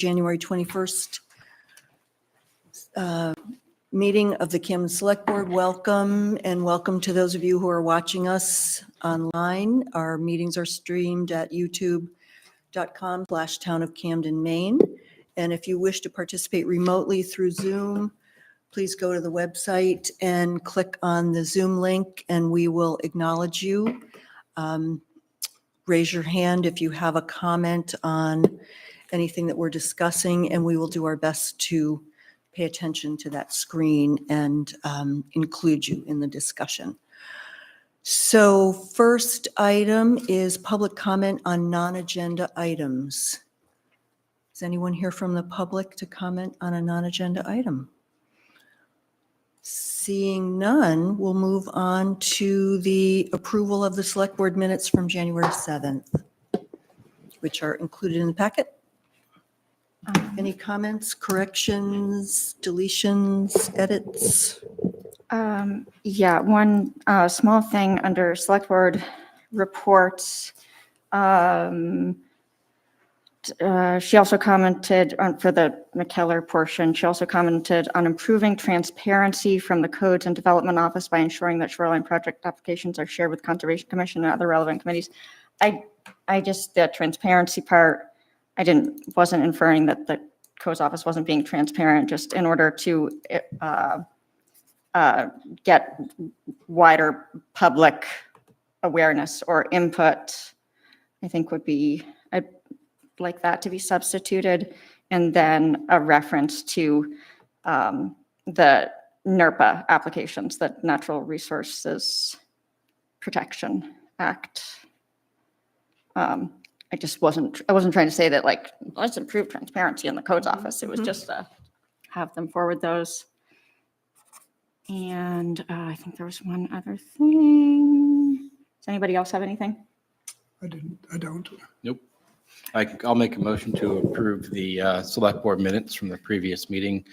January 21st meeting of the Camden Select Board. Welcome, and welcome to those of you who are watching us online. Our meetings are streamed at youtube.com/Town of Camden, Maine. And if you wish to participate remotely through Zoom, please go to the website and click on the Zoom link and we will acknowledge you. Raise your hand if you have a comment on anything that we're discussing, and we will do our best to pay attention to that screen and include you in the discussion. So first item is public comment on non-agenda items. Is anyone here from the public to comment on a non-agenda item? Seeing none, we'll move on to the approval of the select board minutes from January 7th, which are included in the packet. Any comments, corrections, deletions, edits? Yeah, one small thing under select board reports. She also commented on, for the McKellar portion, she also commented on improving transparency from the Codes and Development Office by ensuring that shoreline project applications are shared with Conservation Commission and other relevant committees. I just, the transparency part, wasn't inferring that the Codes Office wasn't being transparent, just in order to get wider public awareness or input, I think would be, I'd like that to be substituted, and then a reference to the NERPA applications, the Natural Resources Protection Act. I wasn't trying to say that, like, let's improve transparency in the Codes Office. It was just to have them forward those. And I think there was one other thing. Does anybody else have anything? I don't. Nope. I'll make a motion to approve the select board minutes from the previous meeting,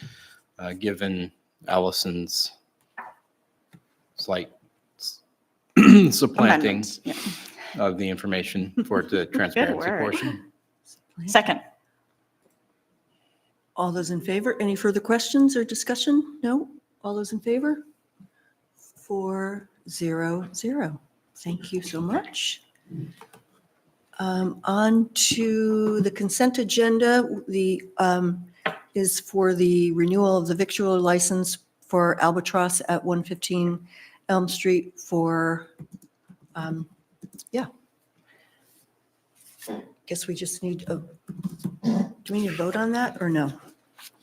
given Allison's slight supplanting of the information for the transparency portion. Second. All those in favor? Any further questions or discussion? No? All those in favor? 4-0-0. Thank you so much. On to the consent agenda. The is for the renewal of the victualler license for Albatross at 115 Elm Street for, Guess we just need do we need to vote on that or no?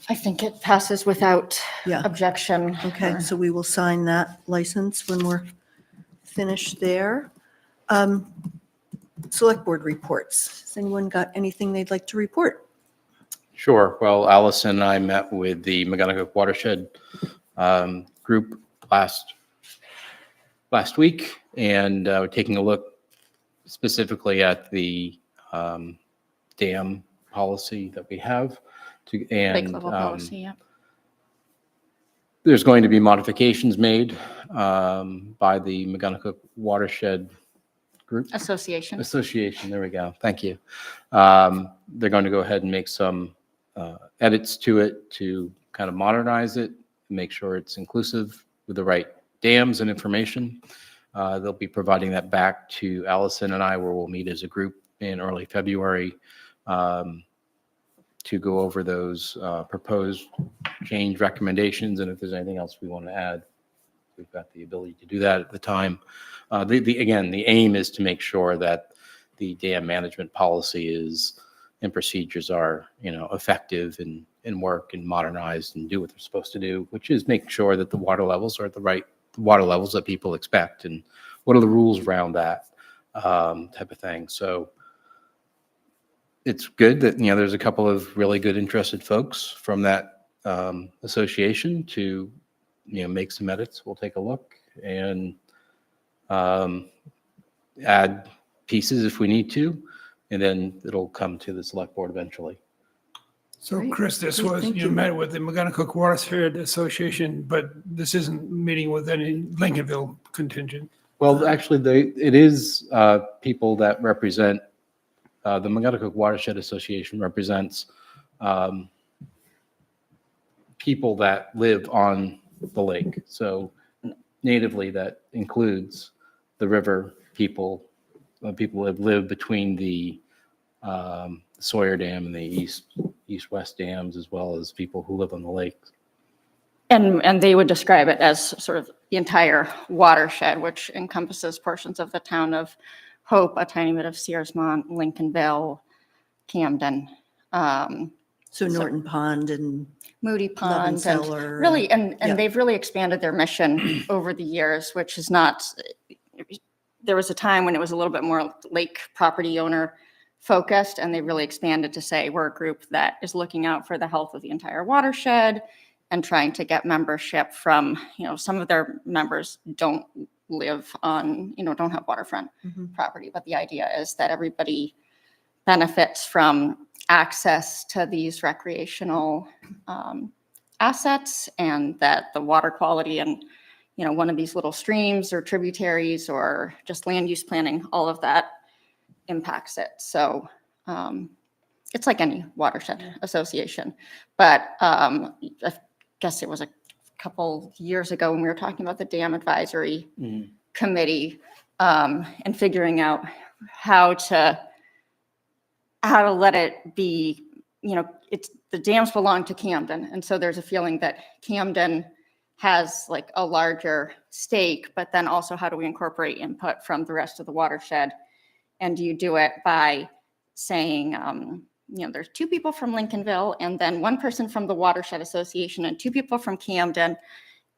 I think it passes without Yeah. objection. Okay, so we will sign that license when we're finished there. Select board reports. Has anyone got anything they'd like to report? Sure. Well, Allison and I met with the McGonagall Watershed group last week, and we're taking a look specifically at the dam policy that we have. Lake level policy, yeah. There's going to be modifications made by the McGonagall Watershed Group Association. There we go. Thank you. They're going to go ahead and make some edits to it to kind of modernize it, make sure it's inclusive with the right dams and information. They'll be providing that back to Allison and I, where we'll meet as a group in early February to go over those proposed change recommendations, and if there's anything else we want to add, we've got the ability to do that at the time. Again, the aim is to make sure that the dam management policy is and procedures are, effective and work and modernized and do what they're supposed to do, which is make sure that the water levels are at the right water levels that people expect, and what are the rules around that type of thing. So it's good that, there's a couple of really good interested folks from that association to, make some edits. We'll take a look and add pieces if we need to, and then it'll come to the select board eventually. So Great. Chris, this Great, was, thank you you. met with the McGonagall Watershed Association, but this isn't meeting with any Lincolnville contingent. Well, actually, it is people that represent the McGonagall Watershed Association represents um, people that live on the lake. So natively, that includes the river people, people who have lived between the Sawyer Dam and the east-west dams, as well as people who live on the lake. And they would describe it as sort of the entire watershed, which encompasses portions of the town of Hope, a tiny bit of Searsmont, Lincolnville, Camden, So Norton Pond and Moody Love and Pond, and Cellar. really, and yeah. they've really expanded their mission over the years, which is not, there was a time when it was a little bit more lake property owner focused, and they really expanded to say, we're a group that is looking out for the health of the entire watershed and trying to get membership from, some of their members don't live on, don't have waterfront property, but the idea is that everybody benefits from access to these recreational assets, and that the water quality and, one of these little streams or tributaries or just land use planning, all of that impacts it. So it's like any watershed association. But I guess it was a couple years ago when we were talking about the dam advisory committee and figuring out how to let it be, it's, the dams belong to Camden. And so there's a feeling that Camden has like a larger stake, but then also how do we incorporate input from the rest of the watershed? And do you do it by saying, there's 2 people from Lincolnville and then 1 person from the Watershed Association and 2 people from Camden.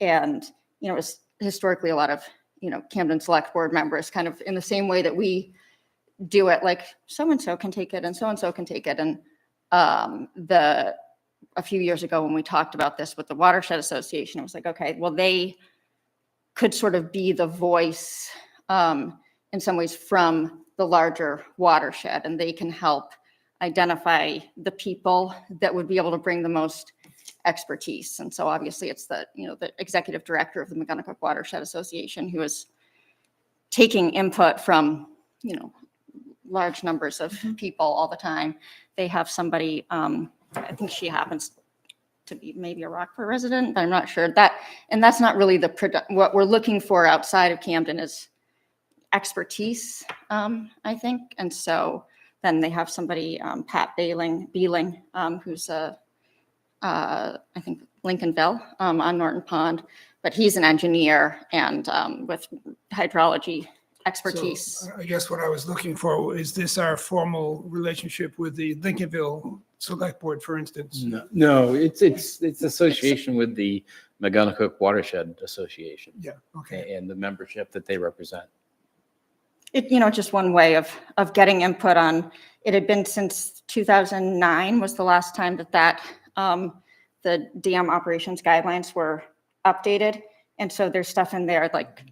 And, it's historically a lot of, Camden Select Board members, kind of in the same way that we do it, like so-and-so can take it and so-and-so can take it. And a few years ago when we talked about this with the Watershed Association, it was like, okay, well, they could sort of be the voice in some ways from the larger watershed, and they can help identify the people that would be able to bring the most expertise. And so obviously it's the executive director of the McGonagall Watershed Association who is taking input from, large numbers of people all the time. They have somebody, I think she happens to be maybe a Rockford resident, but I'm not sure and that's not really what we're looking for outside of Camden is expertise, I think. And so then they have somebody, Pat Beeling, who's I think Lincolnville on Norton Pond, but he's an engineer and with hydrology expertise. So I guess what I was looking for, is this our formal relationship with the Lincolnville Select Board, for instance? No, it's association with the McGonagall Watershed Association. Yeah, okay. And the membership that they represent. It, just one way of getting input on, it had been since 2009 was the last time that the dam operations guidelines were updated. And so there's stuff in there like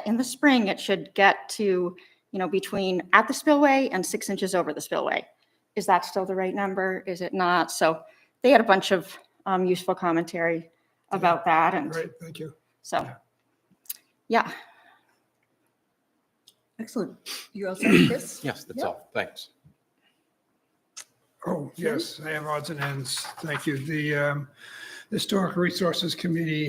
in the spring, it should get to, between at the spillway and 6 inches over the spillway. Is that still the right number? Is it not? So they had a bunch of useful commentary about that. And Great, thank you. so, yeah. Excellent. You're all set, Chris? Yes, that's Yeah. all. Thanks. Oh, yes, I have odds and ends. Thank you. The Historic Resources Committee,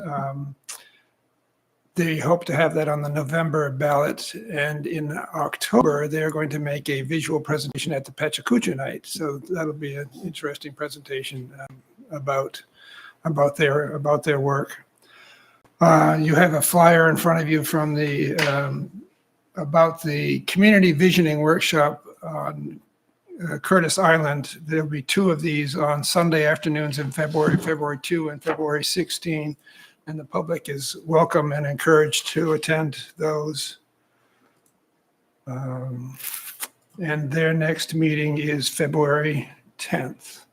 they hope to have that on the November ballot. And in October, they're going to make a visual presentation at the Pachacucha night. So that'll be an interesting presentation about their work. You have a flyer in front of you from the about the community visioning workshop on Curtis Island. There'll be 2 of these on Sunday afternoons in February 2 and February 16. And the public is welcome and encouraged to attend those. And their next meeting is February 10th.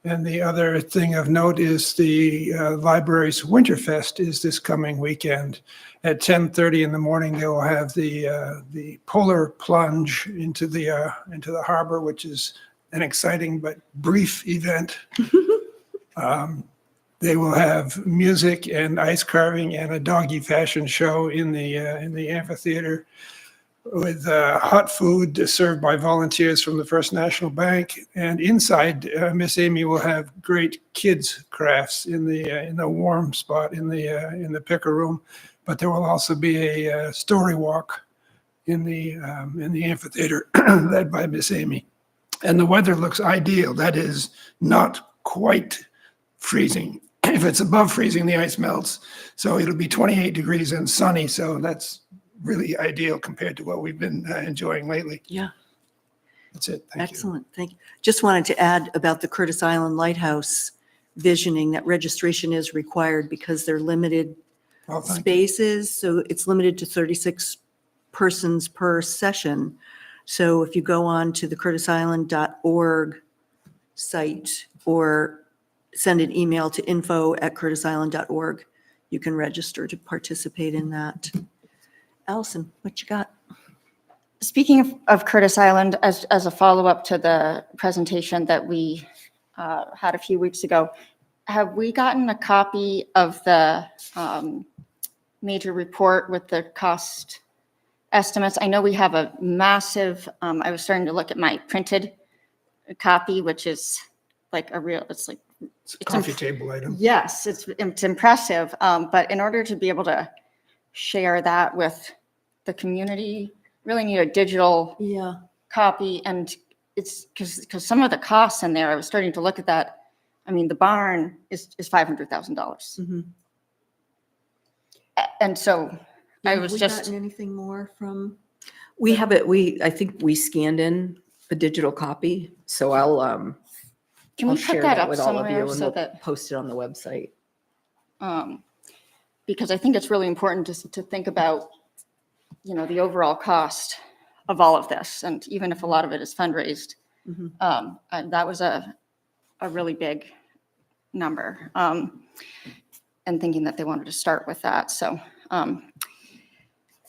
And the other thing of note is the library's Winterfest is this coming weekend. At 10:30 in the morning, they will have the polar plunge into the harbor, which is an exciting but brief event. They will have music and ice carving and a doggy fashion show in the amphitheater. with hot food served by volunteers from the First National Bank. And inside, Miss Amy will have great kids crafts in the warm spot in the picker room. But there will also be a story walk in the amphitheater led by Miss Amy. And the weather looks ideal. That is not quite freezing. If it's above freezing, the ice melts. So it'll be 28 degrees and sunny. So that's really ideal compared to what we've been enjoying lately. Yeah. That's it. Thank you. Excellent, thank you. Just wanted to add about the Curtis Island Lighthouse visioning, that registration is required because they're limited Well, thank you. spaces, so it's limited to 36 persons per session. So if you go on to the curtisisland.org site or send an email to info@curtisisland.org, you can register to participate in that. Allison, what you got? Speaking of Curtis Island, as a follow-up to the presentation that we had a few weeks ago, have we gotten a copy of the major report with the cost estimates? I know we have a massive, I was starting to look at my printed copy, which is like it's like, It's a coffee table item. yes, it's impressive. But in order to be able to share that with the community, really need a digital Yeah. copy. And it's because some of the costs in there, I was starting to look at that. I mean, the barn is $500,000. Mhm. And so I Have was we just, gotten anything more from? We have it, I think we scanned in a digital copy, so I'll can I'll we put share that that up with all of you somewhere and so we'll that, post it on the website. because I think it's really important to think about, the overall cost of all of this. And even if a lot of it is fundraised, Mhm. and that was a really big number. And thinking that they wanted to start with that. So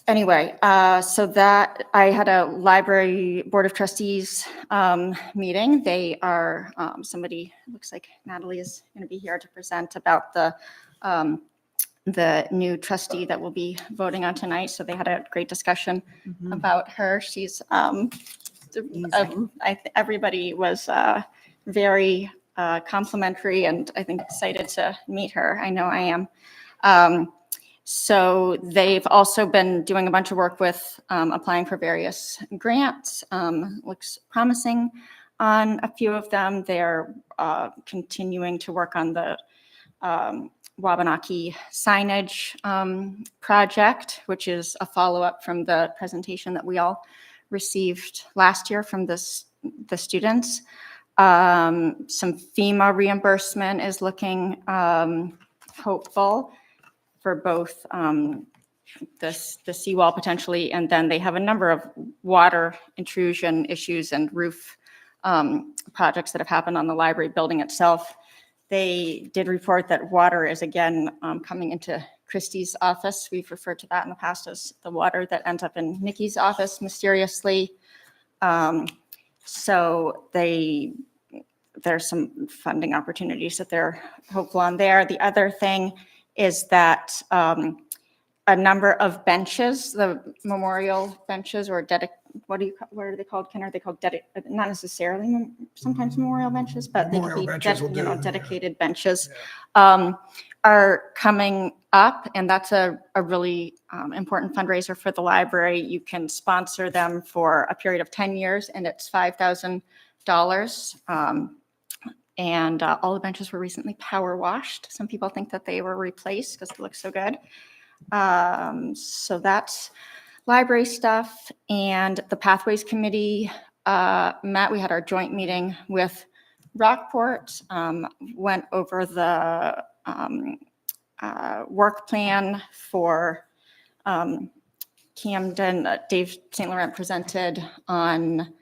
anyway, so that I had a library board of trustees meeting. They are somebody, looks like Natalie is going to be here to present about the new trustee that we'll be voting on tonight. So they had a great discussion Mhm. about her. She's Amazing. everybody was very complimentary and I think excited to meet her. I know I am. So they've also been doing a bunch of work with applying for various grants. Looks promising on a few of them. They're continuing to work on the Wabanaki signage project, which is a follow-up from the presentation that we all received last year from the students. Some FEMA reimbursement is looking hopeful for both the seawall potentially, and then they have a number of water intrusion issues and roof projects that have happened on the library building itself. They did report that water is again coming into Christie's office. We've referred to that in the past as the water that ends up in Nikki's office mysteriously. So there's some funding opportunities that they're hopeful on there. The other thing is that a number of benches, the memorial benches or what are they called, Ken? Are they called not necessarily sometimes memorial benches, but they Memorial could be benches will do, yeah. dedicated benches are coming up, and that's a really important fundraiser for the library. You can sponsor them for a period of 10 years, and it's $5,000. And all the benches were recently power washed. Some people think that they were replaced because it looks so good. So that's library stuff. And the Pathways Committee met. We had our joint meeting with Rockport, went over the work plan for Camden. Dave St. Laurent presented on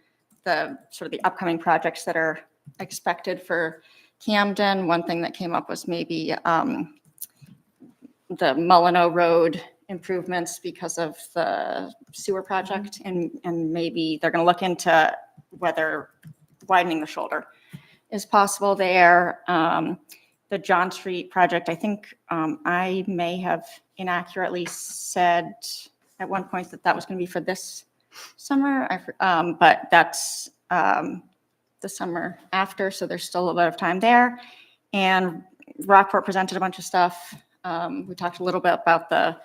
the sort of the upcoming projects that are expected for Camden. One thing that came up was maybe the Mullino Road improvements because of the sewer project, and maybe they're going to look into whether widening the shoulder is possible there. The John Street project, I think I may have inaccurately said at one point that was going to be for this summer, but that's the summer after, so there's still a little bit of time there. And Rockport presented a bunch of stuff. We talked a little bit about the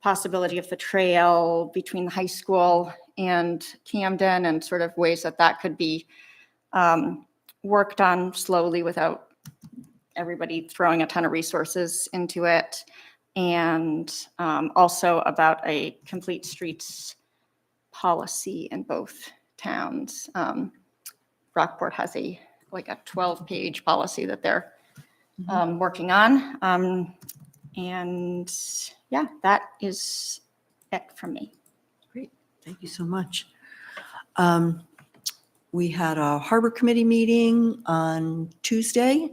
possibility of the trail between the high school and Camden and sort of ways that that could be worked on slowly without everybody throwing a ton of resources into it. And also about a complete streets policy in both towns. Rockport has a 12-page policy that they're working on. And yeah, that is it from me. Great, thank you so much. We had a Harbor Committee meeting on Tuesday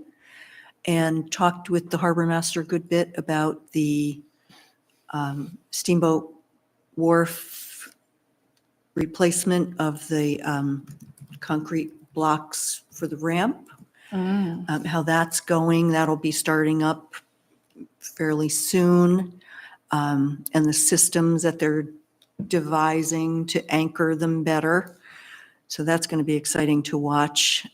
and talked with the harbor master a good bit about the steamboat wharf replacement of the concrete blocks for the ramp, how that's going. That'll be starting up fairly soon, and the systems that they're devising to anchor them better. So that's going to be exciting to watch.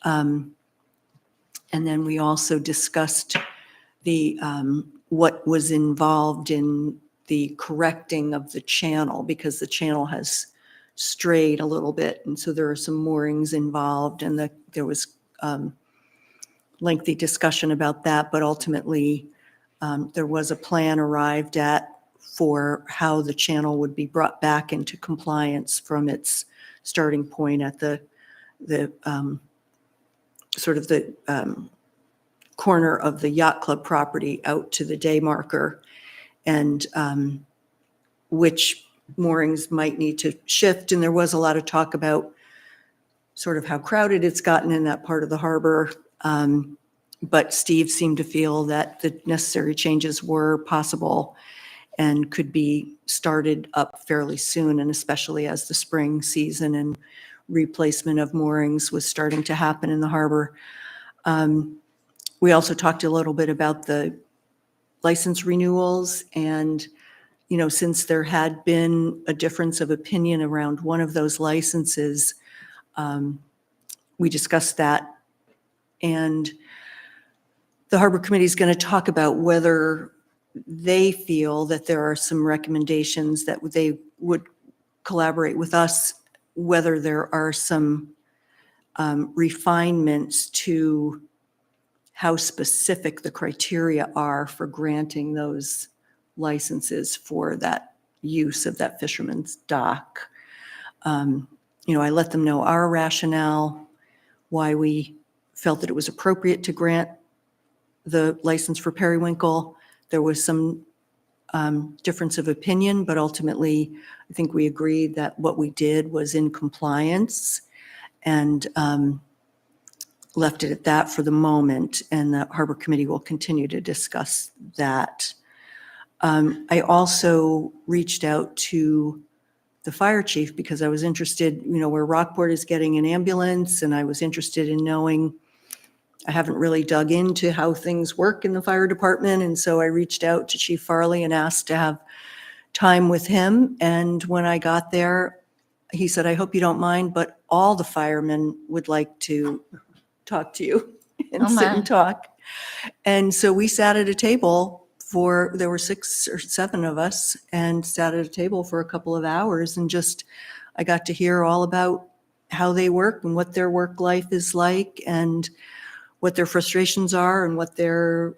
And then we also discussed the what was involved in the correcting of the channel, because the channel has strayed a little bit, and so there are some moorings involved, and there was lengthy discussion about that, but ultimately there was a plan arrived at for how the channel would be brought back into compliance from its starting point at the sort of the corner of the yacht club property out to the day marker, and which moorings might need to shift. And there was a lot of talk about sort of how crowded it's gotten in that part of the harbor. But Steve seemed to feel that the necessary changes were possible and could be started up fairly soon, and especially as the spring season and replacement of moorings was starting to happen in the harbor. We also talked a little bit about the license renewals, and since there had been a difference of opinion around one of those licenses, we discussed that. And the Harbor Committee is going to talk about whether they feel that there are some recommendations that they would collaborate with us, whether there are some refinements to how specific the criteria are for granting those licenses for that use of that fisherman's dock. I let them know our rationale, why we felt that it was appropriate to grant the license for periwinkle. There was some difference of opinion, but ultimately, I think we agreed that what we did was in compliance, and left it at that for the moment. And the Harbor Committee will continue to discuss that. I also reached out to the fire chief because I was interested, where Rockport is getting an ambulance, and I was interested in knowing. I haven't really dug into how things work in the fire department, and so I reached out to Chief Farley and asked to have time with him. And when I got there, he said, "I hope you don't mind, but all the firemen would like to talk to you and sit and talk." And so we sat at a table there were 6 or 7 of us, and sat at a table for a couple of hours, and I got to hear all about how they work and what their work life is like, and what their frustrations are, and what their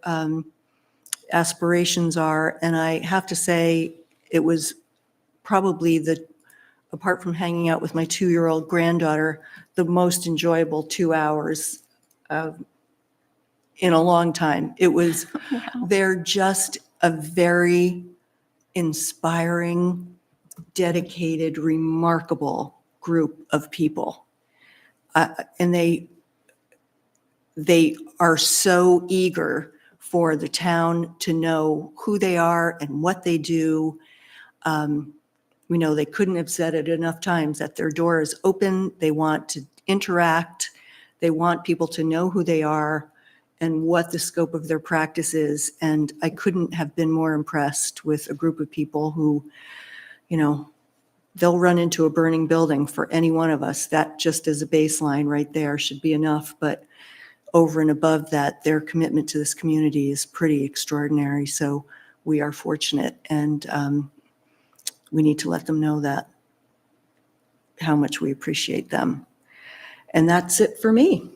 aspirations are. And I have to say, it was probably apart from hanging out with my 2-year-old granddaughter, the most enjoyable 2 hours in a long time. It was, they're just a very inspiring, dedicated, remarkable group of people. And they are so eager for the town to know who they are and what they do. We know they couldn't have said it enough times that their door is open. They want to interact. They want people to know who they are and what the scope of their practice is. And I couldn't have been more impressed with a group of people who, they'll run into a burning building for any one of us. That just as a baseline right there should be enough. But over and above that, their commitment to this community is pretty extraordinary. So we are fortunate, and we need to let them know that, how much we appreciate them. And that's it for me.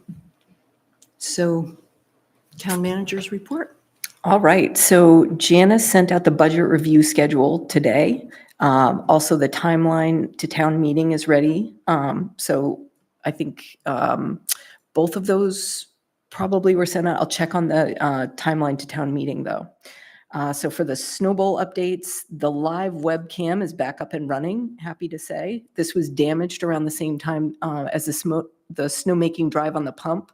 So, town manager's report. All right, so Janice sent out the budget review schedule today. Also, the timeline to town meeting is ready. So I think both of those probably were sent out. I'll check on the timeline to town meeting, though. So for the snowball updates, the live webcam is back up and running, happy to say. This was damaged around the same time as the snowmaking drive on the pump,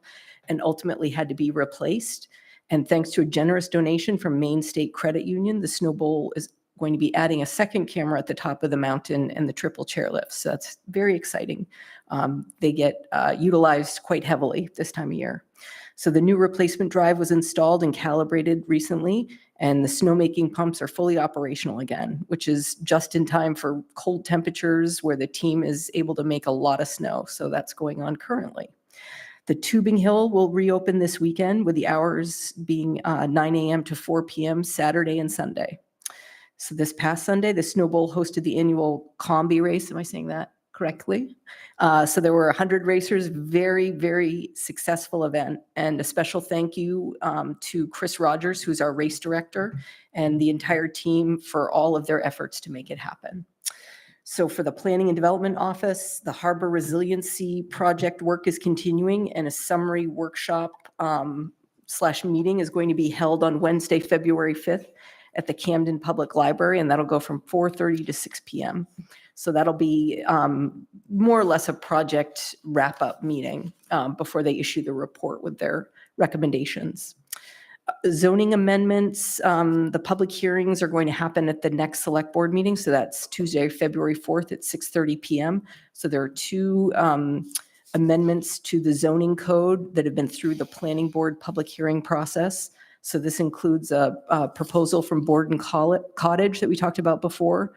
and ultimately had to be replaced. And thanks to a generous donation from Maine State Credit Union, the snowball is going to be adding a second camera at the top of the mountain and the triple chairlift. So that's very exciting. They get utilized quite heavily this time of year. So the new replacement drive was installed and calibrated recently, and the snowmaking pumps are fully operational again, which is just in time for cold temperatures where the team is able to make a lot of snow. So that's going on currently. The tubing hill will reopen this weekend, with the hours being 9 a.m. to 4 p.m. Saturday and Sunday. So this past Sunday, the Snowball hosted the annual combi race. Am I saying that correctly? So there were 100 racers, very, very successful event. And a special thank you to Chris Rogers, who's our race director, and the entire team for all of their efforts to make it happen. So for the Planning and Development Office, the Harbor Resiliency Project work is continuing, and a summary workshop / meeting is going to be held on Wednesday, February 5th at the Camden Public Library, and that'll go from 4:30 to 6 p.m. So that'll be more or less a project wrap-up meeting before they issue the report with their recommendations. Zoning amendments, the public hearings are going to happen at the next select board meeting. So that's Tuesday, February 4th at 6:30 p.m. So there are two amendments to the zoning code that have been through the planning board public hearing process. So this includes a proposal from Borden Cottage that we talked about before.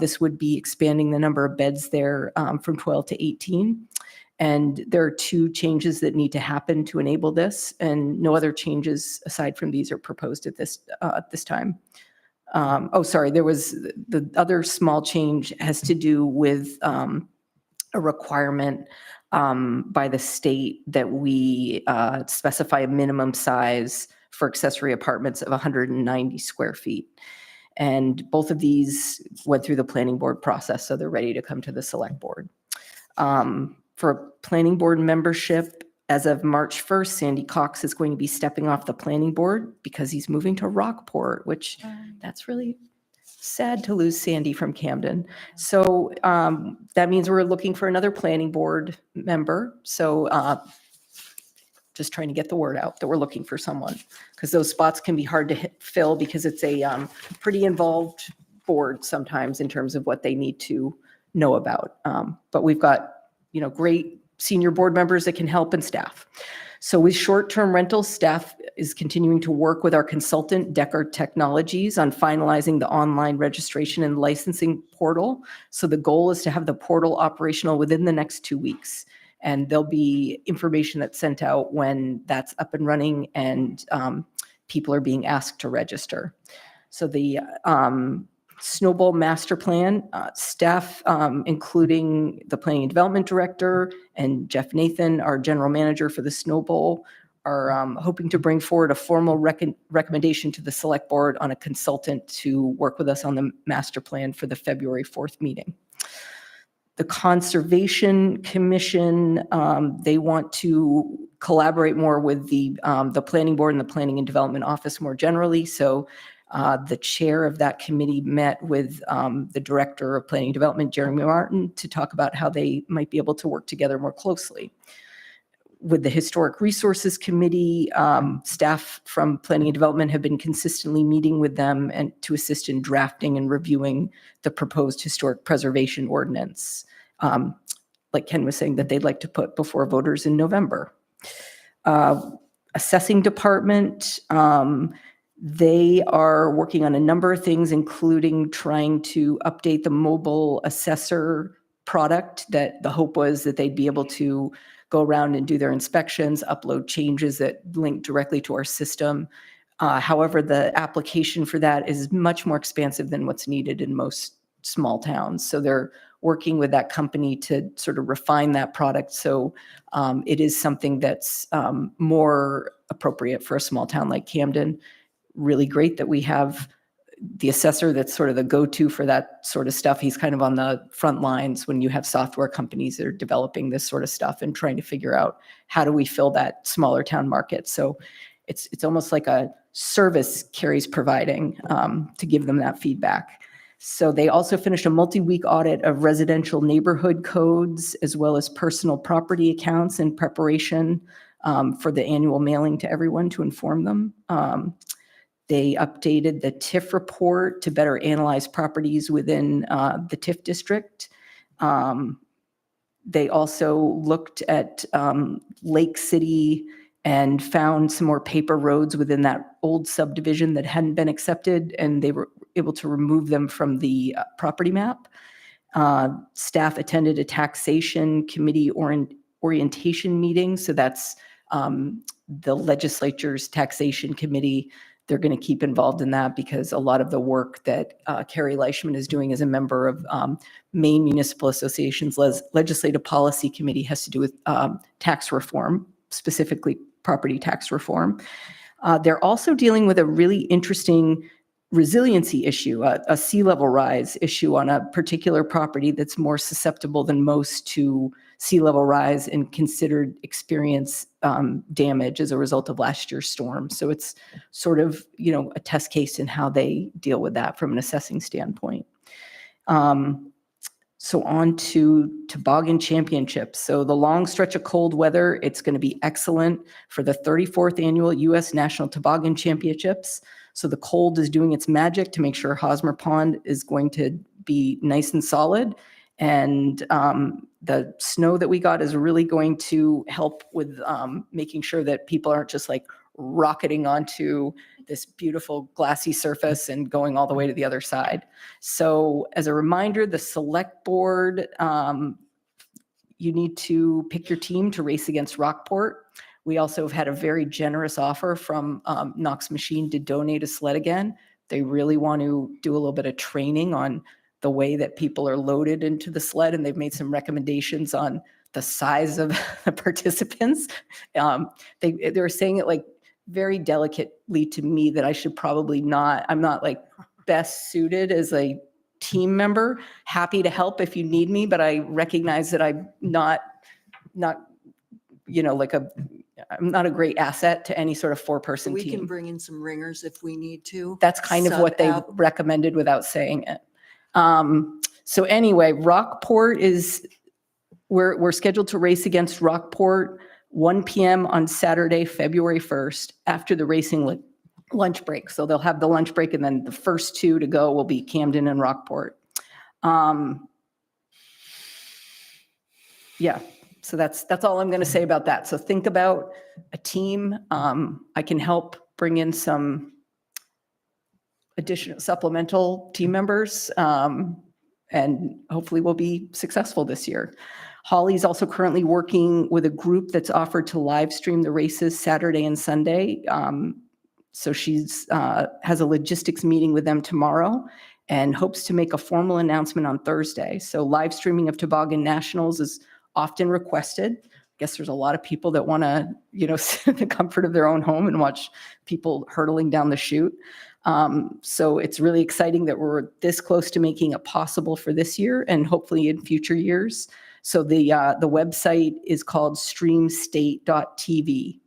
This would be expanding the number of beds there from 12 to 18. And there are two changes that need to happen to enable this, and no other changes aside from these are proposed at this time. There was the other small change has to do with a requirement by the state that we specify a minimum size for accessory apartments of 190 square feet. And both of these went through the planning board process, so they're ready to come to the select board. For planning board membership, as of March 1st, Sandy Cox is going to be stepping off the planning board because he's moving to Rockport, which that's really sad to lose Sandy from Camden. So that means we're looking for another planning board member. So just trying to get the word out that we're looking for someone, because those spots can be hard to fill because it's a pretty involved board sometimes in terms of what they need to know about. But we've got great senior board members that can help, and staff. So with short-term rental, staff is continuing to work with our consultant, Decker Technologies, on finalizing the online registration and licensing portal. So the goal is to have the portal operational within the next 2 weeks. And there'll be information that's sent out when that's up and running and people are being asked to register. So the Snowball Master Plan, staff, including the Planning and Development Director and Jeff Nathan, our General Manager for the Snowball, are hoping to bring forward a formal recommendation to the Select Board on a consultant to work with us on the Master Plan for the February 4th meeting. The Conservation Commission, they want to collaborate more with the Planning Board and the Planning and Development Office more generally. So the chair of that committee met with the director of planning and development, Jeremy Martin, to talk about how they might be able to work together more closely. With the Historic Resources Committee, staff from planning and development have been consistently meeting with them and to assist in drafting and reviewing the proposed historic preservation ordinance. Like Ken was saying, that they'd like to put before voters in November. Assessing department, They are working on a number of things, including trying to update the mobile assessor product, that the hope was that they'd be able to go around and do their inspections, upload changes that link directly to our system. However, the application for that is much more expansive than what's needed in most small towns. So they're working with that company to sort of refine that product. So it is something that's more appropriate for a small town like Camden. Really great that we have the assessor that's sort of the go-to for that sort of stuff. He's kind of on the front lines when you have software companies that are developing this sort of stuff and trying to figure out how do we fill that smaller town market. So it's almost like a service Carrie's providing to give them that feedback. So they also finished a multi-week audit of residential neighborhood codes as well as personal property accounts in preparation for the annual mailing to everyone to inform them. They updated the TIF report to better analyze properties within the TIF district. They also looked at Lake City and found some more paper roads within that old subdivision that hadn't been accepted, and they were able to remove them from the property map. Staff attended a taxation committee orientation meeting, so that's the legislature's taxation committee. They're going to keep involved in that because a lot of the work that Carrie Leishman is doing as a member of Maine Municipal Association's Legislative Policy Committee has to do with tax reform, specifically property tax reform. They're also dealing with a really interesting resiliency issue, a sea level rise issue on a particular property that's more susceptible than most to sea level rise and considered experience damage as a result of last year's storm. So it's sort of, a test case in how they deal with that from an assessing standpoint. So on to toboggan championships. So the long stretch of cold weather, it's going to be excellent for the 34th annual U.S. National Toboggan Championships. So the cold is doing its magic to make sure Hosmer Pond is going to be nice and solid. And the snow that we got is really going to help with making sure that people aren't just like rocketing onto this beautiful glassy surface and going all the way to the other side. So as a reminder, the select board, you need to pick your team to race against Rockport. We also have had a very generous offer from Knox Machine to donate a sled again. They really want to do a little bit of training on the way that people are loaded into the sled, and they've made some recommendations on the size of the participants. They were saying it like very delicately to me that I should probably not, I'm not like best suited as a team member. Happy to help if you need me, but I recognize that I'm not I'm not a great asset to any sort of four-person We can team. bring in some ringers if we need to. That's kind of what they Sub out. recommended without saying it. So anyway, Rockport we're scheduled to race against Rockport 1 p.m. on Saturday, February 1st, after the racing lunch break. So they'll have the lunch break, and then the first two to go will be Camden and Rockport. Yeah, so that's all I'm going to say about that. So think about a team. I can help bring in some additional supplemental team members, and hopefully we'll be successful this year. Holly's also currently working with a group that's offered to live stream the races Saturday and Sunday. So she's has a logistics meeting with them tomorrow and hopes to make a formal announcement on Thursday. So live streaming of Toboggan Nationals is often requested. I guess there's a lot of people that want to, sit in the comfort of their own home and watch people hurtling down the chute. So it's really exciting that we're this close to making it possible for this year and hopefully in future years. So the website is called streamstate.tv.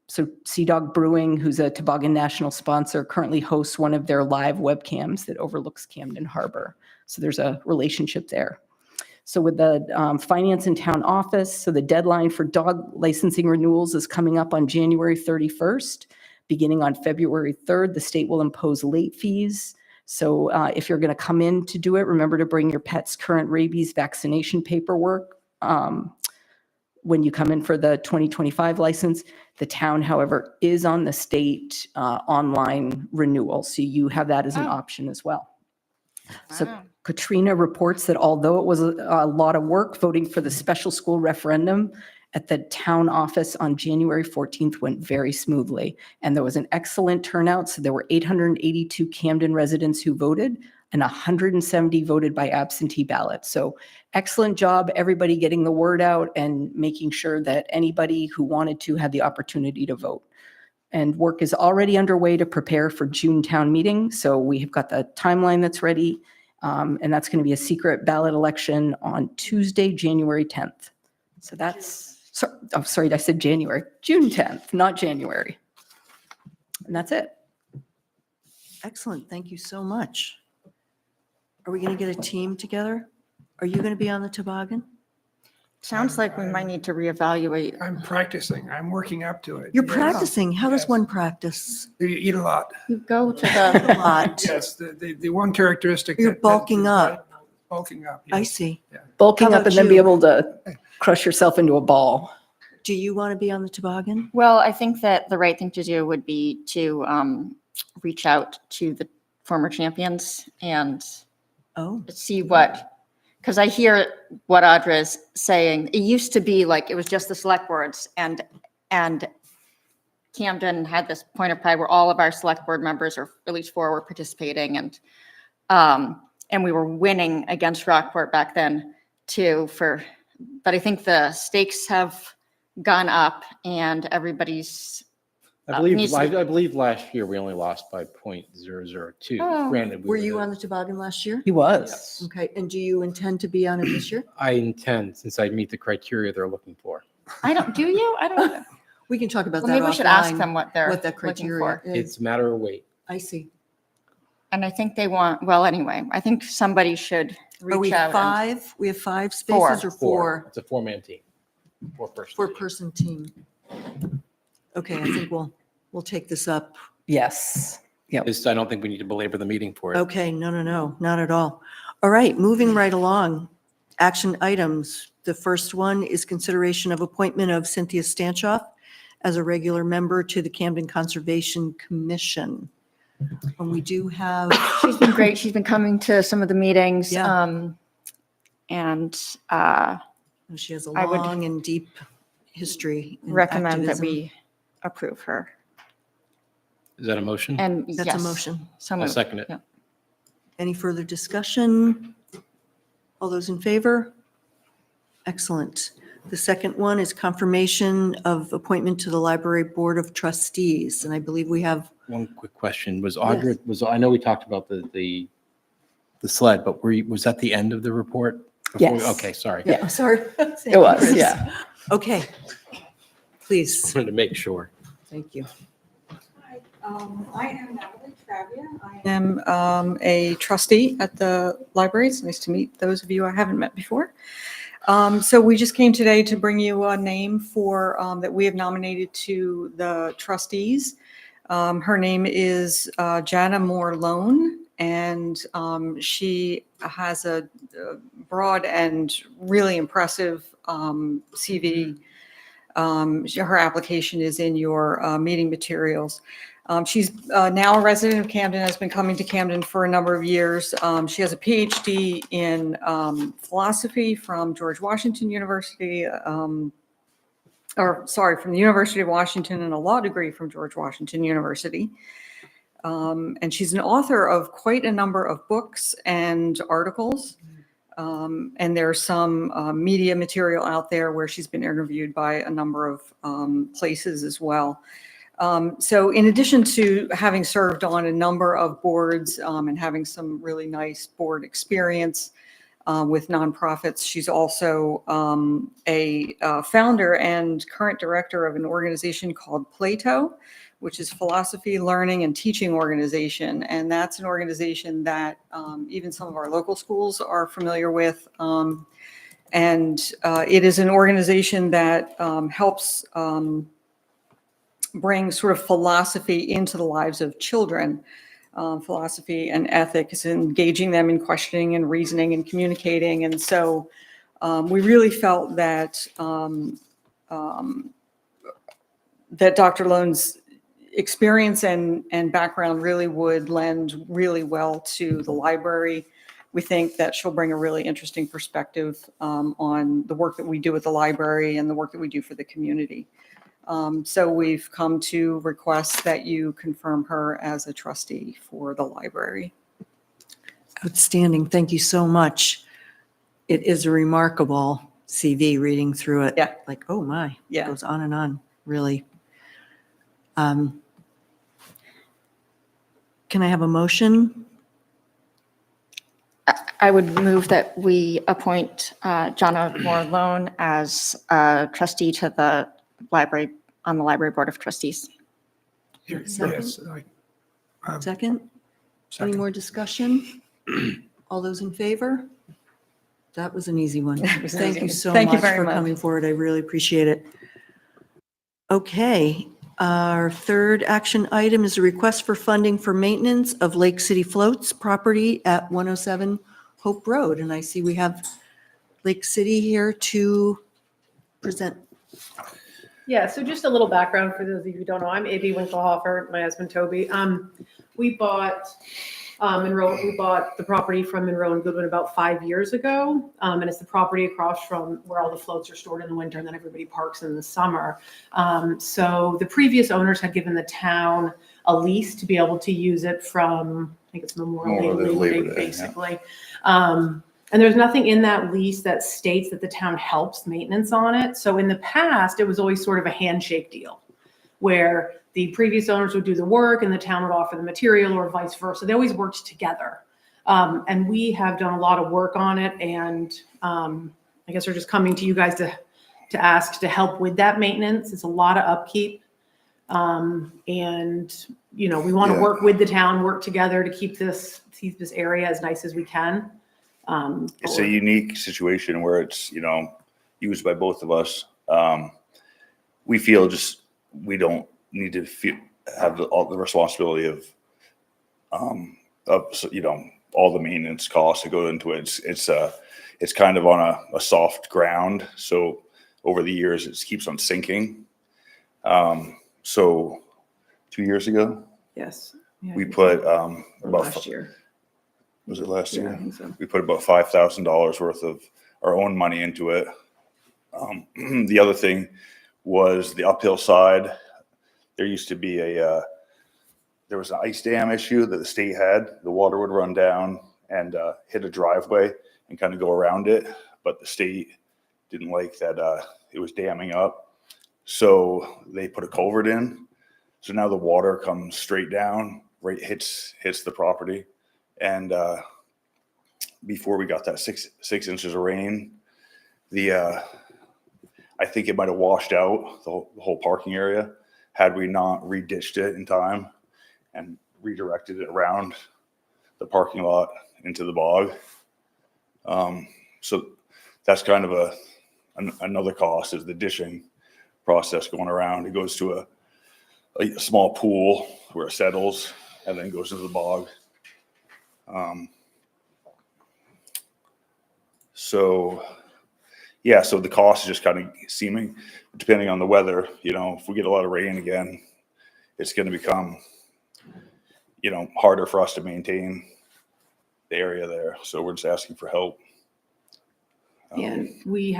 So Sea Dog Brewing, who's a Toboggan National sponsor, currently hosts one of their live webcams that overlooks Camden Harbor. So there's a relationship there. So with the finance and town office, so the deadline for dog licensing renewals is coming up on January 31st. Beginning on February 3rd, the state will impose late fees. So if you're going to come in to do it, remember to bring your pet's current rabies vaccination paperwork. when you come in for the 2025 license. The town, however, is on the state online renewal, so you have that as an Oh. option as well. So Wow. Katrina reports that although it was a lot of work, voting for the special school referendum at the town office on January 14th went very smoothly. And there was an excellent turnout. So there were 882 Camden residents who voted and 170 voted by absentee ballot. So excellent job, everybody getting the word out and making sure that anybody who wanted to had the opportunity to vote. And work is already underway to prepare for June town meeting. So we have got the timeline that's ready. And that's going to be a secret ballot election on Tuesday, January 10th. So that's, sorry, I said January, June 10th, not January. And that's it. Excellent. Thank you so much. Are we going to get a team together? Are you going to be on the toboggan? Sounds like we might need to reevaluate. I'm practicing. I'm working up to it. You're Yes. practicing. How does Yes. one practice? You eat a lot. You go to A the, lot. Yes, the one characteristic. You're that- bulking up. Bulking up. I yes. see. Bulking How up and about then be you? able to crush yourself into a ball. Do you want to be on the toboggan? well, I think that the right thing to do would be to reach out to the former champions and Oh, see what, because I hear what Audra's saying. It used to be like, it was just the select boards and Camden had this point of pride where all of our select board members, or at least 4, were participating and we were winning against Rockport back then too but I think the stakes have gone up and everybody's, I believe, needs to- I believe last year we only lost by .002. Oh. Granted, we were you the- on the toboggan last year? He was. Yes. Okay, and do you intend to be on it this year? I intend, since I meet the criteria they're looking for. do you? I don't know. We can talk about Well, that maybe we should ask offline, them what they're what that looking criteria for. is. It's a matter of weight. I see. And I think they want, well, anyway, I think somebody should Are we reach out. and- 5? We have 5 spaces or 4? It's a 4-man team. 4-person. 4-person team. Okay, I think we'll take this up. Yes. Yep. I don't think we need to belabor the meeting for it. Okay, no, not at all. All right, moving right along. Action items. The first one is consideration of appointment of Cynthia Stanchoff as a regular member to the Camden Conservation Commission. And we do have, She's been great. She's been coming to some of the meetings. Yeah. And she has a I would long and deep history in recommend that activism. we approve her. Is that a motion? And That's yes. a motion. So I'll moved. second it. Yeah. Any further discussion? All those in favor? Excellent. The second one is confirmation of appointment to the Library Board of Trustees. And I believe we have, One quick question. Was Audra, I know we talked about the sled, but was that the end of the report? Yes. Okay, sorry. Yeah. sorry. It was, yeah. Okay. Please, Just wanted to make sure. thank you. I am Natalie Travia. I am a trustee at the library. It's nice to meet those of you I haven't met before. So we just came today to bring you a name for, that we have nominated to the trustees. Her name is Jana Moore Lone, and she has a broad and really impressive CV. Her application is in your meeting materials. She's now a resident of Camden, has been coming to Camden for a number of years. She has a PhD in philosophy from George Washington University, from the University of Washington, and a law degree from George Washington University. And she's an author of quite a number of books and articles. And there's some media material out there where she's been interviewed by a number of places as well. So in addition to having served on a number of boards and having some really nice board experience with nonprofits, she's also a founder and current director of an organization called Plato, which is Philosophy, Learning, and Teaching Organization. And that's an organization that even some of our local schools are familiar with. And it is an organization that helps bring sort of philosophy into the lives of children, philosophy and ethics, engaging them in questioning and reasoning and communicating. And so we really felt that that Dr. Lone's experience and background really would lend really well to the library. We think that she'll bring a really interesting perspective on the work that we do at the library and the work that we do for the community. So we've come to request that you confirm her as a trustee for the library. Outstanding. Thank you so much. It is a remarkable CV reading through it. Yeah. Like, oh my, it Yeah. goes on and on, really. Can I have a motion? I would move that we appoint Jonna Moore-Lone as a trustee to the library, on the library board of trustees. Yes. Second? Any Second. more discussion? All those in favor? That was an easy one. That was an Thank easy you one. so Thank you much very for much. coming forward. I really appreciate it. Okay, our third action item is a request for funding for maintenance of Lake City Floats property at 107 Hope Road. And I see we have Lake City here to present. Yeah, so just a little background for those of you who don't know, I'm A.B. Winkelhofer, my husband Toby. We bought we bought the property from Monroe and Goodwin about 5 years ago. And it's the property across from where all the floats are stored in the winter and then everybody parks in the summer. So the previous owners had given the town a lease to be able to use it from, I think it's Memorial Day, Labor Day, basically. And there's nothing in that lease that states that the town helps maintenance on it. So in the past, it was always sort of a handshake deal where the previous owners would do the work and the town would offer the material or vice versa. They always worked together. And we have done a lot of work on it. And I guess we're just coming to you guys to ask to help with that maintenance. It's a lot of upkeep. And, you know, we want to work with the town, work together to keep this area as nice as we can. It's a unique situation where it's, you know, used by both of us. We feel just, we don't need to have all the responsibility of, you know, all the maintenance costs that go into it. It's kind of on a soft ground. So over the years, it keeps on sinking. So 2 years ago, Yes. Yeah, we put, or about, last year. was it last Yeah, I year? think so. We put about $5,000 worth of our own money into it. The other thing was the uphill side. There used to be there was an ice dam issue that the state had. The water would run down and hit a driveway and kind of go around it. But the state didn't like that it was damming up. So they put a culvert in. So now the water comes straight down, right, hits the property. And before we got that six inches of rain, I think it might have washed out the whole parking area had we not reditched it in time and redirected it around the parking lot into the bog. So that's kind of another cost is the ditching process going around. It goes to a small pool where it settles and then goes into the bog. So the cost is just kind of seeming, depending on the weather, you know, if we get a lot of rain again, it's going to become, you know, harder for us to maintain the area there. So we're just asking for help. And we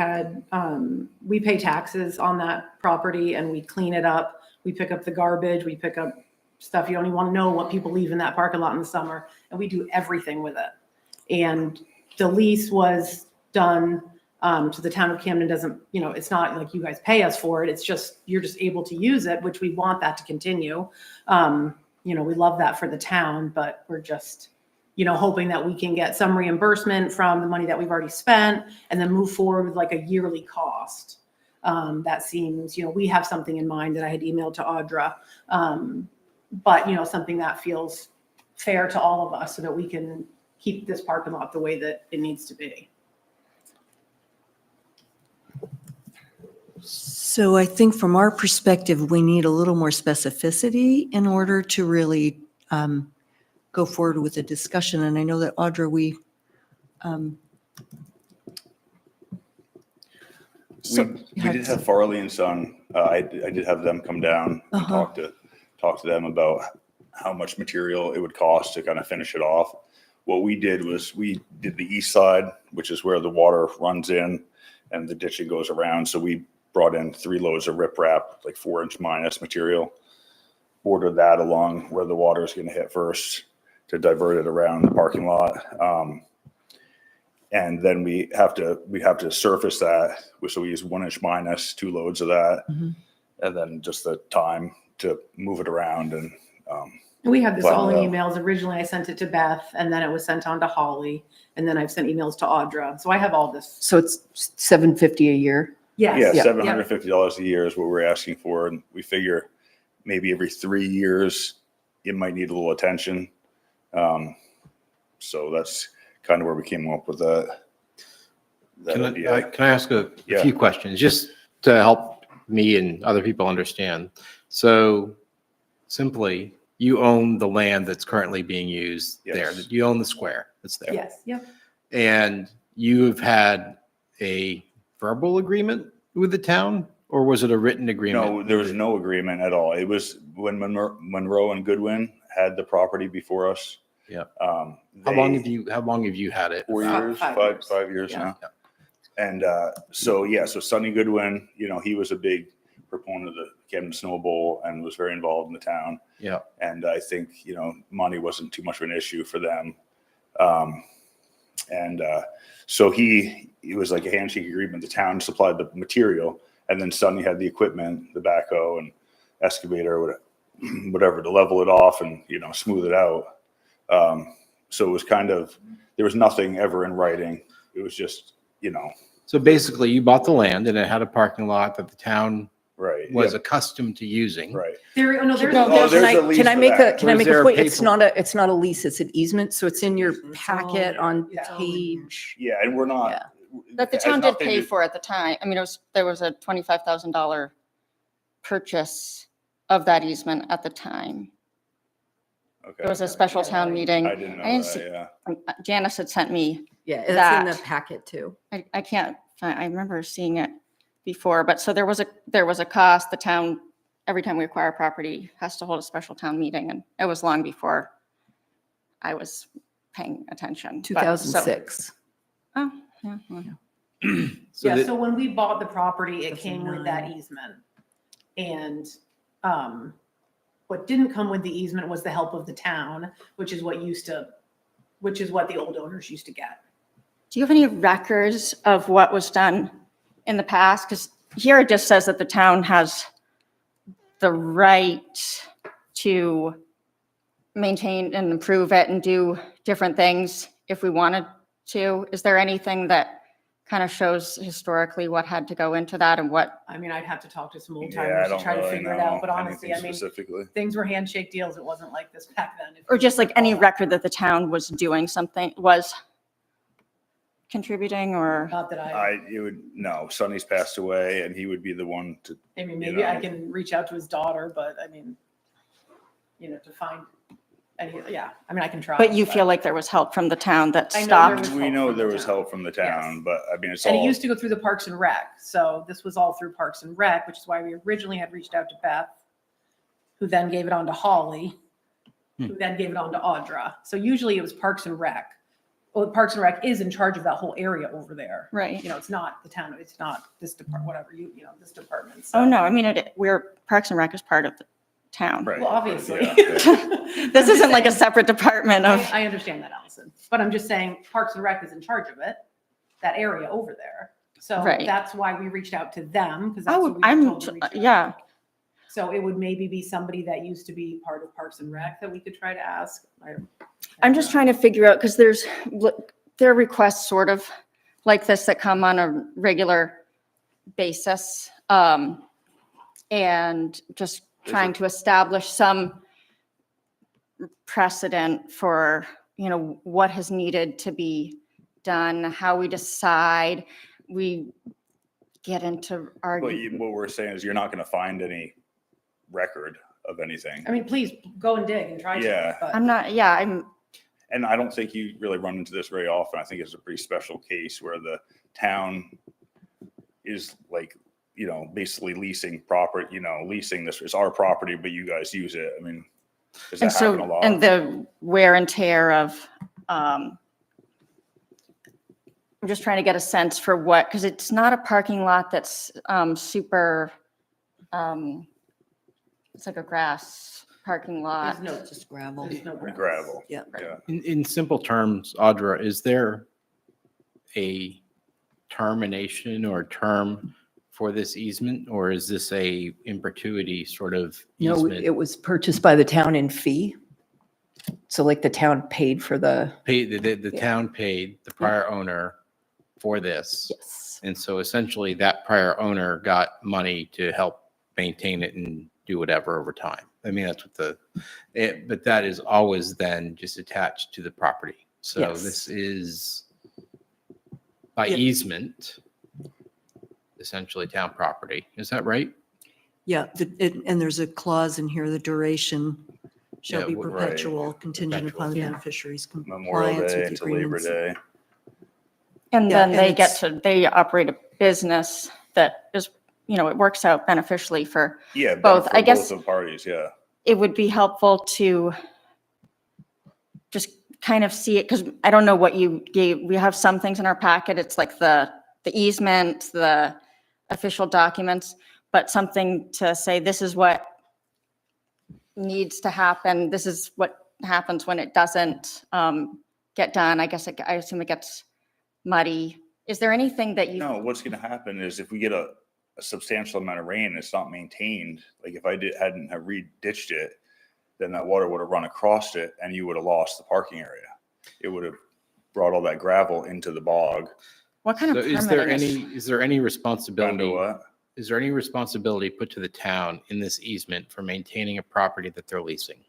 pay taxes on that property and we clean it up. We pick up the garbage, we pick up stuff. You don't even want to know what people leave in that parking lot in the summer. And we do everything with it. And the lease was done, so the town of Camden doesn't, you know, it's not like you guys pay us for it. It's just, you're just able to use it, which we want that to continue. You know, we love that for the town, but we're just, you know, hoping that we can get some reimbursement from the money that we've already spent and then move forward with like a yearly cost. That seems, you know, we have something in mind that I had emailed to Audra. But, you know, something that feels fair to all of us so that we can keep this parking lot the way that it needs to be. So I think from our perspective, we need a little more specificity in order to really go forward with a discussion. And I know that Audra, We did have Farley and Son. I did have them come down and Uh-huh. talk to them about how much material it would cost to kind of finish it off. What we did was we did the east side, which is where the water runs in and the ditching goes around. So we brought in 3 loads of riprap, like 4-inch minus material, ordered that along where the water is going to hit first to divert it around the parking lot. And then we have to surface that. So we use 1-inch minus, 2 loads of that, and then just the time to move it around. And We have this all in But, emails. Originally, I sent it to Beth, and then it was sent on to Holly, and then I've sent emails to Audra. So I have all this. So it's $750 a year. yeah, Yes. $750 a year is what we're asking for. And we figure maybe every 3 years, it might need a little attention. So that's kind of where we came up with that idea. Can I ask a Yeah. few questions, just to help me and other people understand? So simply, you own the land that's currently being used there. Yes. You own the square that's there. Yes, yep. And you've had a verbal agreement with the town, or was it a written agreement? No, there was no agreement at all. It was when Monroe and Goodwin had the property before us. Yeah. How long have you had it? 4 years, 5 five years. 5 years Yeah. now. And so Sonny Goodwin, he was a big proponent of the Camden Snow Bowl and was very involved in the town. Yeah. And I think, money wasn't too much of an issue for them. So it was like a handshake agreement. The town supplied the material, and then Sonny had the equipment, the backhoe and excavator, whatever, to level it off and, smooth it out. So it was there was nothing ever in writing. It was just, So basically, you bought the land and it had a parking lot that the town right. was Yep, accustomed to using. right. There's No, Oh, there's- there's can a lease I for make a, that. can I Was make there a a point? paper- It's not a lease, it's an easement. So it's in your It's all packet on Yeah. page. Yeah, and we're not. Yeah. That the it has town did nothing pay to- for at the time. I mean, there was a $25,000 purchase of that easement at the time. Okay. There was a special town meeting. I didn't know I didn't see- that, yeah. Janice had sent me, Yeah, That- that's in the packet too. I can't, I remember seeing it before, but so there was a cost. The town, every time we acquire property, has to hold a special town meeting, and it was long before I was paying attention. But, so- 2006. Oh, yeah, well. So Yeah, that- so when we bought the property, it came with that 2009. easement. And what didn't come with the easement was the help of the town, which is what the old owners used to get. Do you have any records of what was done in the past? Because here it just says that the town has the right to maintain and improve it and do different things if we wanted to. Is there anything that kind of shows historically what had to go into that and what? I mean, I'd have to talk to some old Yeah, I timers to don't try to really figure it know out, but honestly, anything I mean, specifically. things were handshake deals. It wasn't like this back then. Or just like any record that the town was doing something, was contributing or? Not that I No, Sonny's passed away and he would be the one to, mean, maybe I know. can reach out to his daughter, but I mean, to find any, yeah, I mean, I can try. But you feel like there was help from the town that I know there stopped? was- we know there was town. help from the town, Yes. but I mean, it's And it all, used to go through the Parks and Rec. So this was all through Parks and Rec, which is why we originally had reached out to Beth, who then gave it on to Holly, who then gave it on to Audra. So usually it was Parks and Rec. Well, Parks and Rec is in charge of that whole area over there. Right. It's not the town, it's not this department, whatever, this department. Oh, So- no, I mean, Parks and Rec is part of the town. right. Well, obviously. Yeah, yeah. This isn't like a separate department of, I understand that, Allison, but I'm just saying Parks and Rec is in charge of it, that area over there. So Right. that's why we reached out to them, because that's oh, what we were I'm, told to reach out to. yeah. So it would maybe be somebody that used to be part of Parks and Rec that we could try to ask. I'm just trying to figure out, because there are requests sort of like this that come on a regular basis. And just trying to establish some precedent for, what has needed to be done, how we decide. We get into But arguing. what we're saying is you're not going to find any record of anything. I mean, please go and dig and try to. Yeah. but- I'm not, yeah, And I don't think you really run into this very often. I think it's a pretty special case where the town, is like, basically leasing property, leasing this, it's our property, but you guys use it. I mean, does And that happen a so, lot? and the wear and tear of, I'm just trying to get a sense for what, because it's not a parking lot that's super, it's like a grass parking lot. There's no, Just gravel. there's no Gravel. Yeah. Yeah. In simple terms, Audra, is there a termination or term for this easement, or is this a in perpetuity sort of No, easement? it was purchased by the town in fee. So like the town paid for the, The Yeah. town paid the prior owner for this. yes. And so essentially that prior owner got money to help maintain it and do whatever over time. I mean, that's what but that is always then just attached to the property. So Yes. this is by Yeah. easement, essentially town property. Is that right? Yeah, and there's a clause in here, the duration shall Yeah, be right. perpetual, contingent upon the Yeah. beneficiary's Memorial compliance Day with the into Labor agreements. Day. And Yeah, then and they get it's- to, they operate a business that is, it works out beneficially for Yeah. Both. for I guess- Both the parties, yeah. it would be helpful to just kind of see it, because I don't know what you gave. We have some things in our packet. It's like the easement, the official documents, but something to say, this is what needs to happen. This is what happens when it doesn't get done. I guess I assume it gets muddy. Is there anything that you? No, what's gonna happen is if we get a substantial amount of rain, it's not maintained. Like if I hadn't have re-ditched it, then that water would have run across it and you would have lost the parking area. It would have brought all that gravel into the bog. What kind So of is there permitting is there any Down to responsibility? what? Is there any responsibility put to the town in this easement for maintaining a property that they're leasing?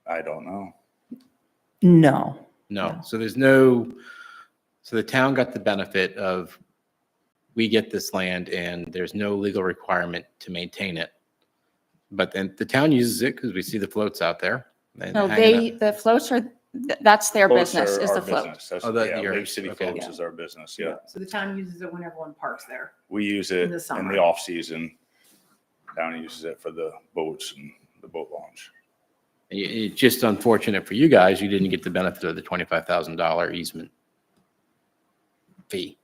I don't know. No. No. So there's no, so the town got the benefit of, we get this land and there's no legal requirement to maintain it. But then the town uses it because we see the floats out there. and No, hanging out. the floats are, that's their Floats business, are is our the float. business. That's, Oh, that- yeah, yours. Lake City Okay. Floats is our business, yeah. So the town uses it when everyone parks there. We use it In the in summer. the off season. Town uses it for the boats and the boat launch. It's just unfortunate for you guys, you didn't get the benefit of the $25,000 easement fee.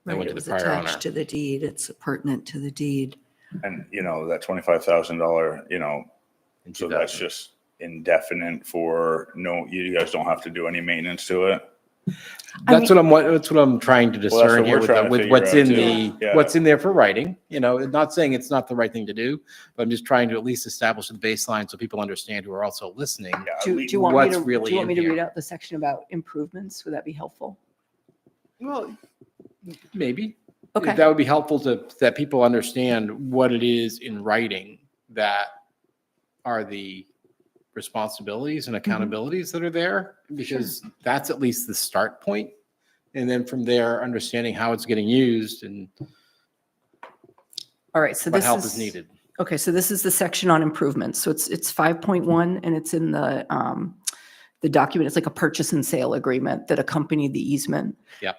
That Right, went it to the was prior owner. attached to the deed. It's pertinent to the deed. And, that $25,000, in so that's 2000. just indefinite for you guys don't have to do any maintenance to it. That's what I'm trying to Well, that's discern what here we're with, trying to with figure what's out in too. the, Yeah. what's in there for writing, not saying it's not the right thing to do, but I'm just trying to at least establish the baseline so people understand who are also listening. Yeah, Do we- do you want me What's to, do really you want in me to here? read out the section about improvements? Would that be helpful? Well, maybe. Okay. That would be helpful that people understand what it is in writing that are the responsibilities and accountabilities that are there, because that's at least the start point. And then from there, understanding how it's getting used and All right, so what this help is needed. Okay, so this is the section on improvements. So it's 5.1 and it's in the document. It's like a purchase and sale agreement that accompanied the easement. Yep.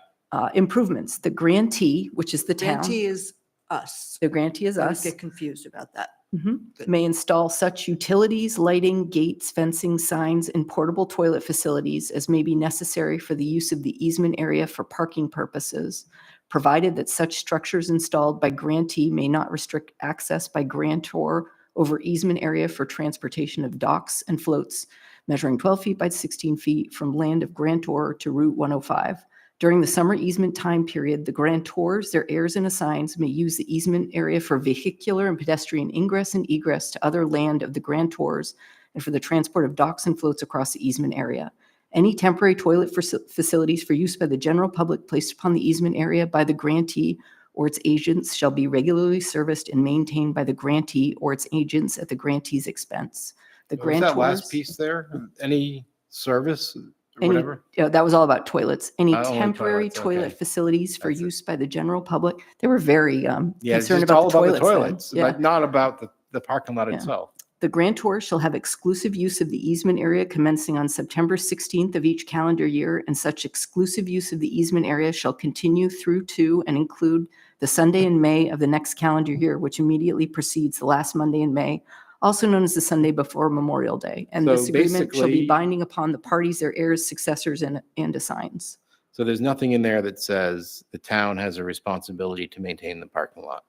Improvements, the grantee, which is the town. Grantee is us. The grantee is I always us. get confused about that. Good. May install such utilities, lighting, gates, fencing, signs, and portable toilet facilities as may be necessary for the use of the easement area for parking purposes, provided that such structures installed by grantee may not restrict access by grantor over easement area for transportation of docks and floats measuring 12 feet by 16 feet from land of grantor to Route 105. During the summer easement time period, the grantors, their heirs and assigns may use the easement area for vehicular and pedestrian ingress and egress to other land of the grantors and for the transport of docks and floats across the easement area. Any temporary toilet facilities for use by the general public placed upon the easement area by the grantee or its agents shall be regularly serviced and maintained by the grantee or its agents at the grantee's expense. The What was that last grantors, piece there? Any service or Any- whatever? yeah, that was all about toilets. Any Only temporary toilets, toilet okay. facilities for That's it. use by the general public. They were very Yeah, it's concerned just about all the about the toilets. then. toilets, Yeah. but not about the parking lot Yeah. itself. The grantor shall have exclusive use of the easement area commencing on September 16th of each calendar year, and such exclusive use of the easement area shall continue through to and include the Sunday in May of the next calendar year, which immediately precedes the last Monday in May, also known as the Sunday before Memorial Day. And this So agreement shall be basically- binding upon the parties, their heirs, successors, and assigns. So there's nothing in there that says the town has a responsibility to maintain the parking lot.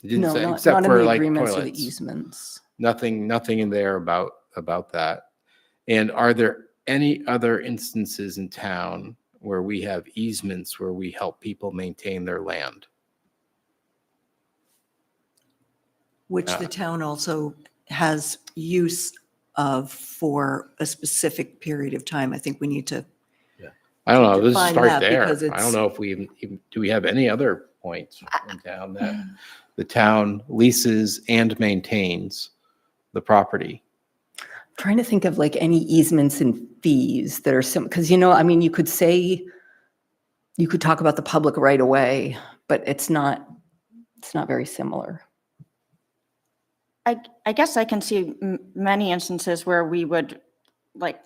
It didn't No, say, not except in for the like agreements or the toilets. easements. Nothing in there about that. And are there any other instances in town where we have easements where we help people maintain their land? Which the town also has use of for a specific period of time. I think we need to, I don't know, let's define start that there. because I it's- don't know if we even, do we have any other points in town that the town leases and maintains the property? Trying to think of like any easements and fees that are because, I mean, you could talk about the public right away, but it's not very similar. I guess I can see many instances where we would like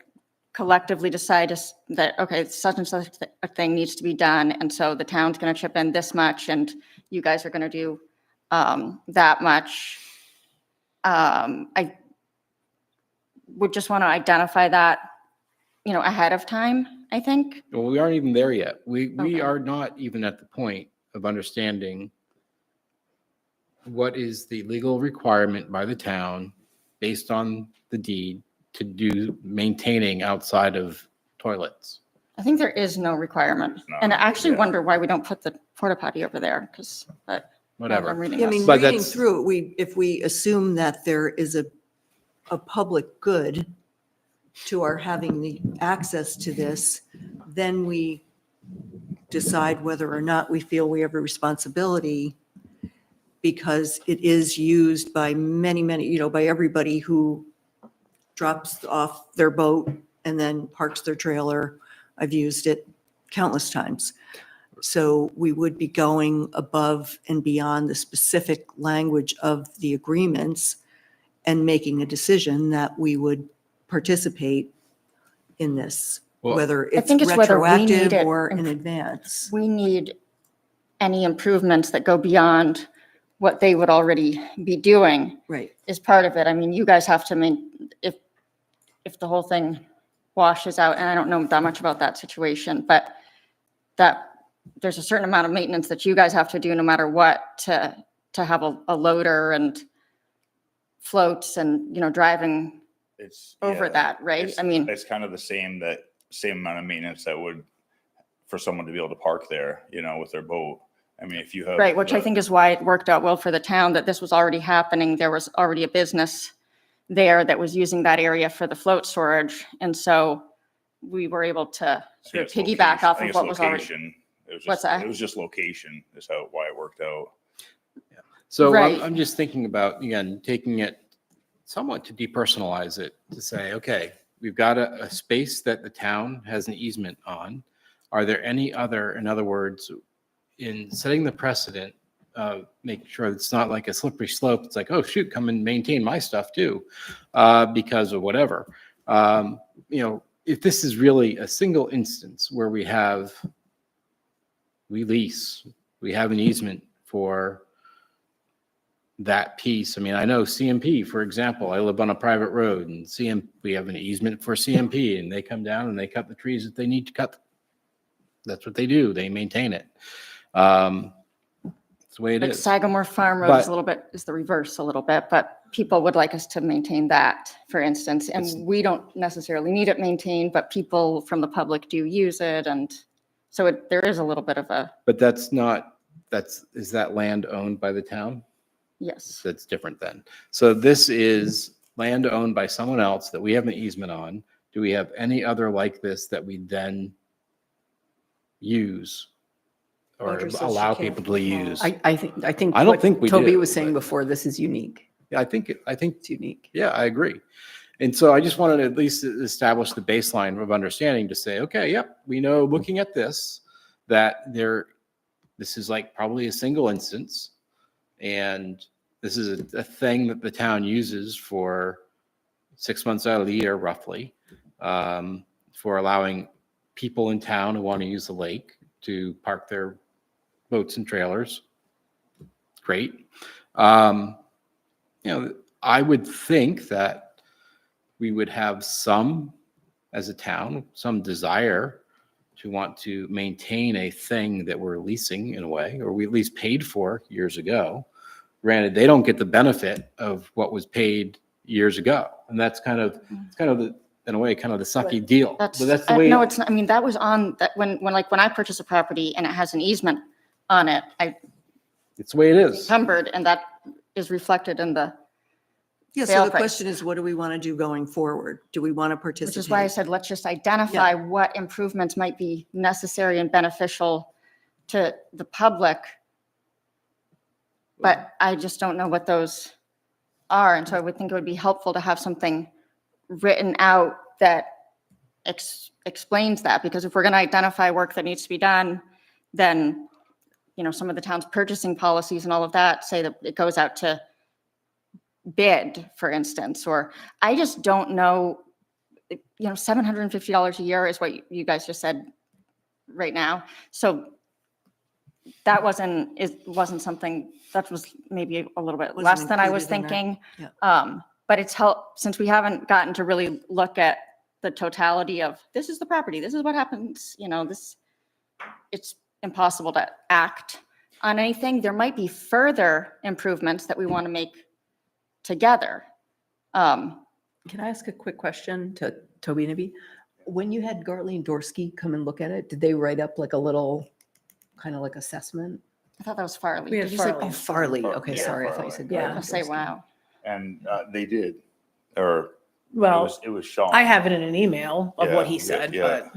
collectively decide that, okay, such and such a thing needs to be done. And so the town's going to chip in this much and you guys are going to do that much. I would just want to identify that, ahead of time, I think. Well, we aren't even there yet. We Okay. are not even at the point of understanding what is the legal requirement by the town based on the deed to do maintaining outside of toilets. I think there is no requirement. There's not, And I actually yeah. wonder why we don't put the porta potty over there, because, but. Whatever. I'm reading I mean, this. But reading that's- through it, if we assume that there is a public good to our having the access to this, then we decide whether or not we feel we have a responsibility because it is used by many, by everybody who drops off their boat and then parks their trailer. I've used it countless times. So we would be going above and beyond the specific language of the agreements and making a decision that we would participate in this, Well, whether I it's think it's whether we need retroactive it or in advance. We need any improvements that go beyond what they would already be doing Right. is part of it. I mean, you guys have to if the whole thing washes out, and I don't know that much about that situation, but that there's a certain amount of maintenance that you guys have to do no matter what to have a loader and floats and, driving It's over yeah, that, right? it's- I mean, it's kind of the same amount of maintenance that would for someone to be able to park there, with their boat. I mean, if you have right, which I think is why it worked out well for the town, that this was already happening. There was already a business there that was using that area for the float storage. And so we were able to sort of piggyback off of what was already. It was What's just, that? It was just location is why it worked out. So Right. I'm just thinking about, again, taking it somewhat to depersonalize it, to say, okay, we've got a space that the town has an easement on. Are there any other, in other words, in setting the precedent, make sure it's not like a slippery slope. It's like, oh, shoot, come and maintain my stuff too, because of whatever. If this is really a single instance where we lease, we have an easement for that piece. I mean, I know CMP, for example, I live on a private road and we have an easement for CMP and they come down and they cut the trees that they need to cut. That's what they do. They maintain it. It's the way it But is. Sagamore Farm Road But- is the reverse a little bit, but people would like us to maintain that, for instance, It's- and we don't necessarily need it maintained, but people from the public do use it, and so there is a little bit of a, But is that land owned by the town? yes. That's different then. So this is land owned by someone else that we have an easement on. Do we have any other like this that we then use or Audra says allow she can't people to recall. use? I think I don't what think we Toby did, was saying but- before, this is unique. Yeah, I think, It's unique. yeah, I agree. And so I just wanted to at least establish the baseline of understanding to say, okay, yep, we know looking at this, that this is like probably a single instance. And This is a thing that the town uses for 6 months out of the year, roughly, for allowing people in town who want to use the lake to park their boats and trailers. Great. I would think that we would have some, as a town, some desire to want to maintain a thing that we're leasing in a way, or we at least paid for years ago. Granted, they don't get the benefit of what was paid years ago. And that's kind of the, in a way, kind of the sucky deal. But that's the way. No, it's not, I mean, that was on, that when I purchase a property and it has an easement on it, It's the way it is. encumbered, and that is reflected in the, Yeah, sale so the price. question is, what do we want to do going forward? Do we want to which participate? is why I said, let's just identify what improvements might be necessary and beneficial to the public. But I just don't know what those are. And so I would think it would be helpful to have something written out that explains that, because if we're going to identify work that needs to be done, then, some of the town's purchasing policies and all of that say that it goes out to bid, for instance, or I just don't know, $750 a year is what you guys just said right now. So that wasn't something, that was maybe a little bit Wasn't less than I was included in thinking. Yeah. But it's helped, since we haven't gotten to really look at the totality of, this is the property, this is what happens, it's impossible to act on anything. There might be further improvements that we want to make together. Can I ask a quick question to Toby and Ibby? When you had Gartley and Dorsey come and look at it, did they write up like a little kind of like assessment? I thought that was Farley. We had Did you say? Farley. Oh, Farley. Okay, Yeah, sorry. I thought you Farley. said. Yeah. Gartley I'll say, Dorsey. wow. And they did, or Well, it was Sean. I have it in an email of what Yeah, he said, yeah.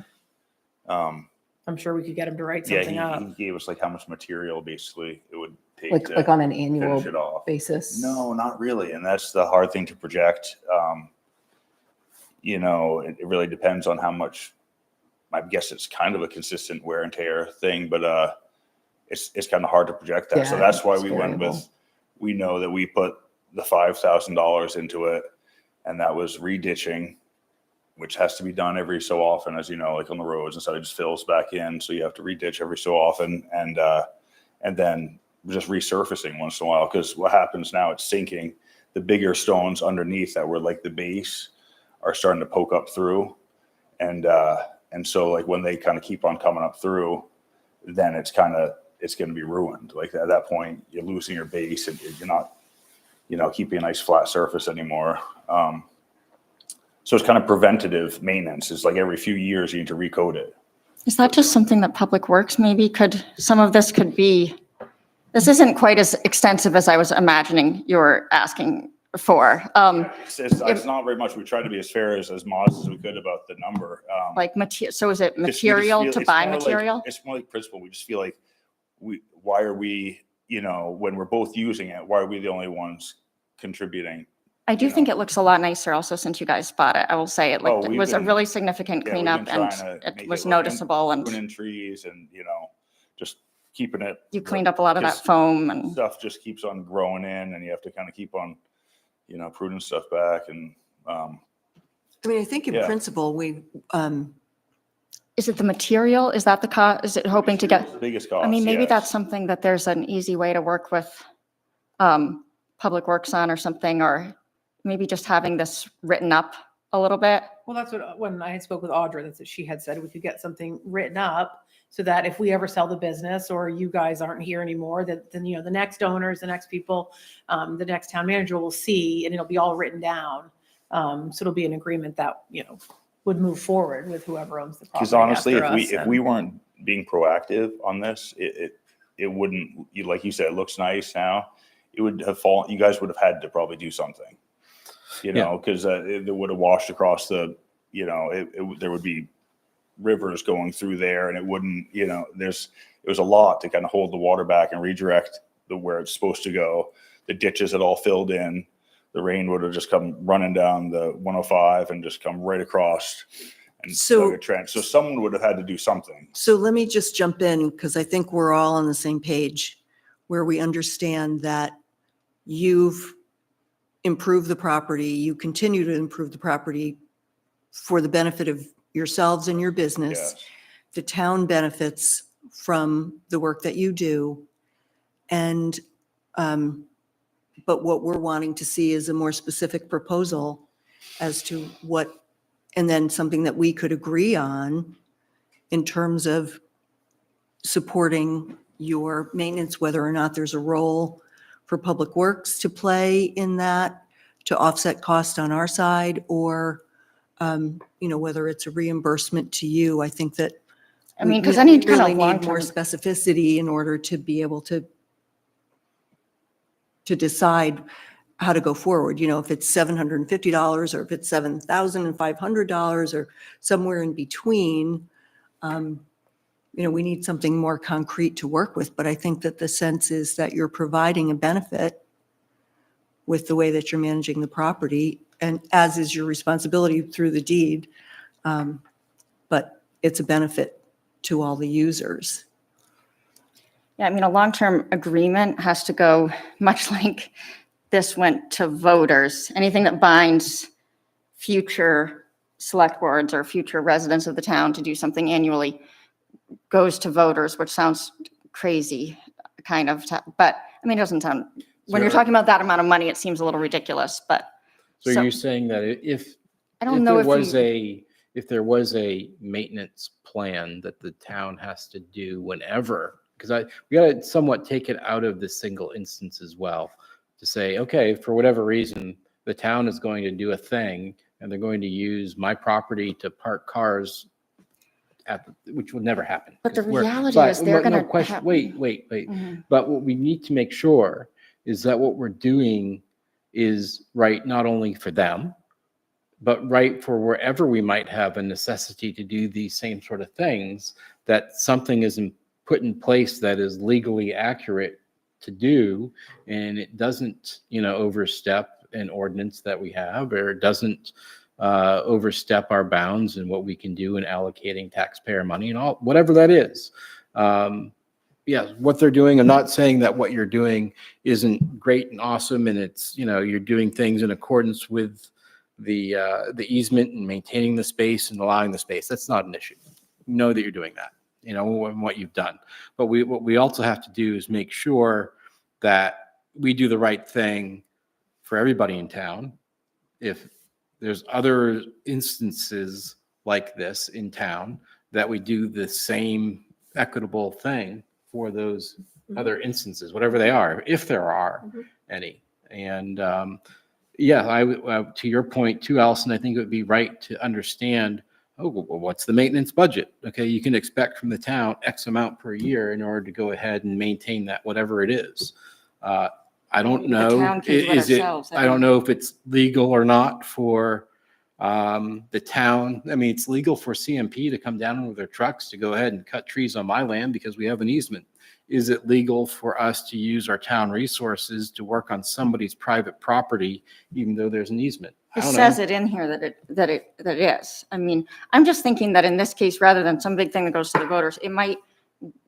but Um, I'm sure we could get him to write yeah, something up. he gave us like how much material basically it would take Like to on an finish annual it off. basis? No, not really. And that's the hard thing to project. It really depends on how much, I guess it's kind of a consistent wear and tear thing, but it's kind of hard to project that. So Yeah, that's why it's we went variable. with, we know that we put the $5,000 into it, and that was reditching, which has to be done every so often, as you know, like on the roads, and so it just fills back in. So you have to reditch every so often, and then just resurfacing once in a while, because what happens now, it's sinking. The bigger stones underneath that were like the base are starting to poke up through, and so like when they kind of keep on coming up through, then it's going to be ruined. Like at that point, you're losing your base, and you're not, keeping a nice flat surface anymore. So it's kind of preventative maintenance. It's like every few years you need to recode it. Is that just something that Public Works maybe some of this could be, this isn't quite as extensive as I was imagining you were asking for. It's not very much. We tried to be as fair as modest as we could about the number. Like so is it Because we just material feel- to it's buy more like- material? It's more like principle. We just feel like why are we, when we're both using it, why are we the only ones contributing? I do think it looks a lot nicer also since you guys bought it. I will say it Oh, it we've was a been- really significant Yeah, we've cleanup, been and trying to make it was look- noticeable, and pruning trees and, just keeping it. you cleaned up a lot of that because foam, and Stuff just keeps on growing in, and you have to kind of keep on, pruning stuff back, and, I mean, I think in Yeah. principle, is it the material? Is that the cost? Is it hoping to get? the biggest cost. I mean, maybe yes. that's something that there's an easy way to work with Public Works on or something, or maybe just having this written up a little bit. Well, that's what, when I had spoke with Audra, that's what she had said, we could get something written up so that if we ever sell the business or you guys aren't here anymore, that then, the next owners, the next people, the next town manager will see, and it'll be all written down. So it'll be an agreement that, would move forward with whoever owns the property. Because honestly, after if us, we and- weren't being proactive on this, it wouldn't, like you said, it looks nice now. It would have fallen, you guys would have had to probably do something, because it would have washed across the, there would be rivers going through there, and it wouldn't, it was a lot to kind of hold the water back and redirect where it's supposed to go. The ditches had all filled in. The rain would have just come running down the 105 and just come right across and So- dug a trench. So someone would have had to do something. so let me just jump in because I think we're all on the same page where we understand that you've improved the property, you continue to improve the property for the benefit of yourselves and your business. Yes. The town benefits from the work that you do. And, but what we're wanting to see is a more specific proposal as to what, and then something that we could agree on in terms of supporting your maintenance, whether or not there's a role for Public Works to play in that, to offset cost on our side, or, whether it's a reimbursement to you. I think that I mean, we- because we any kind really of need more long-term, specificity in order to be able to decide how to go forward, if it's $750 or if it's $7,500 or somewhere in between. We need something more concrete to work with, but I think that the sense is that you're providing a benefit with the way that you're managing the property, and as is your responsibility through the deed. But it's a benefit to all the users. yeah, I mean, a long-term agreement has to go, much like this went to voters. Anything that binds future select boards or future residents of the town to do something annually goes to voters, which sounds crazy, kind of, but, I mean, it doesn't sound, when you're Sure. talking about that amount of money, it seems a little ridiculous, but. So you're saying that I don't know if there was a maintenance plan that the town has to do whenever, because we got to somewhat take it out of the single instance as well, to say, okay, for whatever reason, the town is going to do a thing and they're going to use my property to park cars which would never happen. But the 'Cause we're- reality but is they're no gonna question- have- Wait. Mhm. But what we need to make sure is that what we're doing is right, not only for them, but right for wherever we might have a necessity to do these same sort of things, that something isn't put in place that is legally accurate to do, and it doesn't, overstep an ordinance that we have, or it doesn't overstep our bounds and what we can do in allocating taxpayer money and all, whatever that is. Yeah, what they're doing, I'm not saying that what you're doing isn't great and awesome, and it's, you're doing things in accordance with the easement and maintaining the space and allowing the space. That's not an issue. You know that you're doing that, and what you've done. But what we also have to do is make sure that we do the right thing for everybody in town. If there's other instances like this in town, that we do the same equitable thing for those other instances, whatever they are, if there are any. And yeah, to your point too, Allison, I think it would be right to understand, well, what's the maintenance budget? Okay, you can expect from the town X amount per year in order to go ahead and maintain that, whatever it is. I don't Maybe the know, town can do it ourselves, I don't know if it's legal or not for the town. I mean, it's legal for CMP to come down with their trucks to go ahead and cut trees on my land because we have an easement. Is it legal for us to use our town resources to work on somebody's private property, even though there's an easement? I It don't says know. it in here that it is. I mean, I'm just thinking that in this case, rather than some big thing that goes to the voters, it might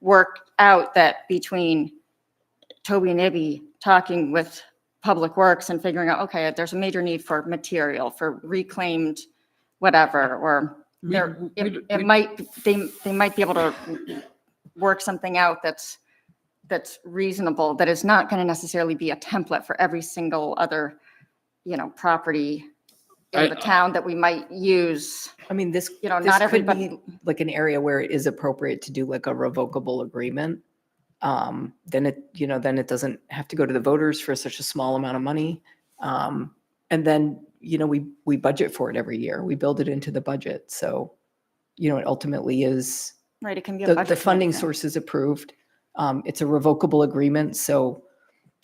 work out that between Toby and Ibby talking with Public Works and figuring out, okay, there's a major need for material, for reclaimed whatever, or they might be able to work something out that's reasonable, that is not going to necessarily be a template for every single other, property in the town that we might use. I mean, this, You know, this not could everybody- be like an area where it is appropriate to do like a revocable agreement. Then it doesn't have to go to the voters for such a small amount of money. And then, we budget for it every year. We build it into the budget. So, it ultimately is, Right, it can be a the budget. funding thing. source is approved. It's a revocable agreement, so,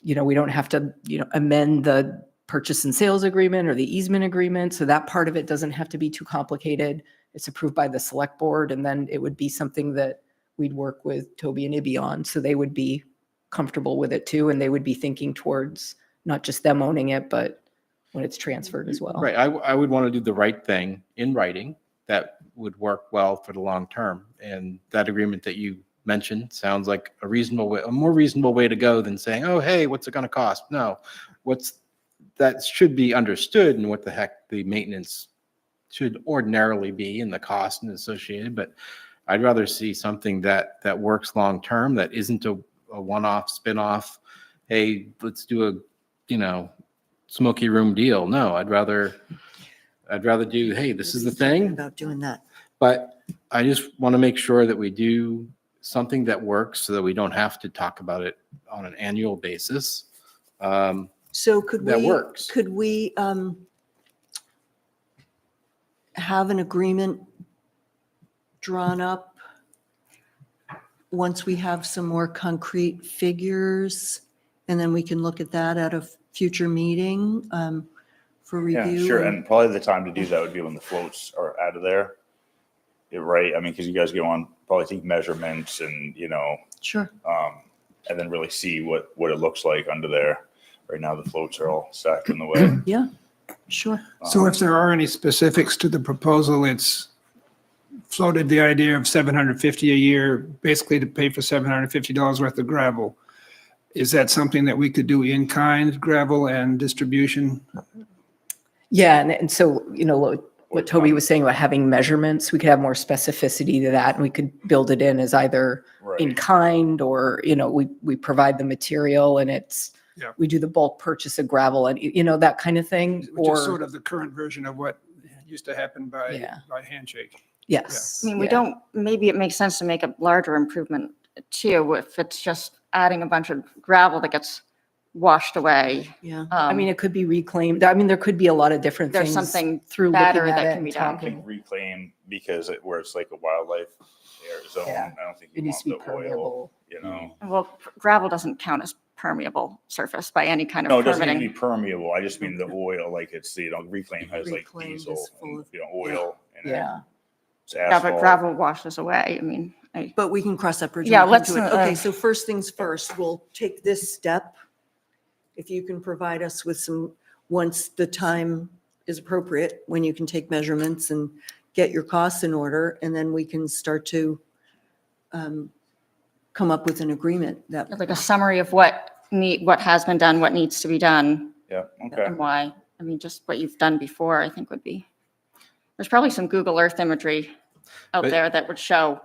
we don't have to, amend the purchase and sales agreement or the easement agreement. So that part of it doesn't have to be too complicated. It's approved by the select board, and then it would be something that we'd work with Toby and Ibby on. So they would be comfortable with it too, and they would be thinking towards not just them owning it, but when it's transferred as well. Right, I would want to do the right thing in writing that would work well for the long term. And that agreement that you mentioned sounds like a reasonable way, a more reasonable way to go than saying, oh, hey, what's it going to cost? No, that should be understood and what the heck the maintenance should ordinarily be and the cost and associated. But I'd rather see something that works long term, that isn't a one-off, spin-off. Hey, let's do a smoky room deal. No, I'd rather do, hey, this is the thing. About doing that. But I just want to make sure that we do something that works so that we don't have to talk about it on an annual basis. So could That we? works. Could we have an agreement drawn up once we have some more concrete figures? And then we can look at that at a future meeting for Yeah, review? sure. And probably the time to do that would be when the floats are out of there. You're right. I mean, because you guys go on, probably take measurements and, Sure. and then really see what it looks like under there. Right now, the floats are all stacked in the way. Yeah, sure. So if there are any specifics to the proposal, it's floated the idea of $750 a year, basically to pay for $750 worth of gravel. Is that something that we could do in kind, gravel and distribution? Yeah, and so, what Toby was saying about having measurements, we could have more specificity to that, and we could build it in as either in Right. kind or, we provide the material and Yeah. we do the bulk purchase of gravel and, that kind of thing. Which is sort Or, of the current version of what used to happen by Yeah. handshake. yes. I mean, we yeah. don't, maybe it makes sense to make a larger improvement too, if it's just adding a bunch of gravel that gets washed away. Yeah. I mean, it could be reclaimed. I mean, there could be a lot of different There's things something through better looking at that it can and be done. I think talking. reclaim because where it's like a wildlife zone. Yeah. I don't think It you needs want to the be oil, permeable. Well, gravel doesn't count as permeable surface by any kind No, of it doesn't need to permitting. be permeable. I just mean the oil, like it's, reclaim has like Reclaim is diesel, full and, of- oil and Yeah. it's Yeah, but asphalt. gravel washes away. I mean, But we can cross that bridge. Yeah, when we come to let's, it. Okay, uh, so first things first, we'll take this step. If you can provide us with some, once the time is appropriate, when you can take measurements and get your costs in order, and then we can start to come up with an agreement that, like a summary of what has been done, what needs to be done, Yeah, okay. and why. I mean, just what you've done before, I think would be, there's probably some Google Earth imagery out But- there that would show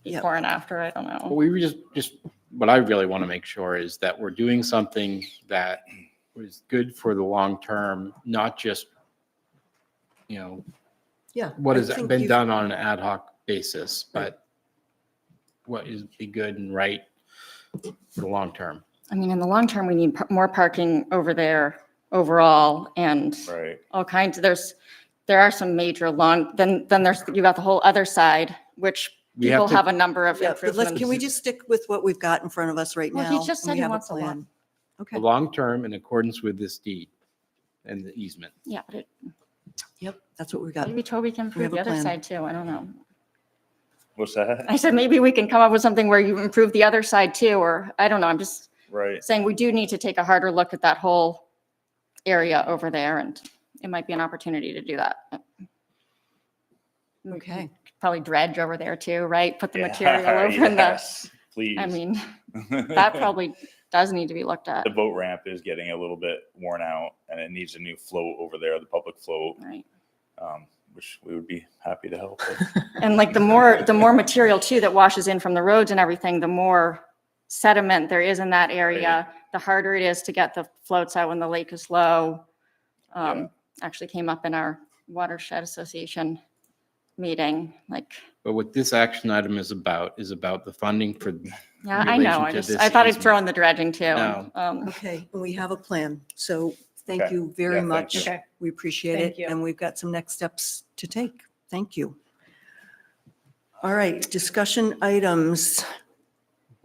Yep. before and after. I don't But know. we were just what I really want to make sure is that we're doing something that is good for the long term, not just, yeah. what I has think been you've- done on an ad hoc basis, but what is be good and right for the long term. I mean, in the long term, we need more parking over there overall and Right. all kinds. There are some major then you got the whole other side, which We have people to- have a number of Yeah, but let's, can we improvements. just stick with what we've got in front of us right Well, now? he just and said we he have a wants a lot. plan? The Okay, long term in accordance with this deed and the easement. Yeah, but yep, that's what we've got. maybe Toby can We have improve the a other plan. side too. I don't know. What's that? I said, maybe we can come up with something where you improve the other side too, or I don't know. I'm just Right. saying we do need to take a harder look at that whole area over there, and it might be an opportunity to do that. Okay. Probably dredge over there too, right? Put the Yeah, material over in the, yes, please. I mean, that probably does need to be looked at, The boat ramp is getting a little bit worn out and it needs a new float over there, the public float, right? which we would be happy to help with. And like the more material too that washes in from the roads and everything, the more sediment there is in that area, the harder it is to get the floats out when the lake is low. Yeah. Actually came up in our watershed association meeting, like, But what this action item is about the funding for, yeah, in I know. relation to this I thought I'd easement. throw in the dredging too. No. Okay, and we have a plan. So thank Okay. you very Yeah, thank much. you. Okay. We appreciate Thank it. you. And we've got some next steps to take. Thank you. All right, discussion items.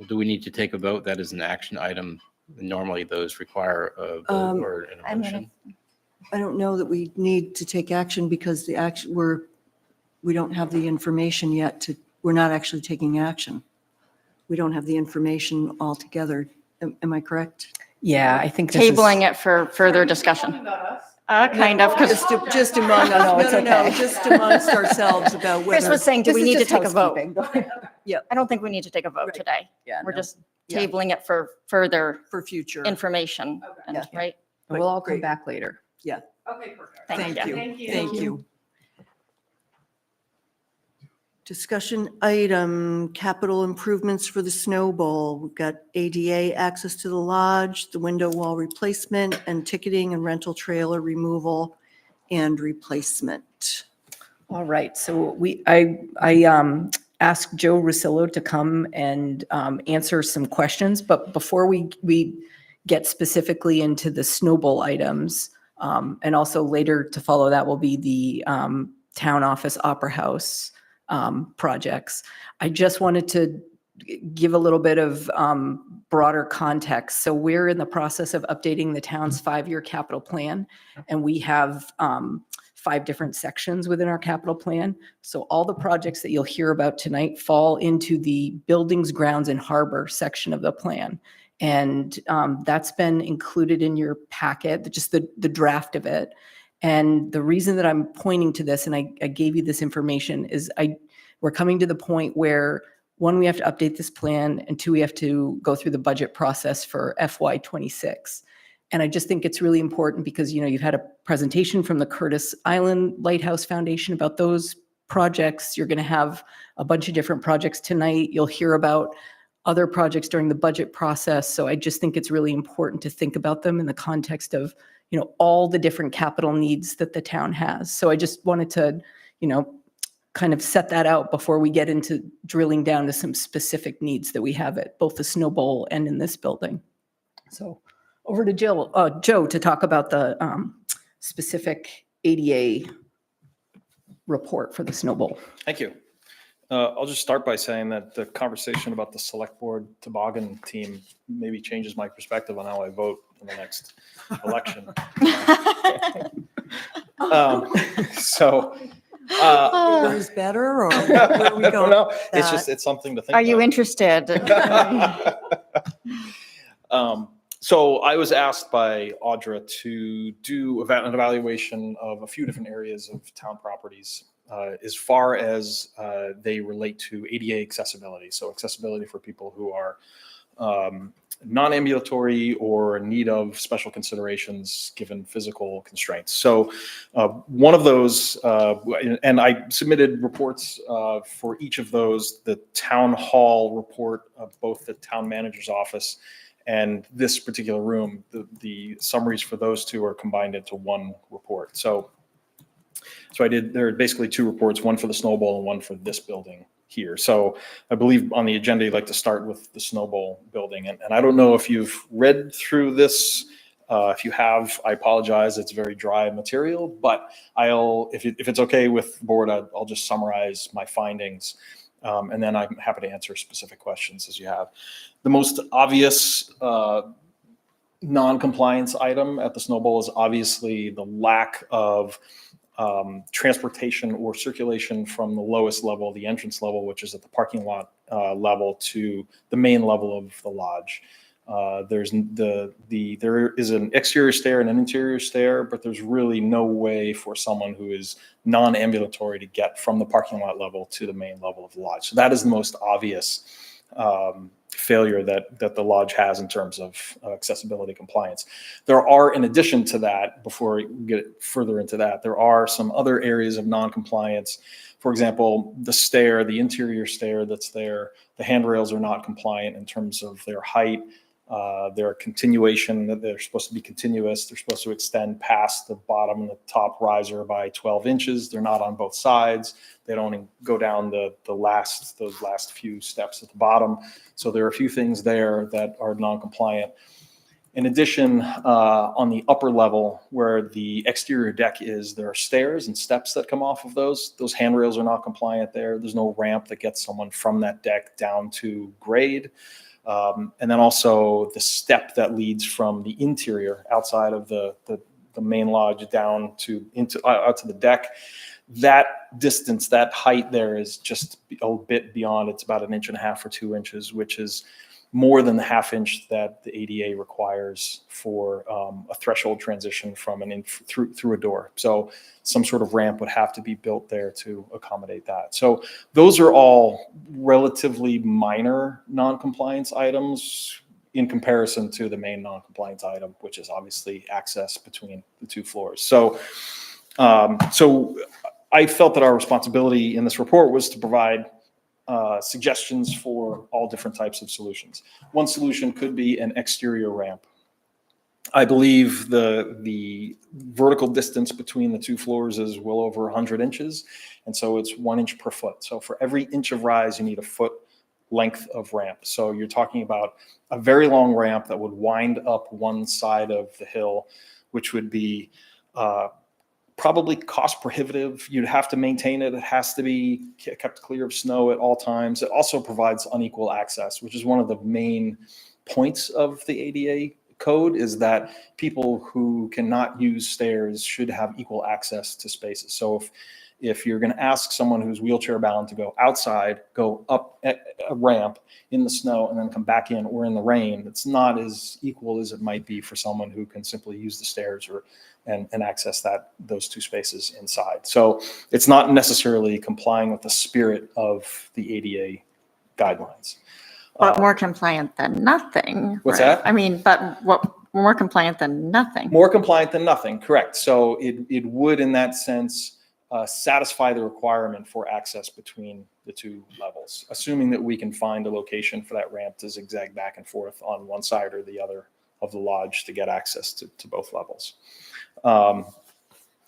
do we need to take a vote? That is an action item. Normally those require a vote or an I mean, emotion. I don't know that we need to take action because the action, we don't have the information yet we're not actually taking action. We don't have the information all together. Am I correct? Yeah, I think this is. Tabling it for further Are you discussion. talking about us? Kind of, because Just among us, No, it's no, okay. just amongst ourselves about Chris whether, was saying, do This we is need to just take a vote? housekeeping. I don't think we need to take a vote Right. today. Yeah, We're no. just Yeah. tabling it for further for future. information, and- Yeah. right? We'll all come Great. back later. Okay, perfect. Thank Thank you. you. Thank you. Thank you. Discussion item, capital improvements for the Snow Bowl. We've got ADA access to the lodge, the window wall replacement, and ticketing and rental trailer removal and replacement. All right, so I asked Joe Rosillo to come and answer some questions, but before we get specifically into the snowball items, and also later to follow that will be the town office opera house projects. I just wanted to give a little bit of broader context. So we're in the process of updating the town's 5-year capital plan, and we have 5 different sections within our capital plan. So all the projects that you'll hear about tonight fall into the buildings, grounds, and harbor section of the plan. And that's been included in your packet, just the draft of it. And the reason that I'm pointing to this, and I gave you this information, is we're coming to the point where, 1, we have to update this plan, and 2, we have to go through the budget process for FY26. And I just think it's really important because, you've had a presentation from the Curtis Island Lighthouse Foundation about those projects. You're going to have a bunch of different projects tonight. You'll hear about other projects during the budget process. So I just think it's really important to think about them in the context of, all the different capital needs that the town has. So I just wanted to, kind of set that out before we get into drilling down to some specific needs that we have at both the Snow Bowl and in this building. So over to Joe to talk about the specific ADA report for the Snow Bowl. Thank you. I'll just start by saying that the conversation about the select board toboggan team maybe changes my perspective on how I vote in the next election. Bigger is better, or where are we I don't going? know. with It's that? just, it's something to think Are you about. interested? So I was asked by Audra to do an evaluation of a few different areas of town properties as far as they relate to ADA accessibility. So accessibility for people who are non-ambulatory or in need of special considerations given physical constraints. So one of those, and I submitted reports for each of those, the town hall report of both the town manager's office and this particular room. The summaries for those 2 are combined into one report. So there are basically 2 reports, one for the Snow Bowl and one for this building here. So I believe on the agenda, you'd like to start with the Snow Bowl building. And I don't know if you've read through this. If you have, I apologize. It's very dry material, but if it's okay with the board, I'll just summarize my findings. And then I'm happy to answer specific questions as you have. The most obvious non-compliance item at the Snow Bowl is obviously the lack of transportation or circulation from the lowest level, the entrance level, which is at the parking lot level, to the main level of the lodge. There is an exterior stair and an interior stair, but there's really no way for someone who is non-ambulatory to get from the parking lot level to the main level of the lodge. So that is the most obvious failure that the lodge has in terms of accessibility compliance. There are, in addition to that, before we get further into that, there are some other areas of non-compliance. For example, the interior stair that's there, the handrails are not compliant in terms of their height. Their continuation, that they're supposed to be continuous. They're supposed to extend past the bottom and the top riser by 12 inches. They're not on both sides. They don't go down those last few steps at the bottom. So there are a few things there that are non-compliant. In addition, on the upper level where the exterior deck is, there are stairs and steps that come off of those. Those handrails are not compliant there. There's no ramp that gets someone from that deck down to grade. And then also the step that leads from the interior outside of the main lodge down out to the deck. That distance, that height there is just a bit beyond. It's about 1.5 or 2 inches, which is more than the half inch that the ADA requires for a threshold transition from through a door. So some sort of ramp would have to be built there to accommodate that. So those are all relatively minor non-compliance items in comparison to the main non-compliance item, which is obviously access between the two floors. So I felt that our responsibility in this report was to provide suggestions for all different types of solutions. One solution could be an exterior ramp. I believe the vertical distance between the two floors is well over 100 inches, and so it's 1 inch per foot. So for every inch of rise, you need a foot length of ramp. So you're talking about a very long ramp that would wind up one side of the hill, which would be probably cost prohibitive. You'd have to maintain it. It has to be kept clear of snow at all times. It also provides unequal access, which is one of the main points of the ADA code, is that people who cannot use stairs should have equal access to spaces. So if you're going to ask someone who's wheelchair bound to go outside, go up a ramp in the snow and then come back in, or in the rain, it's not as equal as it might be for someone who can simply use the stairs and access those two spaces inside. So it's not necessarily complying with the spirit of the ADA guidelines. But more compliant than nothing. What's right? that? I mean, but what more compliant than nothing? More compliant than nothing, correct. So it would, in that sense, satisfy the requirement for access between the two levels, assuming that we can find a location for that ramp to zigzag back and forth on one side or the other of the lodge to get access to both levels.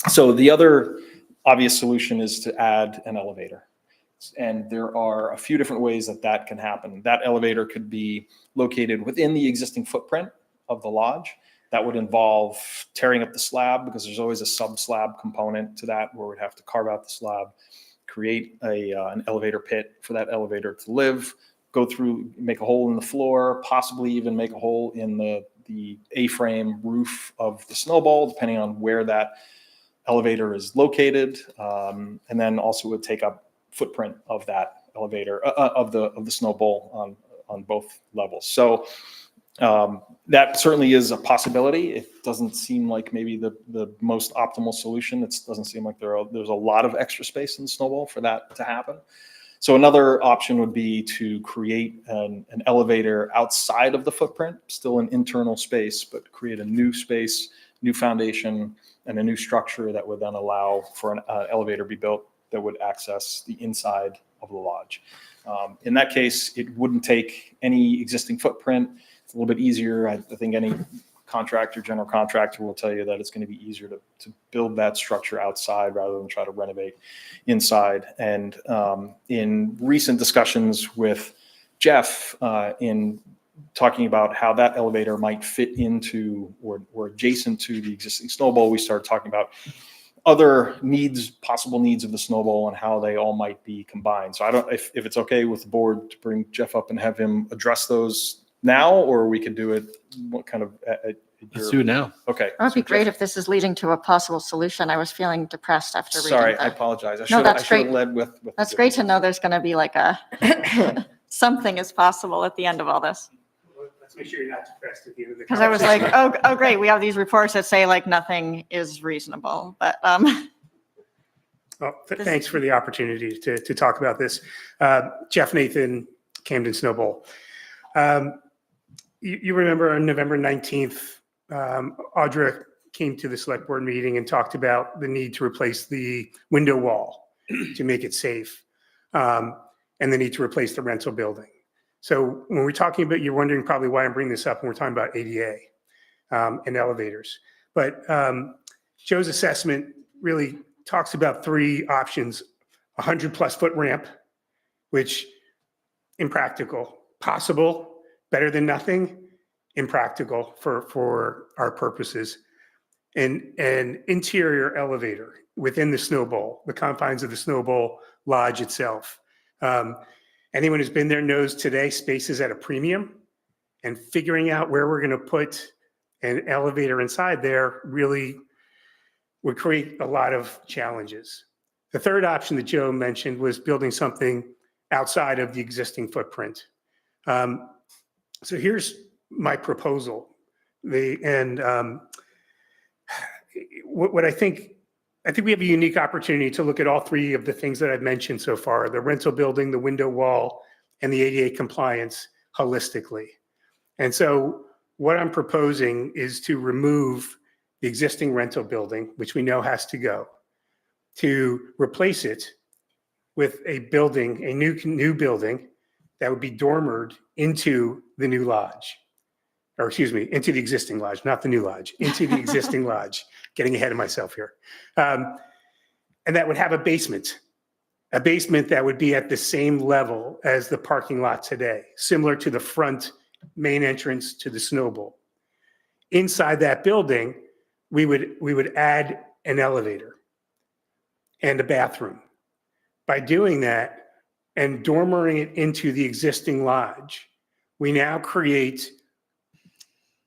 So the other obvious solution is to add an elevator. And there are a few different ways that can happen. That elevator could be located within the existing footprint of the lodge. That would involve tearing up the slab, because there's always a sub-slab component to that where we'd have to carve out the slab, create an elevator pit for that elevator to live, go through, make a hole in the floor, possibly even make a hole in the A-frame roof of the snowball, depending on where that elevator is located. And then also would take up footprint of that elevator, of the snowball on both levels. So that certainly is a possibility. It doesn't seem like maybe the most optimal solution. It doesn't seem like there's a lot of extra space in the snowball for that to happen. So another option would be to create an elevator outside of the footprint, still an internal space, but create a new space, new foundation, and a new structure that would then allow for an elevator to be built that would access the inside of the lodge. In that case, it wouldn't take any existing footprint. It's a little bit easier. I think any general contractor will tell you that it's going to be easier to build that structure outside rather than try to renovate inside. And in recent discussions with Jeff, in talking about how that elevator might fit into or adjacent to the existing snowball, we started talking about other possible needs of the snowball and how they all might be combined. So I don't, if it's okay with the board to bring Jeff up and have him address those now, or we could do it, what kind of? Let's do it now. Okay. That would be So great Jeff- if this is leading to a possible solution. I was feeling depressed after reading Sorry, that. I apologize. I No, should that's have great. led with. That's great to know there's going to be like a, something is possible at the end of all this. Let's make sure you're not depressed at the end of the Because I was like, oh, great, we have these reports that say like nothing is reasonable, but Well, thanks for the opportunity to talk about this. Jeff Nathan, Camden Snowball. You remember on November 19th, Audra came to the select board meeting and talked about the need to replace the window wall to make it safe, and the need to replace the rental building. So when we're talking about, you're wondering probably why I'm bringing this up when we're talking about ADA and elevators. But Joe's assessment really talks about three options: 100+ foot ramp, which impractical, possible, better than nothing, impractical for our purposes, and an interior elevator within the snowball, the confines of the snowball lodge itself. Anyone who's been there knows today space is at a premium, and figuring out where we're going to put an elevator inside there really would create a lot of challenges. The third option that Joe mentioned was building something outside of the existing footprint. So here's my proposal. What I think we have a unique opportunity to look at all three of the things that I've mentioned so far: the rental building, the window wall, and the ADA compliance holistically. And so what I'm proposing is to remove the existing rental building, which we know has to go, to replace it with a building, a new building that would be dormered into the new lodge. Or excuse me, into the existing lodge, not the new lodge, into the existing lodge, getting ahead of myself here. And that would have a basement that would be at the same level as the parking lot today, similar to the front main entrance to the Snow Bowl. Inside that building, we would add an elevator and a bathroom. By doing that and dormering it into the existing lodge, we now create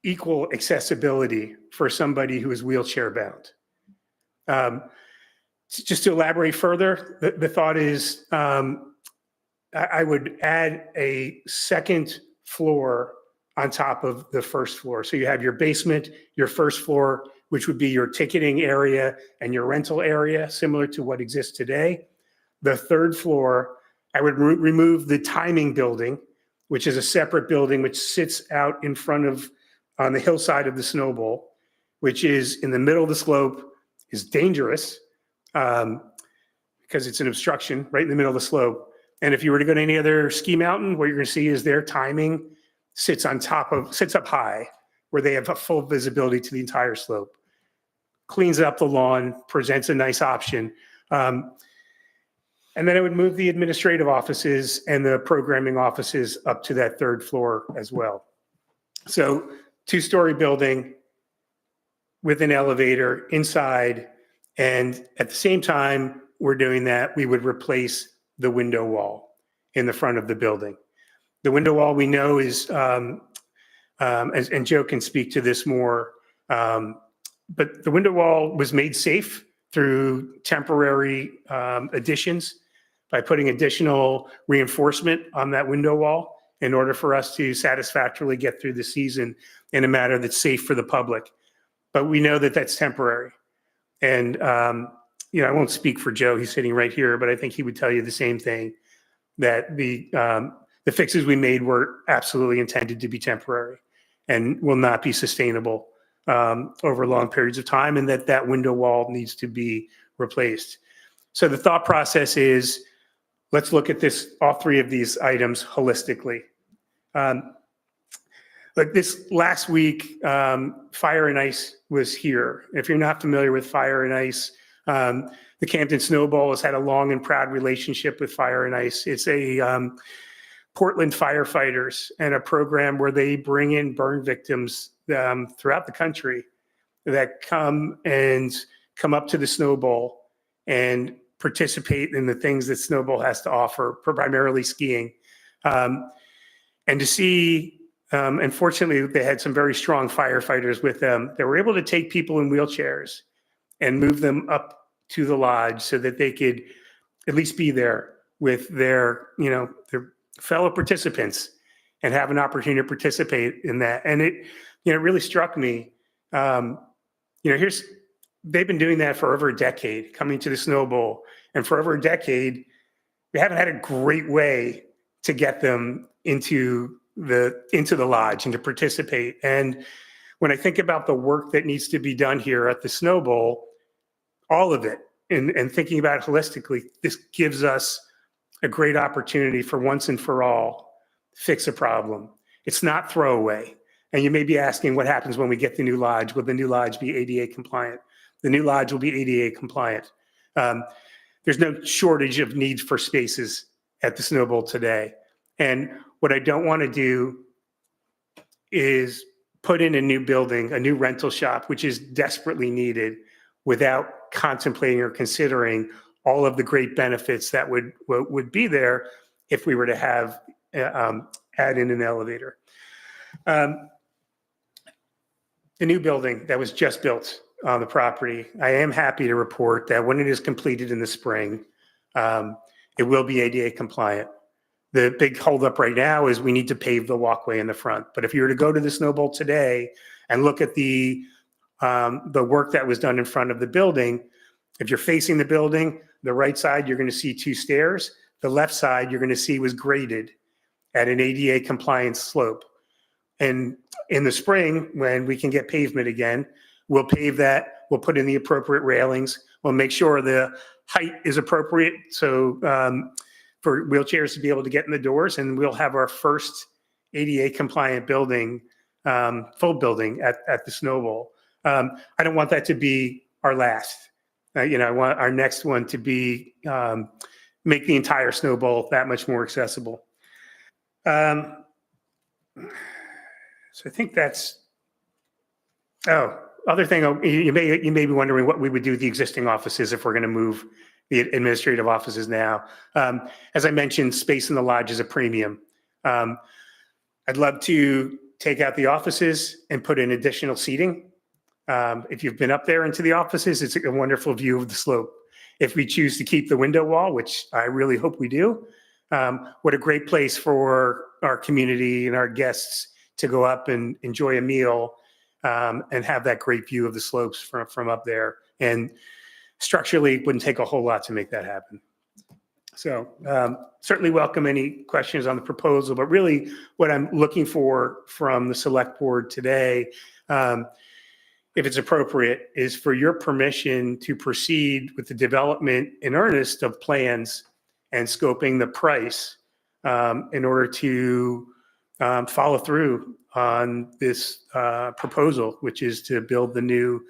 equal accessibility for somebody who is wheelchair bound. Just to elaborate further, the thought is I would add a second floor on top of the first floor. So you have your basement, your first floor, which would be your ticketing area and your rental area, similar to what exists today. The third floor, I would remove the timing building, which is a separate building which sits out in front of, on the hillside of the Snow Bowl, which is in the middle of the slope, is dangerous because it's an obstruction right in the middle of the slope. And if you were to go to any other ski mountain, what you're going to see is their timing sits up high, where they have a full visibility to the entire slope. Cleans up the lawn, presents a nice option. And then I would move the administrative offices and the programming offices up to that third floor as well. So 2-story building with an elevator inside. And at the same time we're doing that, we would replace the window wall in the front of the building. The window wall we know is, and Joe can speak to this more, but the window wall was made safe through temporary additions by putting additional reinforcement on that window wall in order for us to satisfactorily get through the season in a manner that's safe for the public. But we know that that's temporary. And, you know, I won't speak for Joe, he's sitting right here, but I think he would tell you the same thing, that the fixes we made were absolutely intended to be temporary and will not be sustainable over long periods of time, and that window wall needs to be replaced. So the thought process is, let's look at this, all three of these items holistically. Like this last week, Fire and Ice was here. If you're not familiar with Fire and Ice, the Camden Snow Bowl has had a long and proud relationship with Fire and Ice. It's a Portland firefighters and a program where they bring in burn victims throughout the country that come up to the Snow Bowl and participate in the things that Snow Bowl has to offer, primarily skiing. And to see, unfortunately, they had some very strong firefighters with them. They were able to take people in wheelchairs and move them up to the lodge so that they could at least be there with their fellow participants and have an opportunity to participate in that. And it really struck me. They've been doing that for over a decade, coming to the Snow Bowl, and for over a decade, we haven't had a great way to get them into the lodge and to participate. And when I think about the work that needs to be done here at the Snow Bowl, all of it, and thinking about it holistically, this gives us a great opportunity for once and for all, fix a problem. It's not throwaway. And you may be asking what happens when we get the new lodge. Will the new lodge be ADA compliant? The new lodge will be ADA compliant. There's no shortage of needs for spaces at the Snow Bowl today. And what I don't want to do is put in a new building, a new rental shop, which is desperately needed, without contemplating or considering all of the great benefits that would be there if we were to have add in an elevator. The new building that was just built on the property, I am happy to report that when it is completed in the spring, it will be ADA compliant. The big holdup right now is we need to pave the walkway in the front. But if you were to go to the Snow Bowl today and look at the work that was done in front of the building, if you're facing the building, the right side, you're going to see 2 stairs. The left side, you're going to see was graded at an ADA compliant slope. And in the spring, when we can get pavement again, we'll pave that. We'll put in the appropriate railings. We'll make sure the height is appropriate. So for wheelchairs to be able to get in the doors, and we'll have our first ADA compliant building, full building at the Snow Bowl. I don't want that to be our last. I want our next one to be make the entire Snow Bowl that much more accessible. So I think that's. Other thing, you may be wondering what we would do with the existing offices if we're going to move the administrative offices now. As I mentioned, space in the lodge is a premium. I'd love to take out the offices and put in additional seating. If you've been up there into the offices, it's a wonderful view of the slope. If we choose to keep the window wall, which I really hope we do, what a great place for our community and our guests to go up and enjoy a meal and have that great view of the slopes from up there. And structurally, it wouldn't take a whole lot to make that happen. So certainly welcome any questions on the proposal, but really what I'm looking for from the select board today, if it's appropriate, is for your permission to proceed with the development in earnest of plans and scoping the price in order to follow through on this proposal, which is to build the new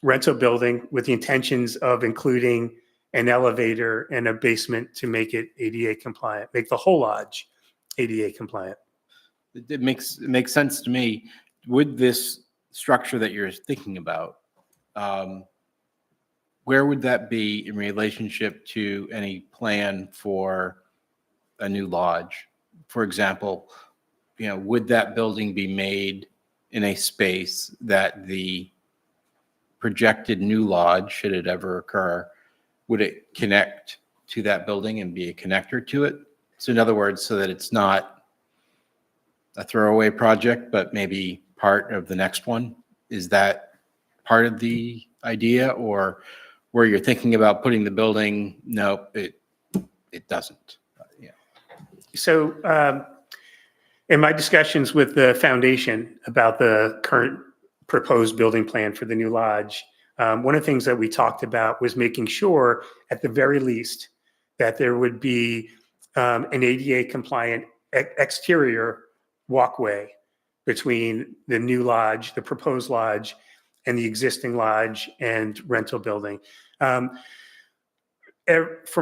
rental building with the intentions of including an elevator and a basement to make it ADA compliant, make the whole lodge ADA compliant. It makes sense to me. Would this structure that you're thinking about, where would that be in relationship to any plan for a new lodge? For example, would that building be made in a space that the projected new lodge, should it ever occur, would it connect to that building and be a connector to it? So in other words, so that it's not a throwaway project, but maybe part of the next one? Is that part of the idea, or where you're thinking about putting the building? No, it doesn't. Yeah. So in my discussions with the foundation about the current proposed building plan for the new lodge, one of the things that we talked about was making sure, at the very least, that there would be an ADA compliant exterior walkway between the new lodge, the proposed lodge, and the existing lodge and rental building. From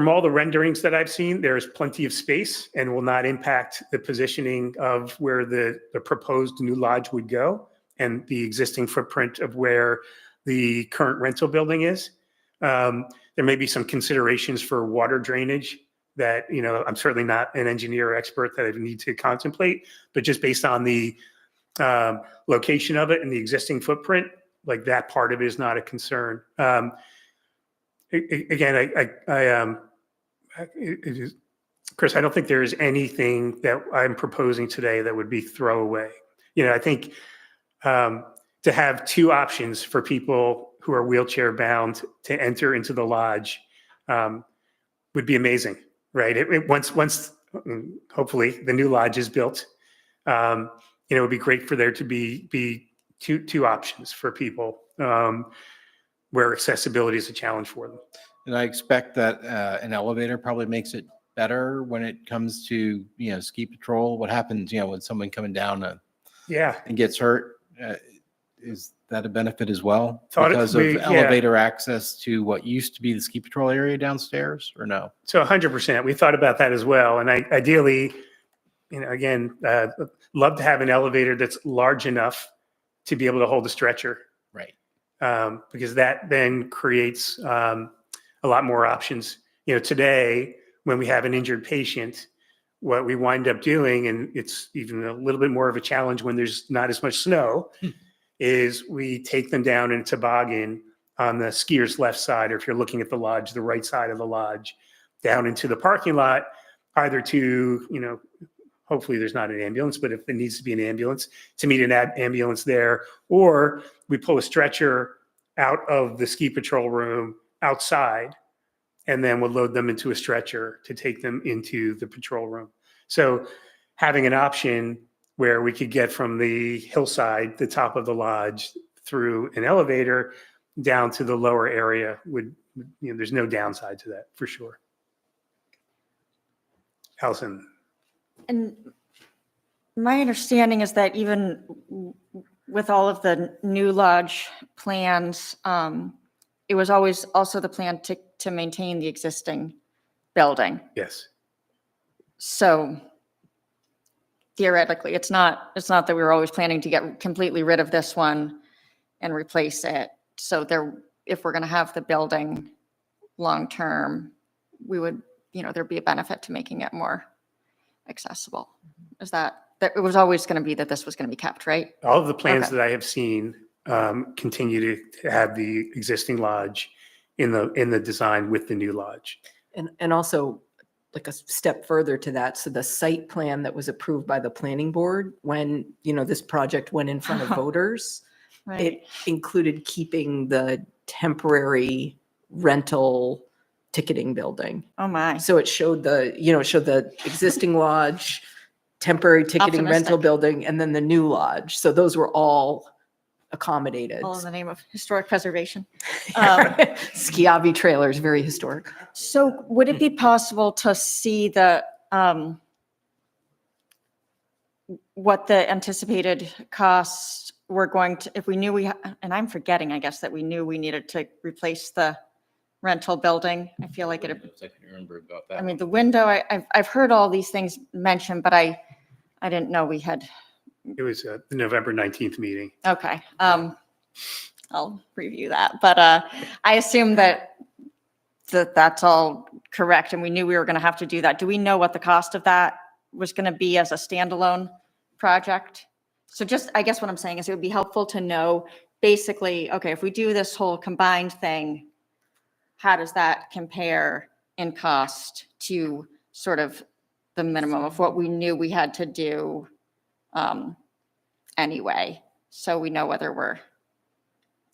all the renderings that I've seen, there is plenty of space and will not impact the positioning of where the proposed new lodge would go and the existing footprint of where the current rental building is. There may be some considerations for water drainage that, I'm certainly not an engineer or expert that I need to contemplate, but just based on the location of it and the existing footprint, like that part of it is not a concern. Again, Chris, I don't think there is anything that I'm proposing today that would be throwaway. I think to have 2 options for people who are wheelchair bound to enter into the lodge would be amazing, right? Once hopefully the new lodge is built, it would be great for there to be two options for people where accessibility is a challenge for them. And I expect that an elevator probably makes it better when it comes to, ski patrol. What happens, when someone coming down and gets hurt? Is that a benefit as well? Because of elevator access to what used to be the ski patrol area downstairs, or no? So 100%. We thought about that as well. And ideally, again, love to have an elevator that's large enough to be able to hold a stretcher. Right. Because that then creates a lot more options. Today, when we have an injured patient, what we wind up doing, and it's even a little bit more of a challenge when there's not as much snow, is we take them down in a toboggan on the skier's left side, or if you're looking at the lodge, the right side of the lodge, down into the parking lot. either to, hopefully there's not an ambulance, but if there needs to be an ambulance, to meet an ambulance there, or we pull a stretcher out of the ski patrol room outside, and then we'll load them into a stretcher to take them into the patrol room. So having an option where we could get from the hillside, the top of the lodge, through an elevator down to the lower area would, there's no downside to that for sure. Allison. And my understanding is that even with all of the new lodge plans, it was always also the plan to maintain the existing building. Yes. So theoretically, it's not that we were always planning to get completely rid of this one and replace it. So if we're going to have the building long-term, we would, there'd be a benefit to making it more accessible. Is that it was always going to be that this was going to be kept, right? All of the plans Okay. that I have seen continue to have the existing lodge in the design with the new lodge. And also like a step further to that. So the site plan that was approved by the planning board when, this project went in front of voters, Right. it included keeping the temporary rental ticketing building. Oh my. So it showed the existing lodge, temporary ticketing rental Optimistic. building, and then the new lodge. So those were all accommodated. All in the name of historic preservation. Skiavi trailer is very historic. So would it be possible to see the, what the anticipated costs were going to, if we knew and I'm forgetting, I guess, that we knew we needed to replace the rental building. I feel like I can remember about that. I mean, the window, I've heard all these things mentioned, but I didn't know we had, It was the November 19th meeting. okay. I'll review that, but I assume that's all correct, and we knew we were going to have to do that. Do we know what the cost of that was going to be as a standalone project? So just, I guess what I'm saying is it would be helpful to know basically, okay, if we do this whole combined thing, how does that compare in cost to sort of the minimum of what we knew we had to do anyway? So we know whether we're,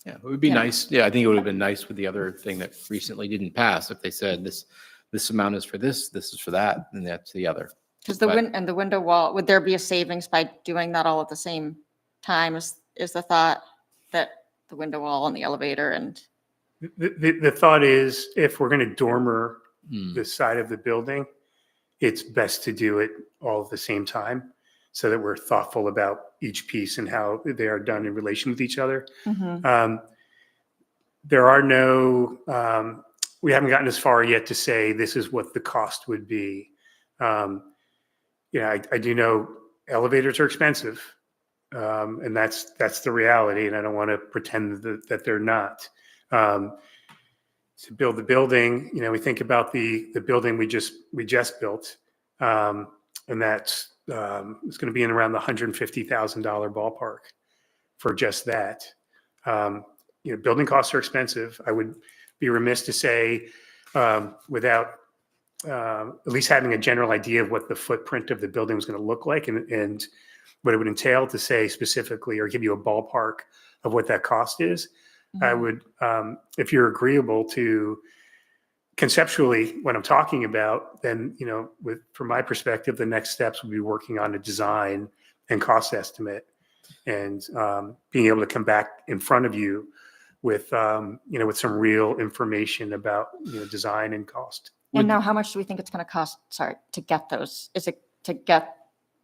Yeah, it would be Yeah. nice. Yeah, I think it would have been nice with the other thing that recently didn't pass. If they said this amount is for this is for that, and that's the other. because But- the window wall, would there be a savings by doing that all at the same time is the thought that the window wall and the elevator and, The thought is if we're going to dormer Hmm. the side of the building, it's best to do it all at the same time so that we're thoughtful about each piece and how they are done in relation with each other. There are we haven't gotten as far yet to say this is what the cost would be. I do know elevators are expensive, and that's the reality, and I don't want to pretend that they're not. To build the building, we think about the building we just built, and that's it's going to be in around the $150,000 ballpark for just that. Building costs are expensive. I would be remiss to say without at least having a general idea of what the footprint of the building was going to look like and what it would entail to say specifically or give you a ballpark of what that cost is. I would, if you're agreeable to conceptually what I'm talking about, then, from my perspective, the next steps would be working on a design and cost estimate and being able to come back in front of you with, with some real information about, design and cost. and now how much do we think it's going to cost, to get those? Is it to get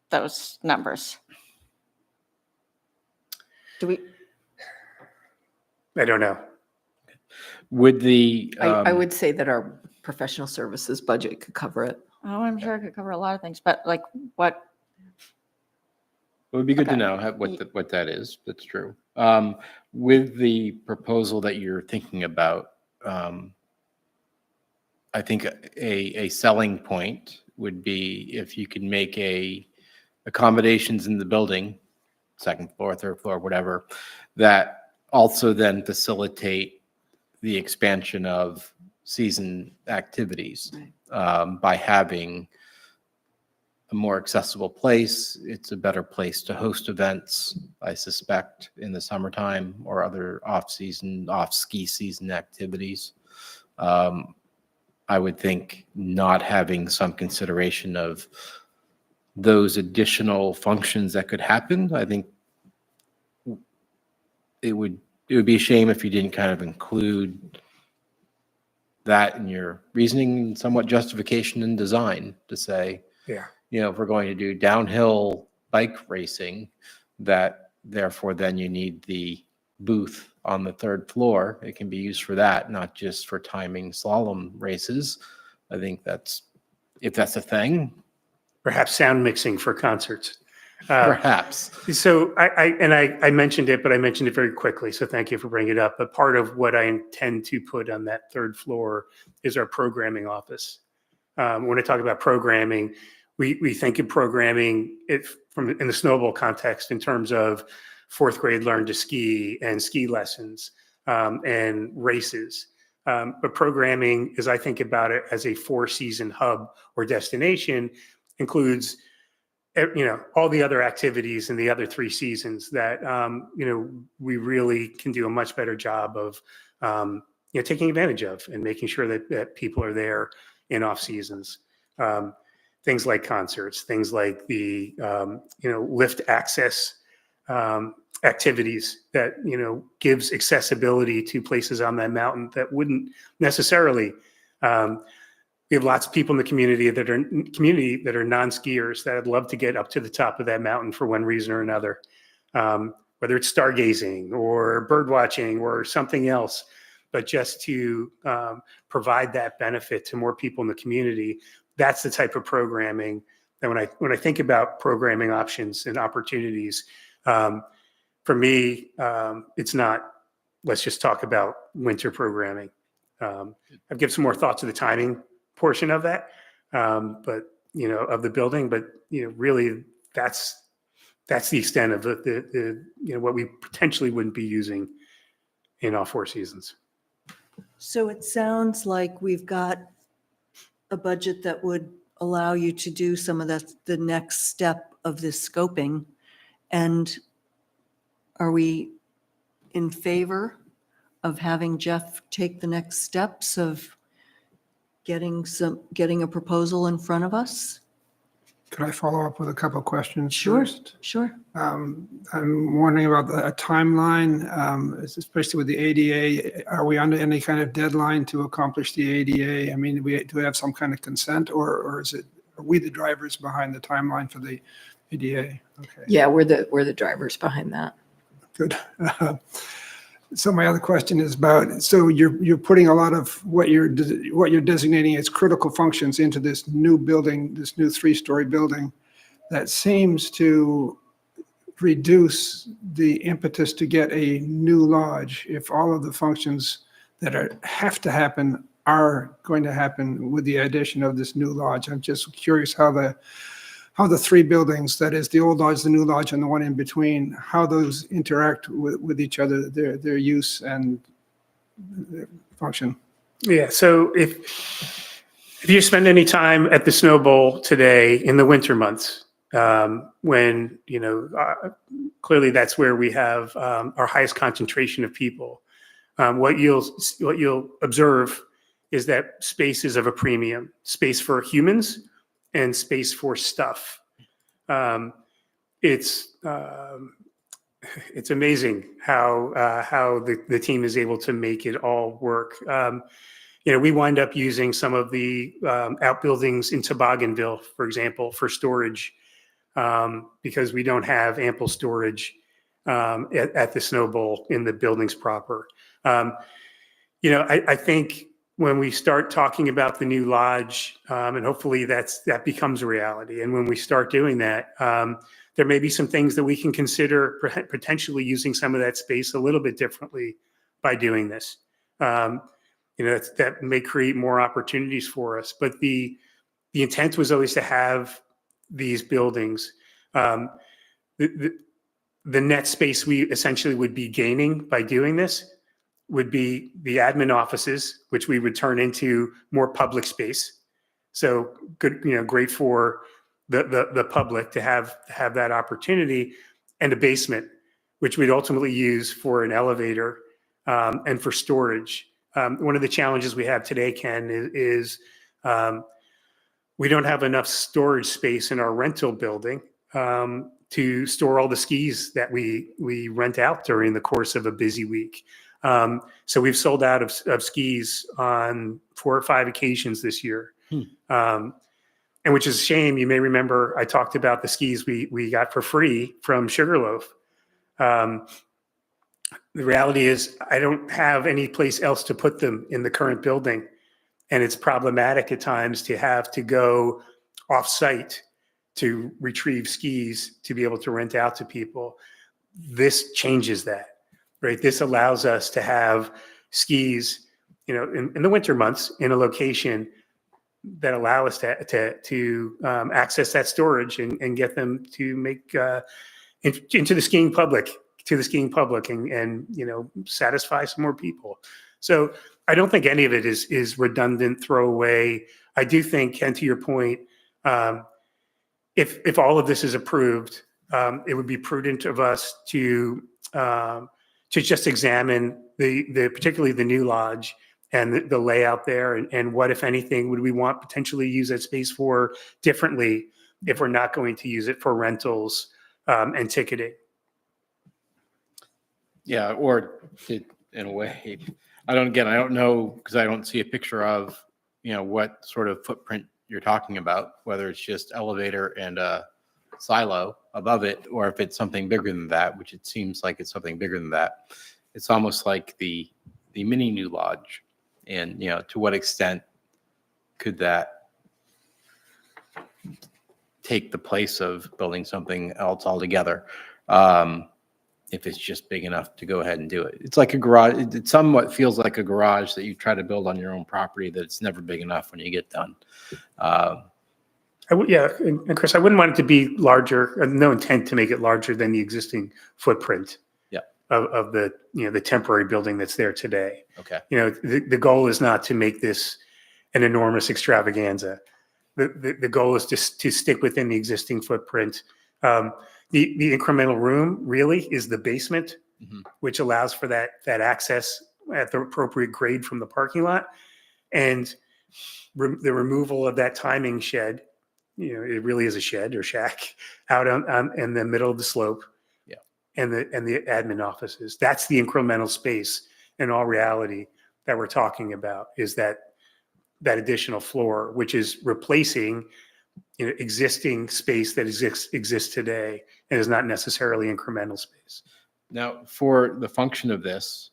those numbers? Do we? I don't know. Would the I would say that our professional services budget could cover it. Oh, I'm sure it could cover a lot of things, but like what? It would be good to Okay. know what that is. That's true. With the proposal that you're thinking about, I think a selling point would be if you could make accommodations in the building, second floor, third floor, whatever, that also then facilitate the expansion of season activities by having a more accessible place. It's a better place to host events, I suspect, in the summertime or other off-season, off-ski season activities. I would think not having some consideration of those additional functions that could happen, I think it would be a shame if you didn't kind of include that in your reasoning and somewhat justification and design to say, Yeah. if we're going to do downhill bike racing, that therefore then you need the booth on the third floor. It can be used for that, not just for timing slalom races. I think if that's a thing, Perhaps sound mixing for concerts. perhaps. So I mentioned it, but I mentioned it very quickly. So thank you for bringing it up. But part of what I intend to put on that third floor is our programming office. When I talk about programming, we think of programming in the snowball context in terms of fourth grade learn to ski and ski lessons and races. But programming, as I think about it as a 4-season hub or destination, includes all the other activities in the other 3 seasons that we really can do a much better job of taking advantage of and making sure that people are there in off seasons. Things like concerts, things like the lift access activities that gives accessibility to places on that mountain that wouldn't necessarily. We have lots of people in the community that are non-skiers that would love to get up to the top of that mountain for one reason or another, whether it's stargazing or bird watching or something else. But just to provide that benefit to more people in the community, that's the type of programming that when I think about programming options and opportunities, for me, it's not, let's just talk about winter programming. I've given some more thought to the timing portion of that, but of the building, but really that's the extent of the what we potentially wouldn't be using in all 4 seasons. So it sounds like we've got a budget that would allow you to do some of the next step of this scoping. And are we in favor of having Jeff take the next steps of getting a proposal in front of us? Could I follow up with a couple of questions Sure, first? sure. I'm wondering about a timeline, especially with the ADA. Are we under any kind of deadline to accomplish the ADA? I mean, do we have some kind of consent, or are we the drivers behind the timeline for the ADA? Okay. Yeah, we're the drivers behind that. Good. So my other question is about, so you're putting a lot of what you're designating as critical functions into this new building, this new 3-story building that seems to reduce the impetus to get a new lodge if all of the functions that have to happen are going to happen with the addition of this new lodge. I'm just curious how the 3 buildings, that is the old lodge, the new lodge, and the one in between, how those interact with each other, their use and their function. Yeah. So if you spend any time at the Snow Bowl today in the winter months, when clearly that's where we have our highest concentration of people, what you'll observe is that space is of a premium: space for humans and space for stuff. It's amazing how the team is able to make it all work. We wind up using some of the outbuildings in Tobogganville, for example, for storage, because we don't have ample storage at the Snow Bowl in the buildings proper. I think when we start talking about the new lodge, and hopefully that becomes a reality, and when we start doing that, there may be some things that we can consider potentially using some of that space a little bit differently by doing this. That may create more opportunities for us. But the intent was always to have these buildings. The net space we essentially would be gaining by doing this would be the admin offices, which we would turn into more public space. So good, great for the public to have that opportunity, and a basement, which we'd ultimately use for an elevator and for storage. One of the challenges we have today, Ken, is we don't have enough storage space in our rental building to store all the skis that we rent out during the course of a busy week. So we've sold out of skis on 4 or 5 occasions this year. And which is a shame. You may remember I talked about the skis we got for free from Sugarloaf. The reality is I don't have any place else to put them in the current building. And it's problematic at times to have to go off-site to retrieve skis to be able to rent out to people. This changes that, right? This allows us to have skis, in the winter months in a location that allow us to access that storage and get them to make into the skiing public, and satisfy some more people. So I don't think any of it is redundant, throwaway. I do think, Ken, to your point, if all of this is approved, it would be prudent of us to just examine particularly the new lodge and the layout there, and what, if anything, would we want potentially use that space for differently if we're not going to use it for rentals and ticketing. Yeah, or in a way, I don't know, because I don't see a picture of, what sort of footprint you're talking about, whether it's just elevator and a silo above it, or if it's something bigger than that, which it seems like it's something bigger than that. It's almost like the mini new lodge. And, to what extent could that take the place of building something else altogether? If it's just big enough to go ahead and do it. It's like a garage. It somewhat feels like a garage that you try to build on your own property that it's never big enough when you get done. And Chris, I wouldn't want it to be larger. No intent to make it larger than the existing footprint. Of the temporary building that's there today. Okay. The goal is not to make this an enormous extravaganza. The goal is just to stick within the existing footprint. The incremental room really is the basement, which allows for that access at the appropriate grade from the parking lot, and the removal of that timing shed. It really is a shed or shack out in the middle of the slope. And the admin offices. That's the incremental space in all reality that we're talking about, is that additional floor, which is replacing existing space that exists today and is not necessarily incremental space. Now, for the function of this,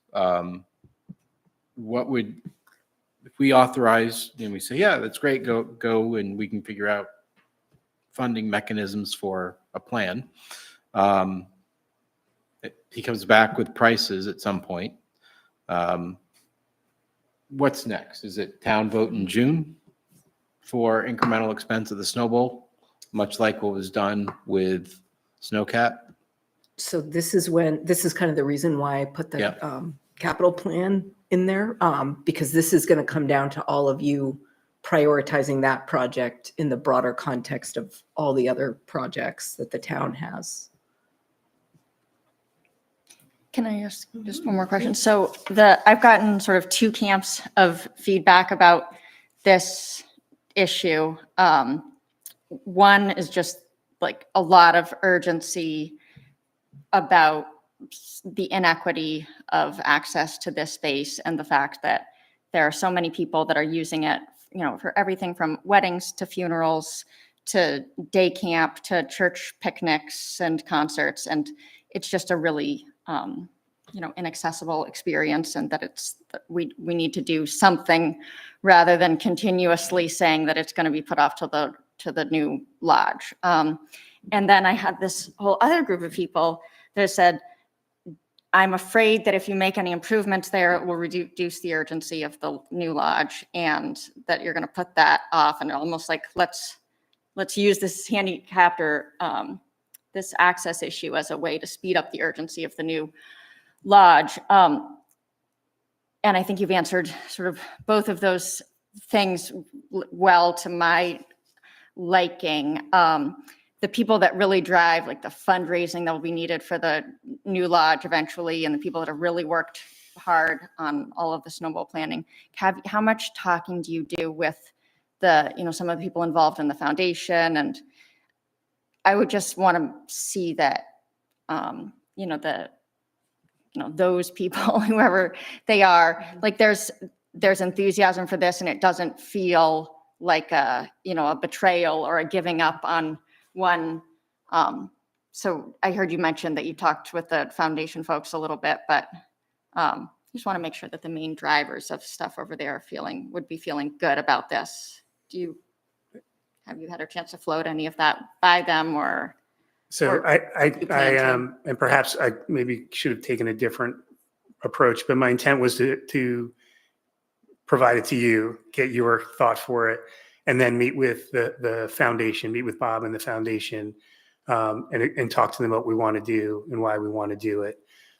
what would, if we authorize and we say, yeah, that's great, go, and we can figure out funding mechanisms for a plan. He comes back with prices at some point. What's next? Is it town vote in June for incremental expense of the Snow Bowl, much like what was done with Snowcat? So this is kind of the reason why I put the capital plan in there, because this is going to come down to all of you prioritizing that project in the broader context of all the other projects that the town has. Can I ask just one more question? So I've gotten sort of 2 camps of feedback about this issue. One is just like a lot of urgency about the inequity of access to this space, and the fact that there are so many people that are using it, for everything from weddings to funerals to day camp to church picnics and concerts. And it's just a really inaccessible experience, and that we need to do something rather than continuously saying that it's going to be put off to the new lodge. And then I had this whole other group of people that said, I'm afraid that if you make any improvements there, it will reduce the urgency of the new lodge, and that you're going to put that off, and almost like let's use this handicapped or this access issue as a way to speed up the urgency of the new lodge. And I think you've answered sort of both of those things well to my liking. The people that really drive, like the fundraising that will be needed for the new lodge eventually, and the people that have really worked hard on all of the snowball planning. How much talking do you do with the, some of the people involved in the foundation? And I would just want to see that, those people, whoever they are, like there's enthusiasm for this, and it doesn't feel like a betrayal or a giving up on one. So I heard you mention that you talked with the foundation folks a little bit, but just want to make sure that the main drivers of stuff over there would be feeling good about this. Have you had a chance to float any of that by them, or? So Or I plan to? and perhaps I maybe should have taken a different approach, but my intent was to provide it to you, get your thought for it, and then meet with the foundation, meet with Bob and the foundation, and talk to them about what we want to do and why we want to do it.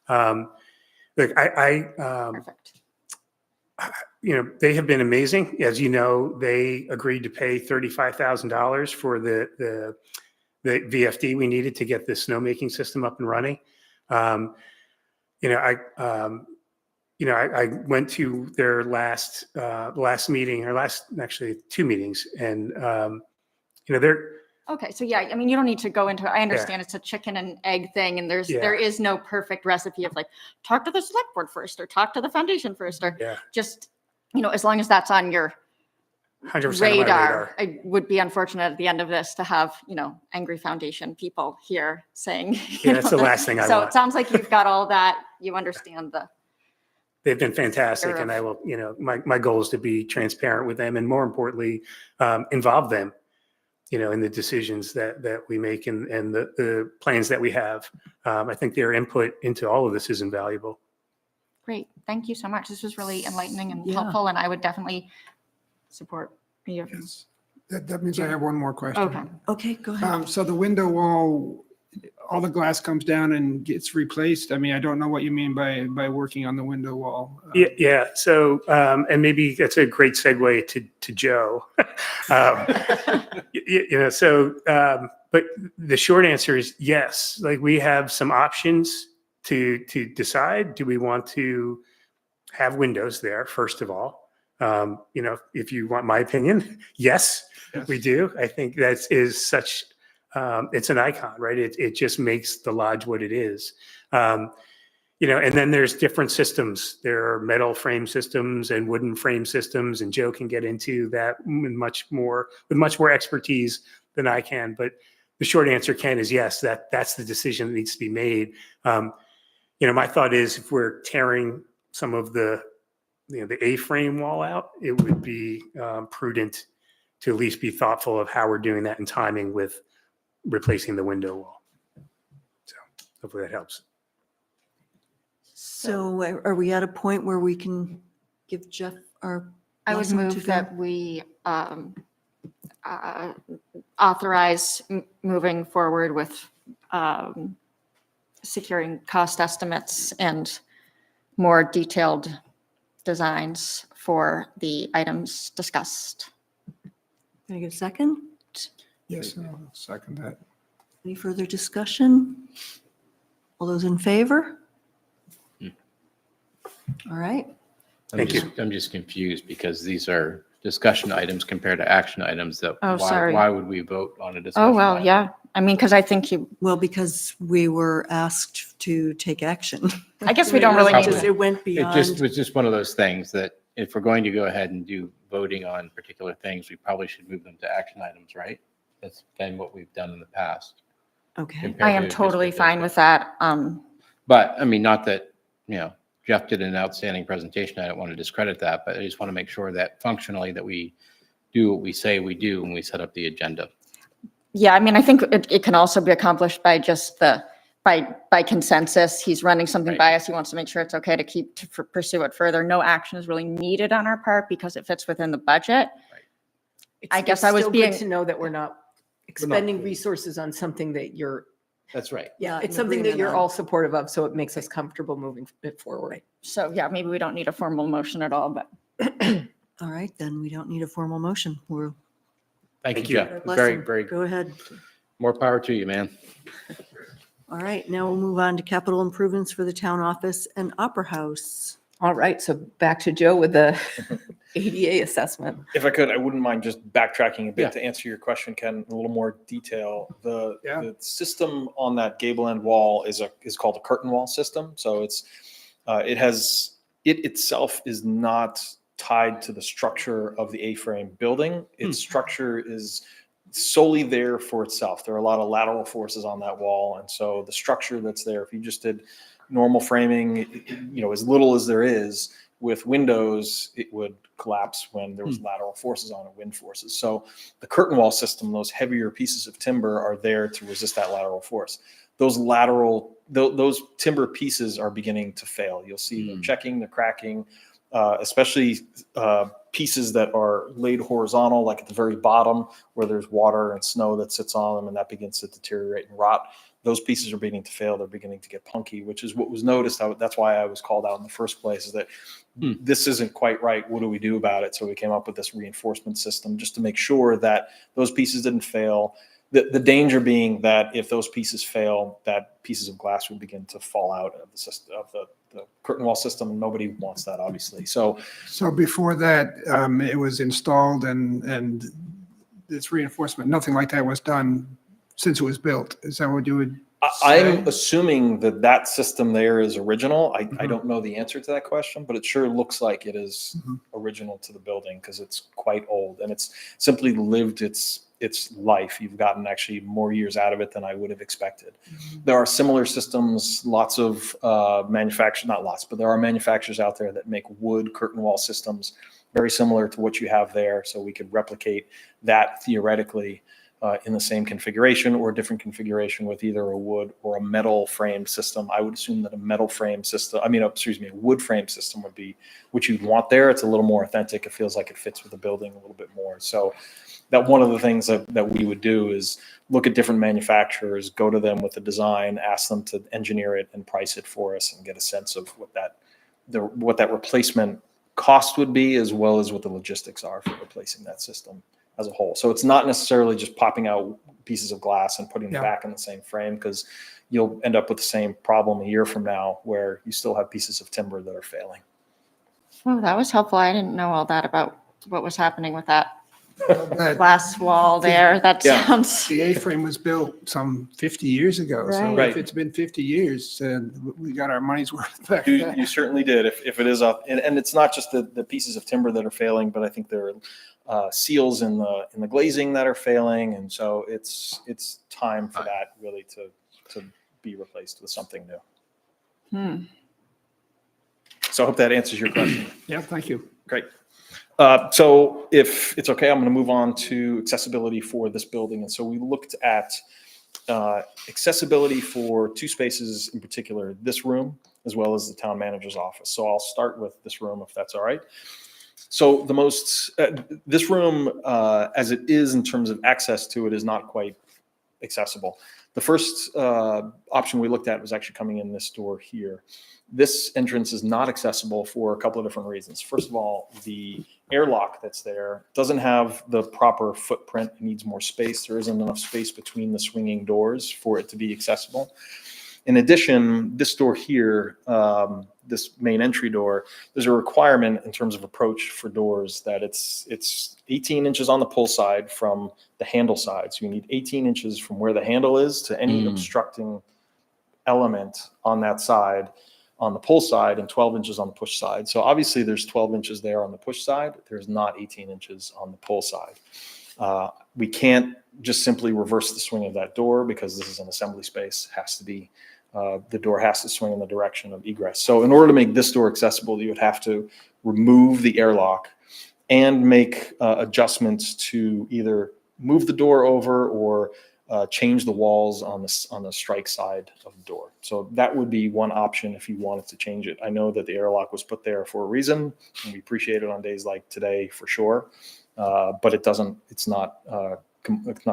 Look, Perfect. They have been amazing. As you know, they agreed to pay $35,000 for the VFD we needed to get the snowmaking system up and running. I went to their last meeting, or actually 2 meetings, and they're. Okay, so yeah, I mean, you don't need to go into, I understand it's a chicken and egg thing, and there is no perfect recipe of like, talk to the select board first, or talk to the foundation first, or just, as long as that's on your 100% on my radar. It would be unfortunate at the end of this to have, angry foundation people here saying. That's the last thing I So want. it sounds like you've got all that, you understand They've been fantastic, Sure. and I will, my goal is to be transparent with them, and more importantly, involve them, in the decisions that we make and the plans that we have. I think their input into all of this is invaluable. Great, thank you so much. This was really enlightening and Yeah. helpful, and I would definitely support you. Yes. That means I have one more question. Okay. Okay, go ahead. So the window wall, all the glass comes down and gets replaced. I mean, I don't know what you mean by working on the window wall. Yeah. So, and maybe that's a great segue to Joe. But the short answer is yes. Like, we have some options to decide. Do we want to have windows there, first of all? If you want my opinion, yes, we do. I think that is such, it's an icon, right? It just makes the lodge what it is. And then there's different systems. There are metal frame systems and wooden frame systems, and Joe can get into that with much more expertise than I can. But the short answer, Ken, is yes, that's the decision that needs to be made. My thought is, if we're tearing some of the A-frame wall out, it would be prudent to at least be thoughtful of how we're doing that and timing with replacing the window wall. So hopefully that helps. So are we at a point where we can give Jeff our I would blessing to move go? that we authorize moving forward with securing cost estimates and more detailed designs for the items discussed. Can I get a second? Yes, I'll second that. Any further discussion? All those in favor? All right. Thank you. I'm just confused because these are discussion items compared to action items that, Oh, sorry. why would we vote on a discussion? Oh, well, item? yeah. I mean, because I think Well, because we were asked to take action. I guess we don't really need Because to. it went It just beyond, was just one of those things that if we're going to go ahead and do voting on particular things, we probably should move them to action items, right? That's been what we've done in the past. okay. compared I am to just totally the fine with that. But I mean, not that, Jeff did an outstanding presentation. I don't want to discredit that, but I just want to make sure that functionally that we do what we say we do when we set up the agenda. Yeah, I mean, I think it can also be accomplished by just by consensus. He's running something Right. by us. He wants to make sure it's okay to pursue it further. No action is really needed on our part because it fits within the budget. I guess I was It's still being- good to know that we're not expending resources on something that That's right. Not it's in something that agreement you're on. all supportive of, so it makes us comfortable moving it forward. So yeah, maybe we don't need a formal motion at all, but All right, then we don't need a formal motion. Thank you, Thank you. Jeff. God bless Very, him. very, Go ahead. more power to you, man. All right, now we'll move on to capital improvements for the town office and Opera House. All right, so back to Joe with the ADA assessment. If I could, I wouldn't mind just backtracking a bit Yeah. to answer your question, Ken, in a little more detail. Yeah. The system on that gable end wall is called a curtain wall system. So it itself is not tied to the structure of the A-frame building. Its structure is solely there for itself. There are a lot of lateral forces on that wall, and so the structure that's there, if you just did normal framing, as little as there is with windows, it would collapse when there was lateral forces on it, wind forces. So the curtain wall system, those heavier pieces of timber are there to resist that lateral force. Those timber pieces are beginning to fail. You'll see them checking, they're cracking, especially pieces that are laid horizontal, like at the very bottom where there's water and snow that sits on them, and that begins to deteriorate and rot. Those pieces are beginning to fail. They're beginning to get punky, which is what was noticed. That's why I was called out in the first place, is that this isn't quite right. What do we do about it? So we came up with this reinforcement system just to make sure that those pieces didn't fail. The danger being that if those pieces fail, that pieces of glass would begin to fall out of the system, of the curtain wall system, and nobody wants that, obviously. So before that, it was installed and this reinforcement, nothing like that was done since it was built. Is that what you would say? I'm assuming that system there is original. I don't know the answer to that question, but it sure looks like it is original to the building because it's quite old and it's simply lived its life. You've gotten actually more years out of it than I would have expected. There are similar systems, lots of manufacturers, not lots, but there are manufacturers out there that make wood curtain wall systems very similar to what you have there. So we could replicate that theoretically in the same configuration or a different configuration with either a wood or a metal frame system. I would assume that a wood frame system would be what you'd want there. It's a little more authentic. It feels like it fits with the building a little bit more. So that one of the things that we would do is look at different manufacturers, go to them with a design, ask them to engineer it and price it for us and get a sense of what that replacement cost would be, as well as what the logistics are for replacing that system as a whole. So it's not necessarily just popping out pieces of glass and putting them back in the same frame, because you'll end up with the same problem a year from now where you still have pieces of timber that are failing. Oh, that was helpful. I didn't know all that about what was happening with that That- glass wall there. That Yeah. sounds. The A-frame was built some 50 years ago. So Right. if it's been 50 years, we got our money's worth back You then. certainly did. If it is up, and it's not just the pieces of timber that are failing, but I think there are seals in the glazing that are failing, and so it's time for that really to be replaced with something new. So I hope that answers your question. Yeah, thank you. Great. So if it's okay, I'm going to move on to accessibility for this building. And so we looked at accessibility for two spaces in particular, this room as well as the town manager's office. So I'll start with this room, if that's all right. So this room, as it is in terms of access to it, is not quite accessible. The first option we looked at was actually coming in this door here. This entrance is not accessible for a couple of different reasons. First of all, the airlock that's there doesn't have the proper footprint. It needs more space. There isn't enough space between the swinging doors for it to be accessible. In addition, this door here, this main entry door, there's a requirement in terms of approach for doors that it's 18 inches on the pull side from the handle side. So you need 18 inches from where the handle is to any obstructing element on that side, on the pull side, and 12 inches on the push side. So obviously there's 12 inches there on the push side. There's not 18 inches on the pull side. We can't just simply reverse the swing of that door because this is an assembly space. The door has to swing in the direction of egress. So in order to make this door accessible, you would have to remove the airlock and make adjustments to either move the door over or change the walls on the strike side of the door. So that would be one option if you wanted to change it. I know that the airlock was put there for a reason, and we appreciate it on days like today for sure. But it's not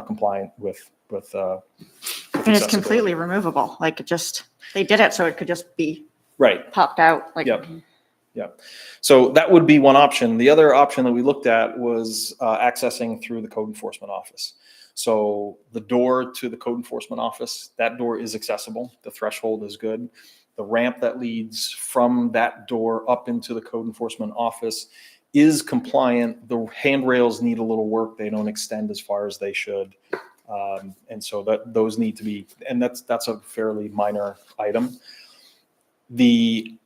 compliant with And it's completely removable. Like they did it so it could just be right. popped out. Like, Yep. Yeah. So that would be one option. The other option that we looked at was accessing through the code enforcement office. So the door to the code enforcement office, that door is accessible. The threshold is good. The ramp that leads from that door up into the code enforcement office is compliant. The handrails need a little work. They don't extend as far as they should. And so those need to be, and that's a fairly minor item. The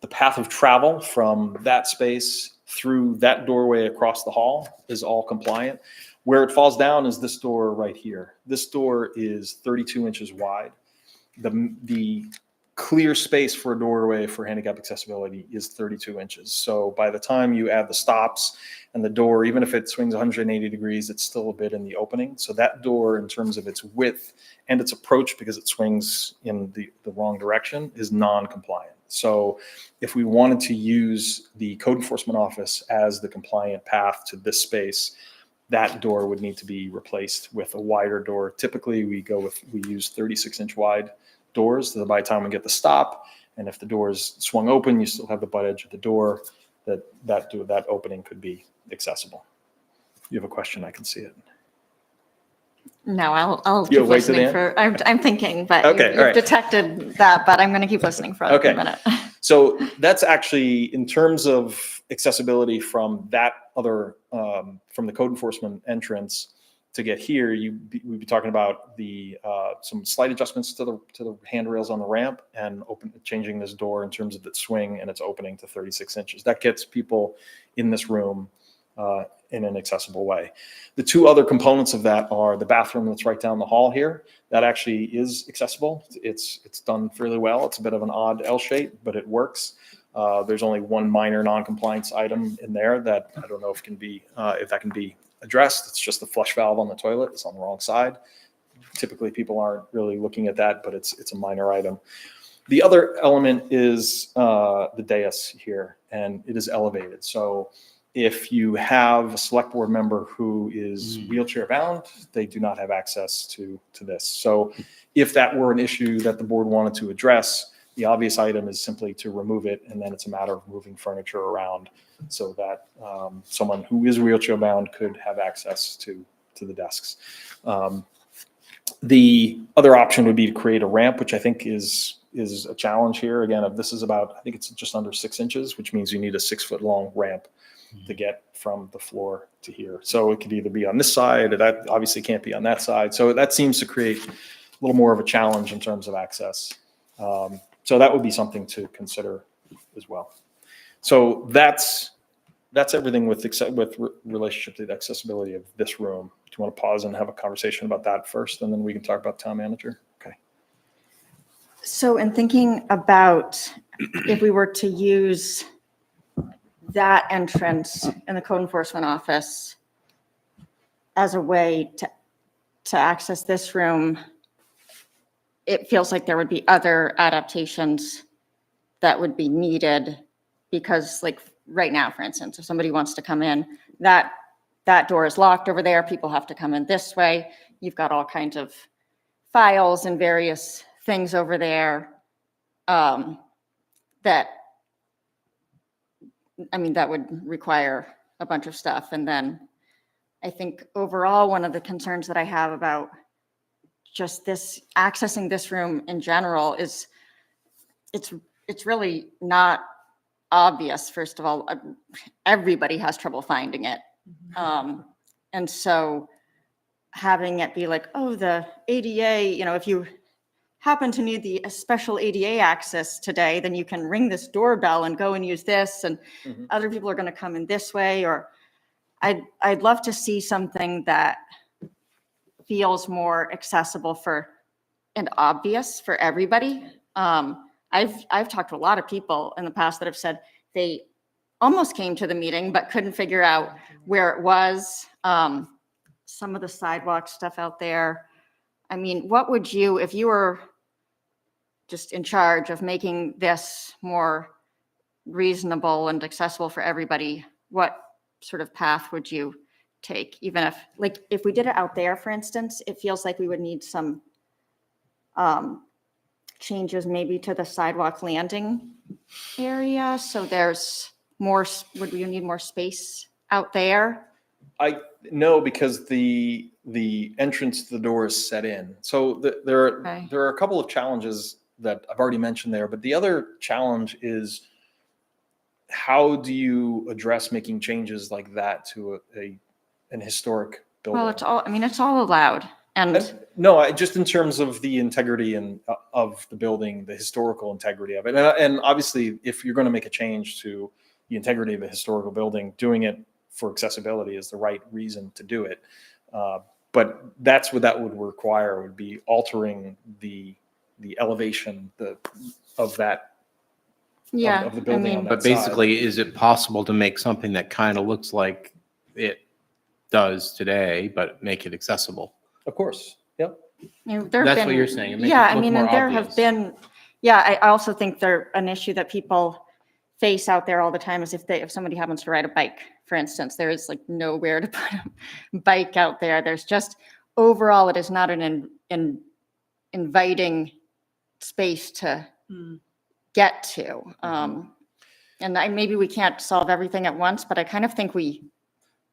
path of travel from that space through that doorway across the hall is all compliant. Where it falls down is this door right here. This door is 32 inches wide. The clear space for a doorway for handicap accessibility is 32 inches. So by the time you add the stops and the door, even if it swings 180 degrees, it's still a bit in the opening. So that door, in terms of its width and its approach, because it swings in the wrong direction, is non-compliant. So if we wanted to use the code enforcement office as the compliant path to this space, that door would need to be replaced with a wider door. Typically, we use 36-inch wide doors. So by the time we get the stop, and if the door is swung open, you still have the butt edge of the door. That opening could be accessible. You have a question? I can see it. No, I'll You'll keep wait till the listening end? for, I'm thinking, but Okay, all you've right. detected that, but I'm going to keep listening for Okay. a minute. So that's actually, in terms of accessibility from that other, from the code enforcement entrance to get here, we'd be talking about some slight adjustments to the handrails on the ramp and changing this door in terms of its swing and its opening to 36 inches. That gets people in this room in an accessible way. The two other components of that are the bathroom that's right down the hall here. That actually is accessible. It's done fairly well. It's a bit of an odd L shape, but it works. There's only one minor non-compliance item in there that I don't know if that can be addressed. It's just the flush valve on the toilet. It's on the wrong side. Typically, people aren't really looking at that, but it's a minor item. The other element is the dais here, and it is elevated. So if you have a select board member who is wheelchair bound, they do not have access to this. So if that were an issue that the board wanted to address, the obvious item is simply to remove it, and then it's a matter of moving furniture around so that someone who is wheelchair bound could have access to the desks. The other option would be to create a ramp, which I think is a challenge here. Again, this is about, I think it's just under 6 inches, which means you need a 6-foot long ramp to get from the floor to here. So it could either be on this side, or that obviously can't be on that side. So that seems to create a little more of a challenge in terms of access. So that would be something to consider as well. So that's everything with relationship to the accessibility of this room. Do you want to pause and have a conversation about that first, and then we can talk about town manager? Okay. So in thinking about if we were to use that entrance in the code enforcement office as a way to access this room, it feels like there would be other adaptations that would be needed, because like right now, for instance, if somebody wants to come in, that door is locked over there. People have to come in this way. You've got all kinds of files and various things over there that would require a bunch of stuff. And then I think overall, one of the concerns that I have about just accessing this room in general is it's really not obvious. First of all, everybody has trouble finding it. And so having it be like, oh, the ADA, if you happen to need the special ADA access today, then you can ring this doorbell and go and use this, and other people are going to come in this way. Or I'd love to see something that feels more accessible and obvious for everybody. I've talked to a lot of people in the past that have said they almost came to the meeting but couldn't figure out where it was. Some of the sidewalk stuff out there. I mean, what would you, if you were just in charge of making this more reasonable and accessible for everybody, what sort of path would you take? Even if we did it out there, for instance, it feels like we would need some changes maybe to the sidewalk landing area, so there's more, would we need more space out there? No, because the entrance to the door is set in. So Okay. there are a couple of challenges that I've already mentioned there, but the other challenge is how do you address making changes like that to an historic building? Well, it's all, I mean, it's all allowed, and No, just in terms of the integrity and of the building, the historical integrity of it. And obviously, if you're going to make a change to the integrity of a historical building, doing it for accessibility is the right reason to do it. But that's what that would require, would be altering the elevation of that, yeah, of the I building on mean, that But side. basically, is it possible to make something that kind of looks like it does today, but make it accessible? Of course, yep. you know, there've That's what been- you're saying, it makes Yeah, it I look mean, more and there have obvious. been, yeah, I also think they're an issue that people face out there all the time is if somebody happens to ride a bike, for instance, there is like nowhere to put a bike out there. There's just, overall, it is not an inviting space to get to. And maybe we can't solve everything at once, but I kind of think we,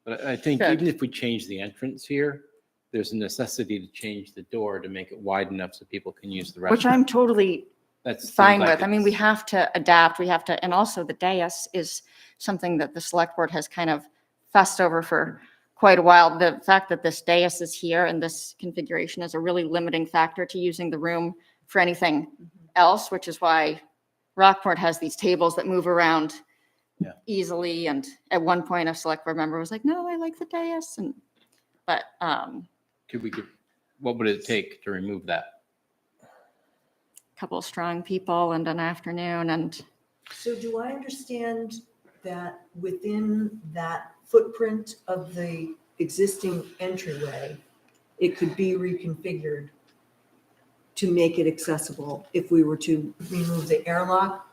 But I think Good. even if we change the entrance here, there's a necessity to change the door to make it wide enough so people can use the restroom. which I'm totally That seems fine like with. I mean, we it's- have to adapt, we have to, and also the dais is something that the select board has kind of fussed over for quite a while. The fact that this dais is here and this configuration is a really limiting factor to using the room for anything else, which is why Rockport has these tables that move around Yeah. easily. And at one point, a select board member was like, no, I like the dais. And, but, What would it take to remove that? couple of strong people and an afternoon and So do I understand that within that footprint of the existing entryway, it could be reconfigured to make it accessible if we were to remove the airlock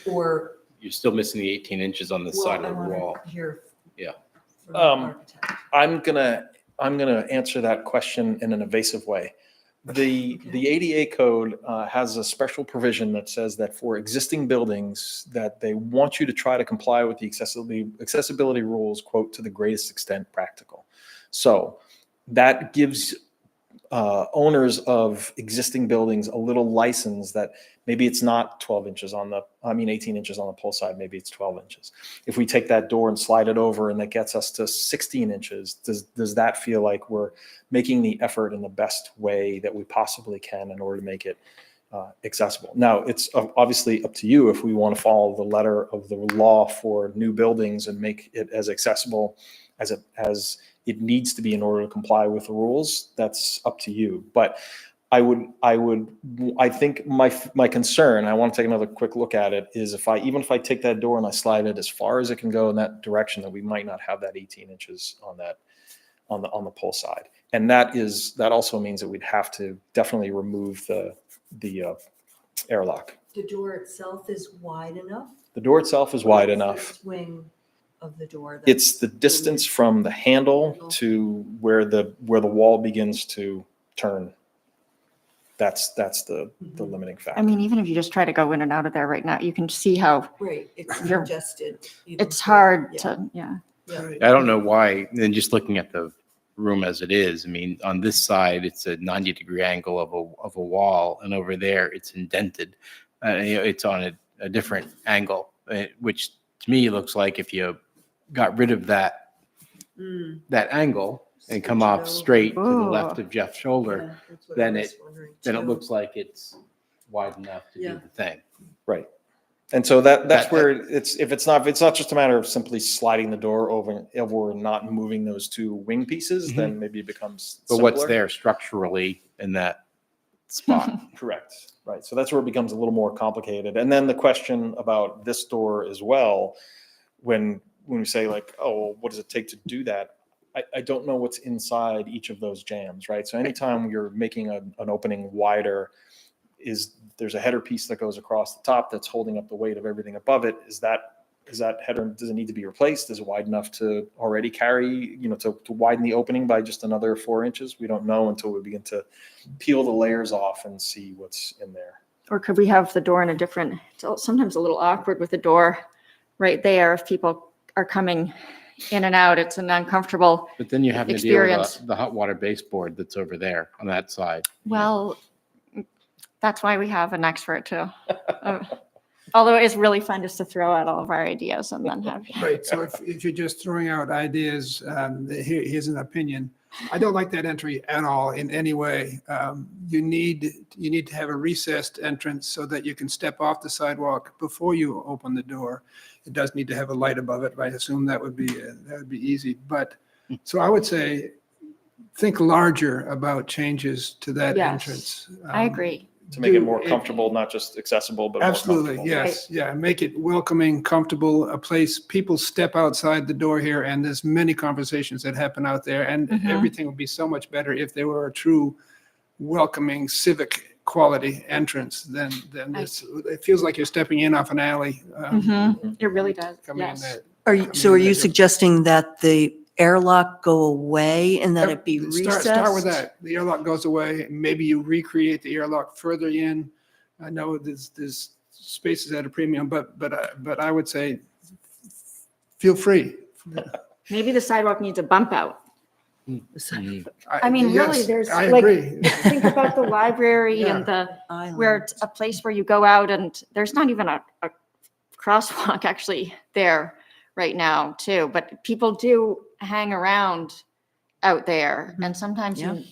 or? You're still missing the 18 inches on the side Well, of the I wall. want to hear. Yeah. from the architect. I'm gonna answer that question in an evasive way. The ADA code has a special provision that says that for existing buildings, that they want you to try to comply with the accessibility rules, quote, to the greatest extent practical. So that gives owners of existing buildings a little license that maybe it's not 18 inches on the pole side, maybe it's 12 inches. If we take that door and slide it over and that gets us to 16 inches, does that feel like we're making the effort in the best way that we possibly can in order to make it accessible? Now, it's obviously up to you if we want to follow the letter of the law for new buildings and make it as accessible as it needs to be in order to comply with the rules. That's up to you. But I think my concern, I want to take another quick look at it, is even if I take that door and I slide it as far as it can go in that direction, that we might not have that 18 inches on the pole side. And that also means that we'd have to definitely remove the airlock. The door itself is wide enough? The door itself is wide Or is enough. the swing of the door. It's the distance from the handle to where the wall begins to turn. That's the limiting factor. I mean, even if you just try to go in and out of there right now, you can see how Right, it's You're- congested. even it's for- hard yeah, to, yeah. yeah. I don't know why, and just looking at the room as it is, I mean, on this side, it's a 90-degree angle of a wall, and over there, it's indented. It's on a different angle, which to me looks like if you got rid of that angle and come Switch it off over. straight to the Ooh. left of Jeff's shoulder, Yeah, that's what then I was wondering then it too. looks like it's wide enough to Yeah. do the thing. Right. And so that's That- where if it's not just a matter of simply sliding the door over and not moving those two wing pieces, then maybe it becomes But what's simpler. there structurally in that spot? Correct. Right. So that's where it becomes a little more complicated. And then the question about this door as well, when we say like, oh, well, what does it take to do that? I don't know what's inside each of those jams, right? So anytime you're making an opening wider, there's a header piece that goes across the top that's holding up the weight of everything above it. Is that header, does it need to be replaced? Is it wide enough to already carry, to widen the opening by just another 4 inches? We don't know until we begin to peel the layers off and see what's in there. Or could we have the door in a different, sometimes a little awkward with the door right there. If people are coming in and out, it's an uncomfortable. But then you have to deal Experience. with the hot water baseboard that's over there on that side. Well, that's why we have an expert too. Although it's really fun just to throw out all of our ideas and then have. Right, so if you're just throwing out ideas, here's an opinion. I don't like that entry at all in any way. You need to have a recessed entrance so that you can step off the sidewalk before you open the door. It does need to have a light above it. I assume that would be easy. But, so I would say, think larger about changes to that Yes, entrance. I agree. To make it do more comfortable, not just accessible, but more Absolutely, comfortable. yes, yeah, make it welcoming, comfortable, a place, people step outside the door here, and there's many conversations that happen out there, and everything would be so much better if there were a true welcoming civic quality entrance than this. It feels like you're stepping in off an alley. It really does, Coming in yes. there. Are you, so are you suggesting that the airlock go away and that it be recessed? Start with that. The airlock goes away. Maybe you recreate the airlock further in. I know there's spaces at a premium, but I would say feel free. Maybe the sidewalk needs a bump out. I mean, Yes, really, there's I like, agree. think about the library Yeah. and the, Island. where it's a place where you go out and there's not even a crosswalk actually there right now too, but people do hang around out there and sometimes Yeah. you,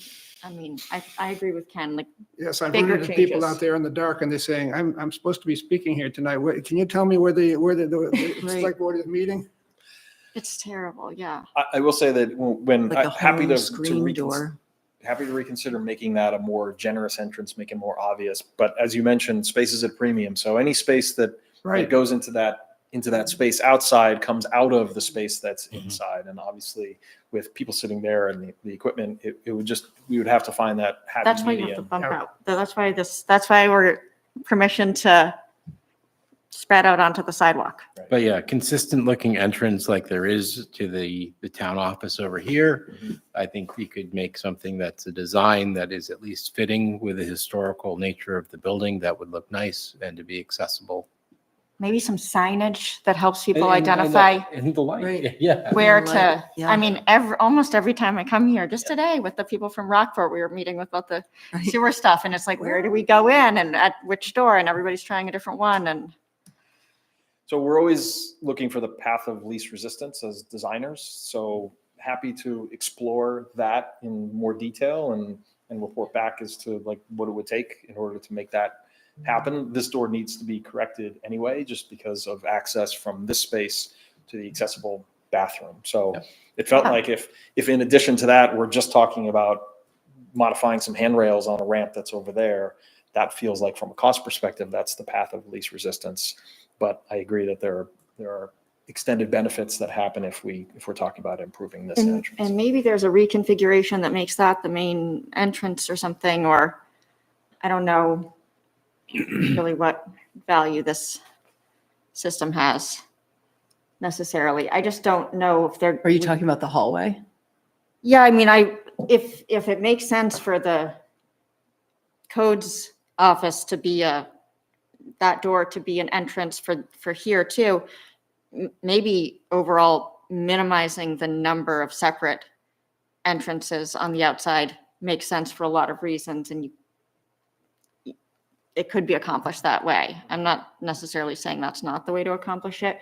I mean, I agree with Ken, like, Yes, I've bigger run into people changes. out there in the dark and they're saying, I'm supposed to be speaking here tonight. Can you tell me where the Right. select board is meeting? it's terrible, yeah. I will say that when, Like a I'm happy home to screen door. happy to reconsider making that a more generous entrance, make it more obvious. But as you mentioned, space is at premium. So any space that Right. goes into that space outside comes out of the space that's inside. And obviously with people sitting there and the equipment, it would just, we would have to find that That's happy why you have to medium. bump out. That's why we're permission to spread out onto the sidewalk. But yeah, consistent looking entrance like there is to the town office over here. I think we could make something that's a design that is at least fitting with the historical nature of the building that would look nice and to be accessible. Maybe some signage that helps people And- identify And the light, Right. yeah. where Like, to, yeah. I mean, almost every time I come here, just today with the people from Rockport, we were meeting with about the Right. sewer stuff and it's like, where do we go in and at which door? And everybody's trying a different one and So we're always looking for the path of least resistance as designers. So happy to explore that in more detail and report back as to like what it would take in order to make that happen. This door needs to be corrected anyway, just because of access from this space to the accessible bathroom. So it felt Yeah. like if in addition to that, we're just talking about modifying some handrails on a ramp that's over there, that feels like from a cost perspective, that's the path of least resistance. But I agree that there are extended benefits that happen if we're talking about improving this And entrance. maybe there's a reconfiguration that makes that the main entrance or something, or I don't know really what value this system has necessarily. I just don't know if they're. Are you talking about the hallway? Yeah, I mean, if it makes sense for the codes office to be that door to be an entrance for here too, maybe overall minimizing the number of separate entrances on the outside makes sense for a lot of reasons, and it could be accomplished that way. I'm not necessarily saying that's not the way to accomplish it.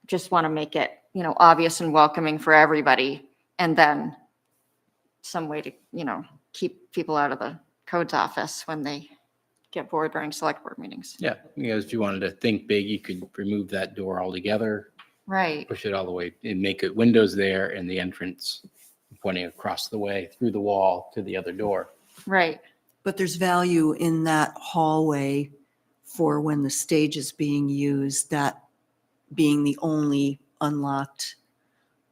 Just want to make it, obvious and welcoming for everybody, and then some way to, keep people out of the codes office when they get bored during select board meetings. Yeah, because if you wanted to think big, you could remove that door altogether, Right. push it all the way and make it windows there and the entrance pointing across the way through the wall to the other door. Right. But there's value in that hallway for when the stage is being used, that being the only unlocked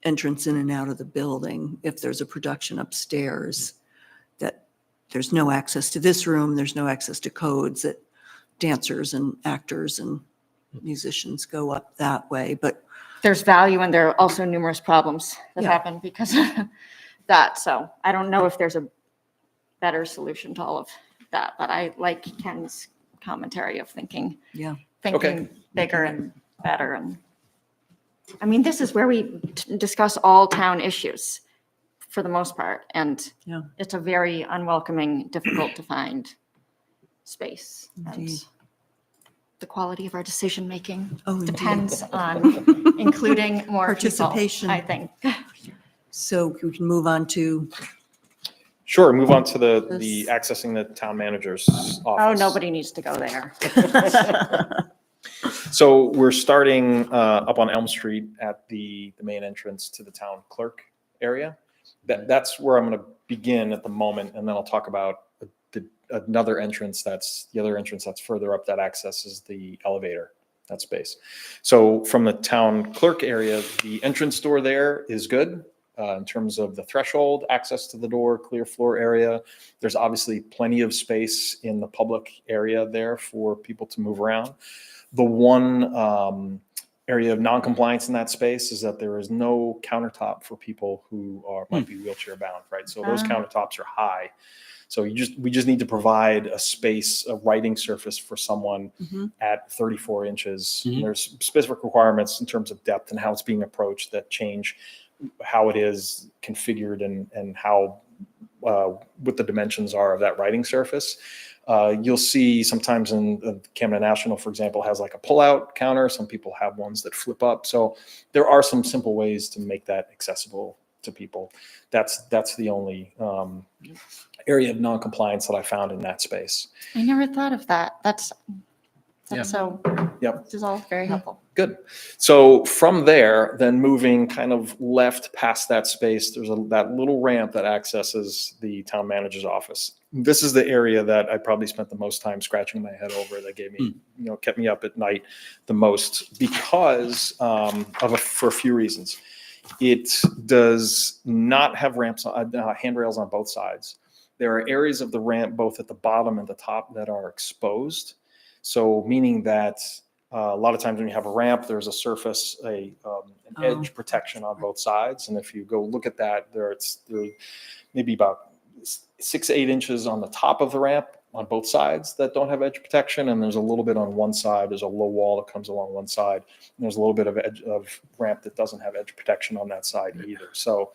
entrance in and out of the building. If there's a production upstairs, that there's no access to this room, there's no access to codes, that dancers and actors and musicians go up that way. But There's value, and there are also numerous problems that Yeah. happen because of that. So I don't know if there's a better solution to all of that, but I like Ken's commentary of thinking Okay. bigger and better. And I mean, this is where we discuss all town issues for the most part. And Yeah. it's a very unwelcoming, difficult to find space. And Indeed. the quality of our decision-making Oh, indeed. depends on including more Participation. people, I think. So we can move on to, Sure, move on to the This- accessing the town manager's Oh, office. nobody needs to go there. So we're starting up on Elm Street at the main entrance to the town clerk area. That's where I'm going to begin at the moment, and then I'll talk about another entrance the other entrance that's further up that accesses the elevator, that space. So from the town clerk area, the entrance door there is good in terms of the threshold, access to the door, clear floor area. There's obviously plenty of space in the public area there for people to move around. The one area of non-compliance in that space is that there is no countertop for people who might be wheelchair bound, right? So those countertops are high. So we just need to provide a space, a writing surface for someone at 34 inches. And there's specific requirements in terms of depth and how it's being approached that change how it is configured and how what the dimensions are of that writing surface. You'll see sometimes in Camden National, for example, has like a pull-out counter. Some people have ones that flip up. So there are some simple ways to make that accessible to people. That's the only area of non-compliance that I found in that space. I never thought of that. That's Yeah. so, Yep. this is all very helpful. Good. So from there, then moving kind of left past that space, there's that little ramp that accesses the town manager's office. This is the area that I probably spent the most time scratching my head over, that gave me, kept me up at night the most, because for a few reasons. It does not have ramps, handrails on both sides. There are areas of the ramp, both at the bottom and the top, that are exposed. So meaning that a lot of times when you have a ramp, there's a surface, an edge protection on both sides. And if you go look at that, there's maybe about 6 to 8 inches on the top of the ramp on both sides that don't have edge protection. And there's a little bit on one side. There's a low wall that comes along one side. And there's a little bit of ramp that doesn't have edge protection on that side either. So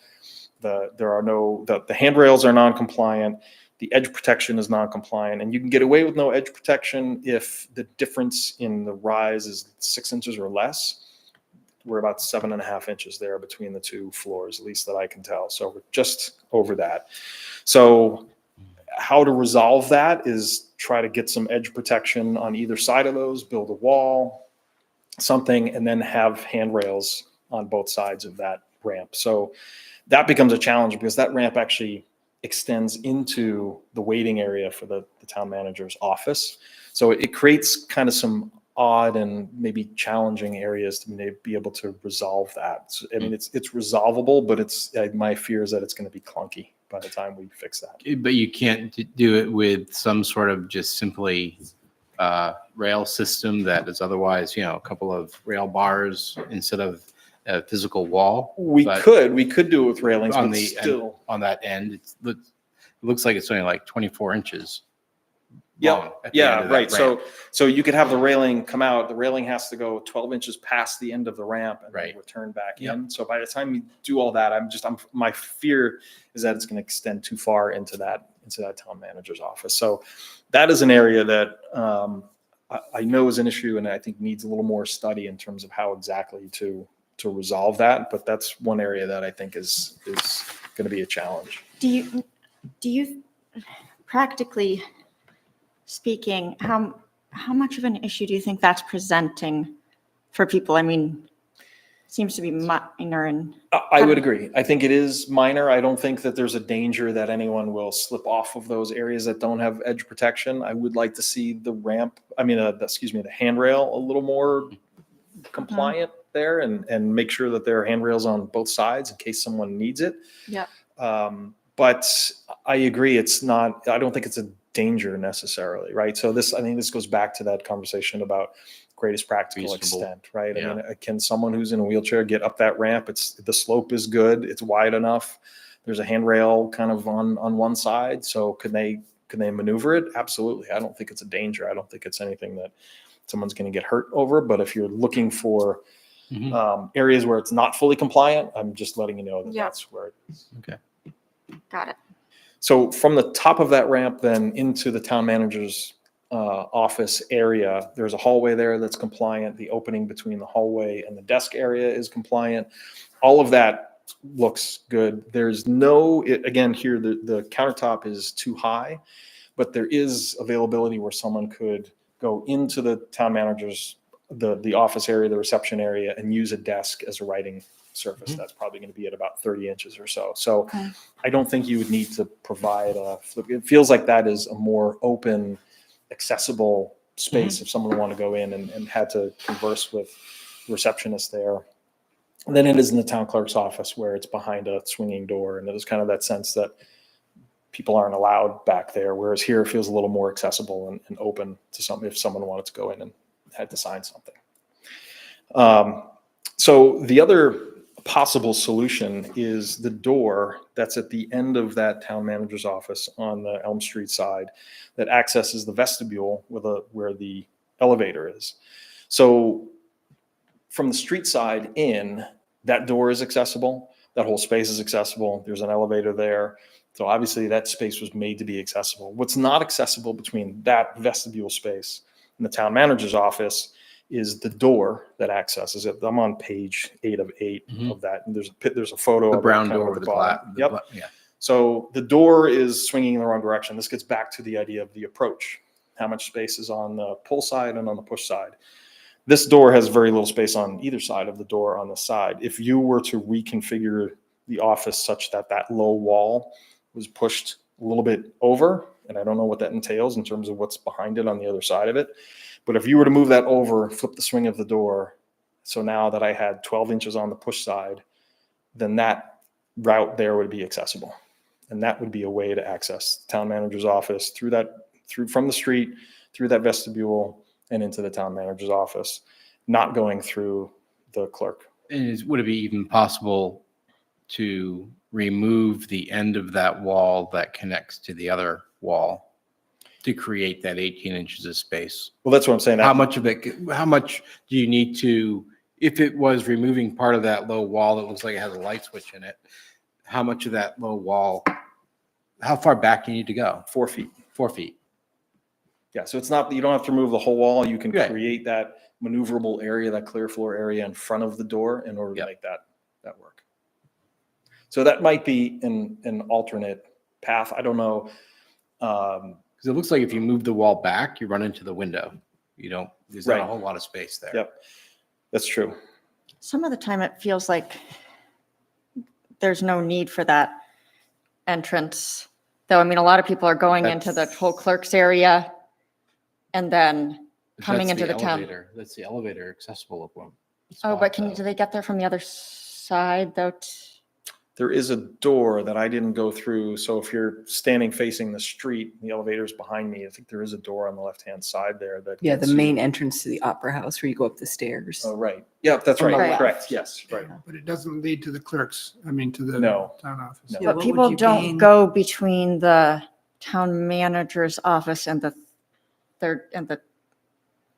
the handrails are non-compliant. The edge protection is non-compliant, and you can get away with no edge protection if the difference in the rise is 6 inches or less. We're about 7.5 inches there between the two floors, at least that I can tell. So we're just over that. So how to resolve that is try to get some edge protection on either side of those, build a wall, something, and then have handrails on both sides of that ramp. So that becomes a challenge because that ramp actually extends into the waiting area for the town manager's office. So it creates kind of some odd and maybe challenging areas to be able to resolve that. So, I mean, it's resolvable, but my fear is that it's going to be clunky by the time we fix that. But you can't do it with some sort of just simply rail system that is otherwise, a couple of rail bars instead of a physical wall. We But could do it with railings, on but the still. on that end, it looks like it's only like 24 inches. Yeah, long at the end of that right. ramp. So you could have the railing come out. The railing has to go 12 inches past the end of the ramp and then Right. return back Yep. in. So by the time you do all that, my fear is that it's going to extend too far into that town manager's office. So that is an area that I know is an issue, and I think needs a little more study in terms of how exactly to resolve that. But that's one area that I think is going to be a challenge. Do you, practically speaking, how much of an issue do you think that's presenting for people? I mean, it seems to be minor and. I would agree. I think it is minor. I don't think that there's a danger that anyone will slip off of those areas that don't have edge protection. I would like to see the handrail a little more compliant there and make sure that there are handrails on both sides in case someone needs it. Yeah. But I agree. I don't think it's a danger necessarily, right? So I think this goes back to that conversation about greatest practical Reasonable. extent, right? Yeah. I mean, can someone who's in a wheelchair get up that ramp? The slope is good. It's wide enough. There's a handrail kind of on one side. So could Can they maneuver it? Absolutely. I don't think it's a danger. I don't think it's anything that someone's going to get hurt over. But if you're looking for areas where it's not fully compliant, I'm just letting you know that Yeah. that's where it is. Okay. Got it. So from the top of that ramp then into the town manager's office area, there's a hallway there that's compliant. The opening between the hallway and the desk area is compliant. All of that looks good. There's again, here, the countertop is too high, but there is availability where someone could go into the town manager's, the office area, the reception area, and use a desk as a writing surface. That's probably going to be at about 30 inches or so. So Okay. I don't think you would need to provide it feels like that is a more open, accessible space if someone wanted to go in and had to converse with the receptionist there. Than it is in the town clerk's office where it's behind a swinging door. And there's kind of that sense that people aren't allowed back there. Whereas here it feels a little more accessible and open to something if someone wanted to go in and had to sign something. So the other possible solution is the door that's at the end of that town manager's office on the Elm Street side that accesses the vestibule where the elevator is. So from the street side in, that door is accessible. That whole space is accessible. There's an elevator there. So obviously that space was made to be accessible. What's not accessible between that vestibule space and the town manager's office is the door that accesses it. I'm on page 8 of 8 of that. And there's a photo The of brown it kind of door at with the the bottom. black. Yep. Yeah. So the door is swinging in the wrong direction. This gets back to the idea of the approach. How much space is on the pull side and on the push side? This door has very little space on either side of the door on the side. If you were to reconfigure the office such that that low wall was pushed a little bit over, and I don't know what that entails in terms of what's behind it on the other side of it, but if you were to move that over, flip the swing of the door, so now that I had 12 inches on the push side, then that route there would be accessible. And that would be a way to access the town manager's office through from the street, through that vestibule, and into the town manager's office, not going through the clerk. And would it be even possible to remove the end of that wall that connects to the other wall to create that 18 inches of space? Well, that's what I'm saying. How much do you need to, if it was removing part of that low wall that looks like it has a light switch in it, how much of that low wall, how far back do you need to go? 4 feet. 4 feet. Yeah, so it's not, you don't have to remove the whole wall. You can Right. create that maneuverable area, that clear floor area in front of the door in order to Yep. make that work. So that might be an alternate path. I don't know. Because it looks like if you move the wall back, you run into the window. There's not a Right. whole lot of space there. Yep, that's true. Some of the time it feels like there's no need for that entrance. Though, I mean, a lot of people are going into the whole clerk's area and then coming That's into the town. elevator. That's the elevator accessible at one. Oh, but spot, do they get there from the other side though? There is a door that I didn't go through. So if you're standing facing the street, the elevator's behind me. I think there is a door on the left-hand side there that. Yeah, the gets you- main entrance to the Opera House where you go up the stairs. Oh, right. Yeah, that's From the right. left. Correct. Yes, right. But it doesn't lead to the clerks, to the No. town office. No. Yeah, But what people would you don't gain? go between the town manager's office and the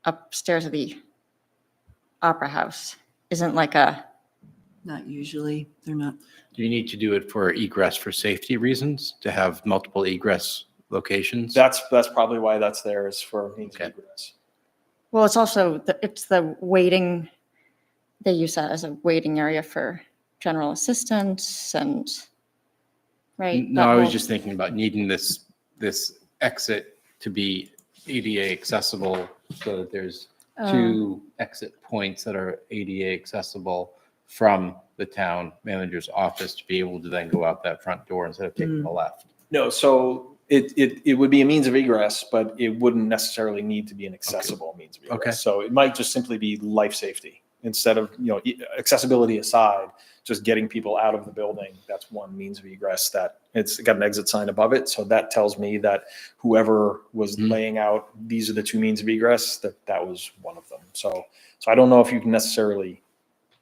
upstairs of the Opera House. Isn't like Not usually, they're not. Do you need to do it for egress for safety reasons, to have multiple egress locations? That's probably why that's there, is for means of Okay. egress. well, it's also, it's the waiting, they use that as a waiting area for general assistance and, right? No, that I was whole- just thinking about needing this exit to be ADA accessible so that there's two exit points that are ADA accessible from the town manager's office to be able to then go out that front door instead of taking the left. No, so it would be a means of egress, but it wouldn't necessarily need to be an accessible means of egress. Okay. So it might just simply be life safety instead of, accessibility aside, just getting people out of the building. That's one means of egress that it's got an exit sign above it. So that tells me that whoever was laying out, these are the two means of egress, that was one of them. So I don't know if you can necessarily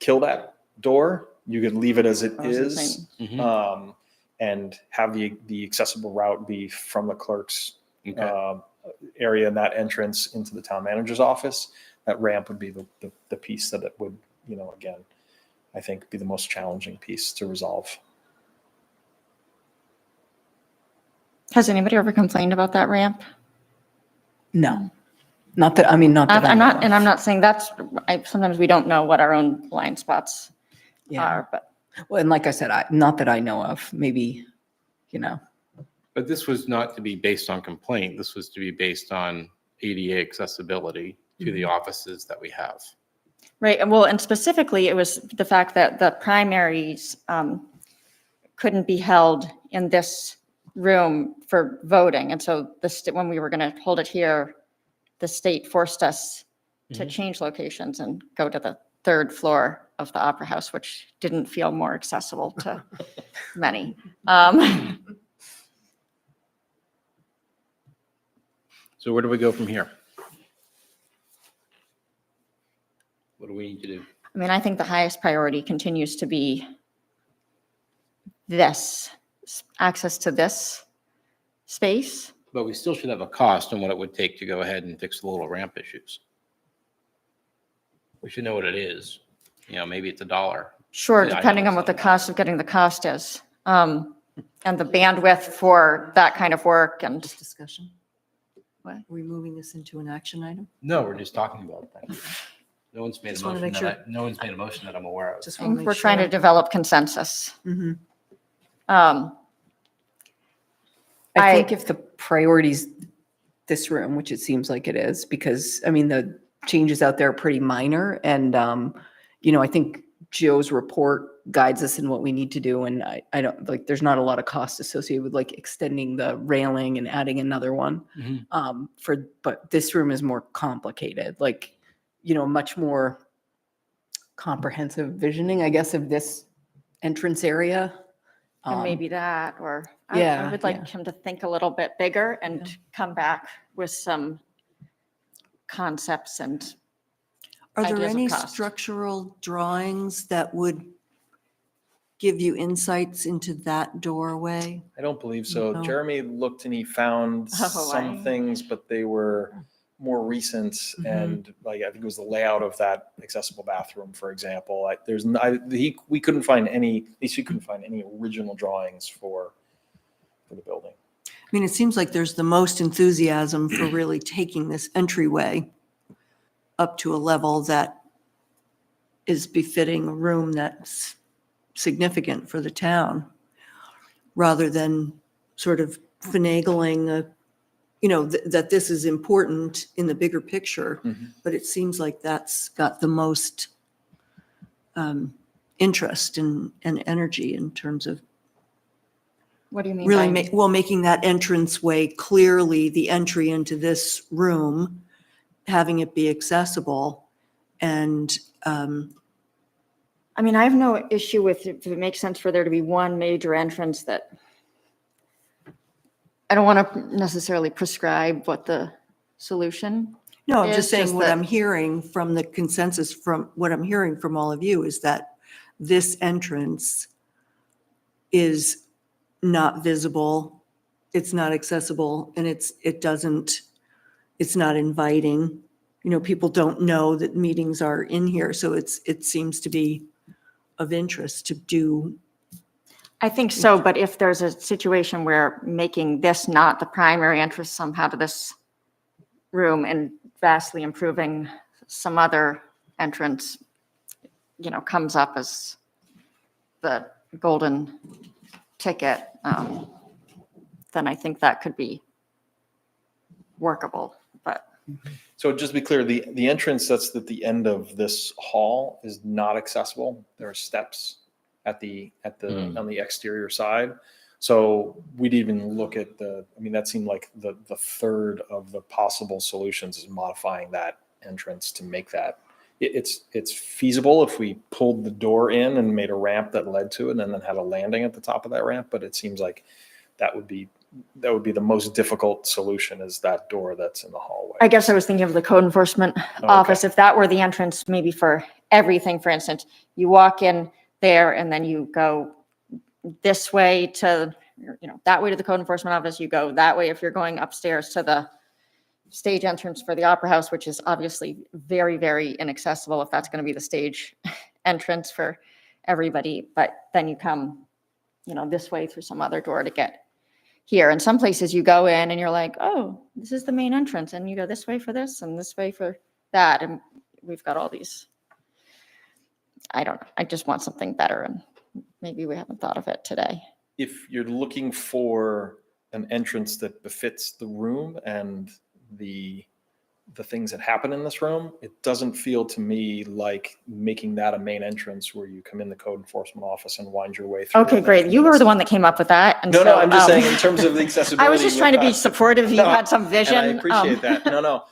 kill that door. You could leave it as it I was is. thinking- Mhm. And have the accessible route be from the clerk's Okay. area in that entrance into the town manager's office. That ramp would be the piece that it would, again, I think be the most challenging piece to resolve. Has anybody ever complained about that ramp? No, not that, I mean, not that I I'm know not, of. and I'm not saying sometimes we don't know what our own blind spots Yeah. are, but Well, and like I said, not that I know of, maybe, But this was not to be based on complaint. This was to be based on ADA accessibility to the offices that we have. right. And well, and specifically, it was the fact that the primaries couldn't be held in this room for voting. And so when we were going to hold it here, the state forced us to change locations and go to the third floor of the Opera House, which didn't feel more accessible to many. So where do we go from here? What do we need to do? I mean, I think the highest priority continues to be this, access to this space. But we still should have a cost on what it would take to go ahead and fix the little ramp issues. We should know what it is. Maybe it's $1. Sure, Yeah, I know depending on it's what the not cost of getting the cost is. And the bandwidth for that kind of work and, Just discussion. What? Are we moving this into an action item? No, we're just talking about that. No one's made a Just wanna motion make that no one's made a motion that I'm aware of. Just I want to think make we're trying to sure. develop consensus. Mhm. I I- think if the priority's this room, which it seems like it is, because, I mean, the changes out there are pretty minor. And, I think Joe's report guides us in what we need to do. And I don't, like, there's not a lot of cost associated with like extending the railing and adding another one. Mhm. But this room is more complicated, like, much more comprehensive visioning, I guess, of this entrance area. And maybe that, or I yeah, would like yeah. him to think a little bit bigger and Yeah. come back with some concepts and Are there ideas of any cost. structural drawings that would give you insights into that doorway? I don't believe so. No. Jeremy looked and he found Oh, some I- things, but they were more recent. And like, I think it was the layout of that accessible bathroom, for example. Like, we couldn't find any, at least we couldn't find any original drawings for the building. I mean, it seems like there's the most enthusiasm for really taking this entryway up to a level that is befitting a room that's significant for the town, rather than sort of finagling that this is important in the bigger picture. But it seems like that's got the most interest and energy in terms of What do you mean? really by- making that entranceway clearly the entry into this room, having it be accessible. And I mean, I have no issue with if it makes sense for there to be one major entrance that I don't want to necessarily prescribe what the solution. no, I'm It's just saying just what that- I'm hearing from the consensus, from what I'm hearing from all of you, is that this entrance is not visible, it's not accessible, and it's not inviting. People don't know that meetings are in here, so it seems to be of interest to do. I think so, but if there's a situation where making this not the primary entrance somehow to this room and vastly improving some other entrance, comes up as the golden ticket, then I think that could be workable, but. So just to be clear, the entrance that's at the end of this hall is not accessible. There are steps on the exterior side. So we'd even look at that seemed like the third of the possible solutions is modifying that entrance to make that. It's feasible if we pulled the door in and made a ramp that led to it and then had a landing at the top of that ramp, but it seems like that would be the most difficult solution, is that door that's in the hallway. I guess I was thinking of the code enforcement office. If that were the entrance, maybe for everything, for instance, you walk in there and then you go this way to that way to the code enforcement office, you go that way if you're going upstairs to the stage entrance for the Opera House, which is obviously very, very inaccessible if that's going to be the stage entrance for everybody. But then you come, this way through some other door to get here. And some places you go in and you're like, oh, this is the main entrance. And you go this way for this and this way for that. And we've got all these. I don't know. I just want something better. And maybe we haven't thought of it today. If you're looking for an entrance that befits the room and the things that happen in this room, it doesn't feel to me like making that a main entrance where you come in the code enforcement office and wind your way through. Okay, great. You were the one that came up with that. And No, so, I'm just saying in terms of the accessibility. I was just trying to be supportive. You No, had some vision. And I appreciate that. No.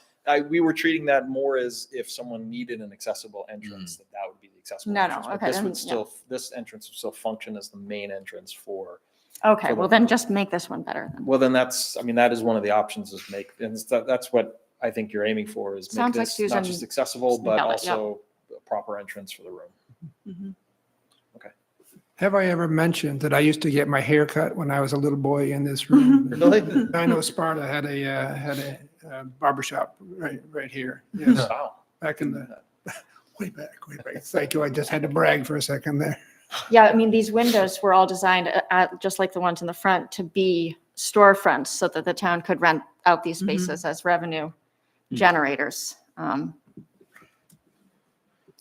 We were treating that more as if someone needed an accessible entrance, that would be the accessible No, entrance. But okay, This then, would still, this entrance would still function as the main entrance for. Okay, for well the- then just make this one better then. Well, then that is one of the options is and that's what I think you're aiming for is make Sounds like this Susan not just accessible, but Snevellet, yep. also a proper entrance for the room. Have I ever mentioned that I used to get my hair cut when I was a little boy in this room? Really? I know Sparta had a barber shop right here. Yes, Wow. back in the, way back. Thank you. I just had to brag for a second there. Yeah, I mean, these windows were all designed, just like the ones in the front, to be storefronts so that the town could rent out these spaces as revenue generators.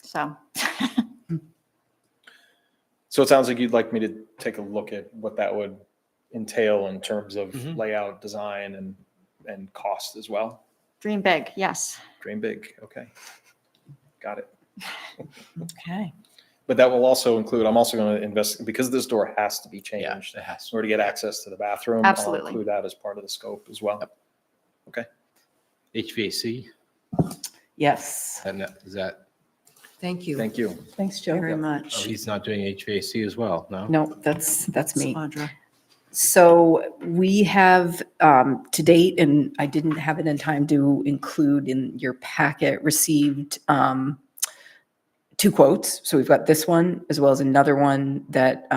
So, So it sounds like you'd like me to take a look at what that would entail in terms of layout, design, and cost as well. dream big, yes. Dream big. Okay. Got it. Okay. But that will also include, I'm also going to invest, because this door has to be Yeah, changed. it has. In order to get access to the bathroom. Absolutely. I'll include that as part of the scope as well. Okay. HVAC, Yes. and is that, Thank you Thank you. Thanks, Joe. very oh, much. he's not doing HVAC as well, no? No, that's me. Audra. So we have to date, and I didn't have it in time to include in your packet, received 2 quotes. So we've got this one as well as another one that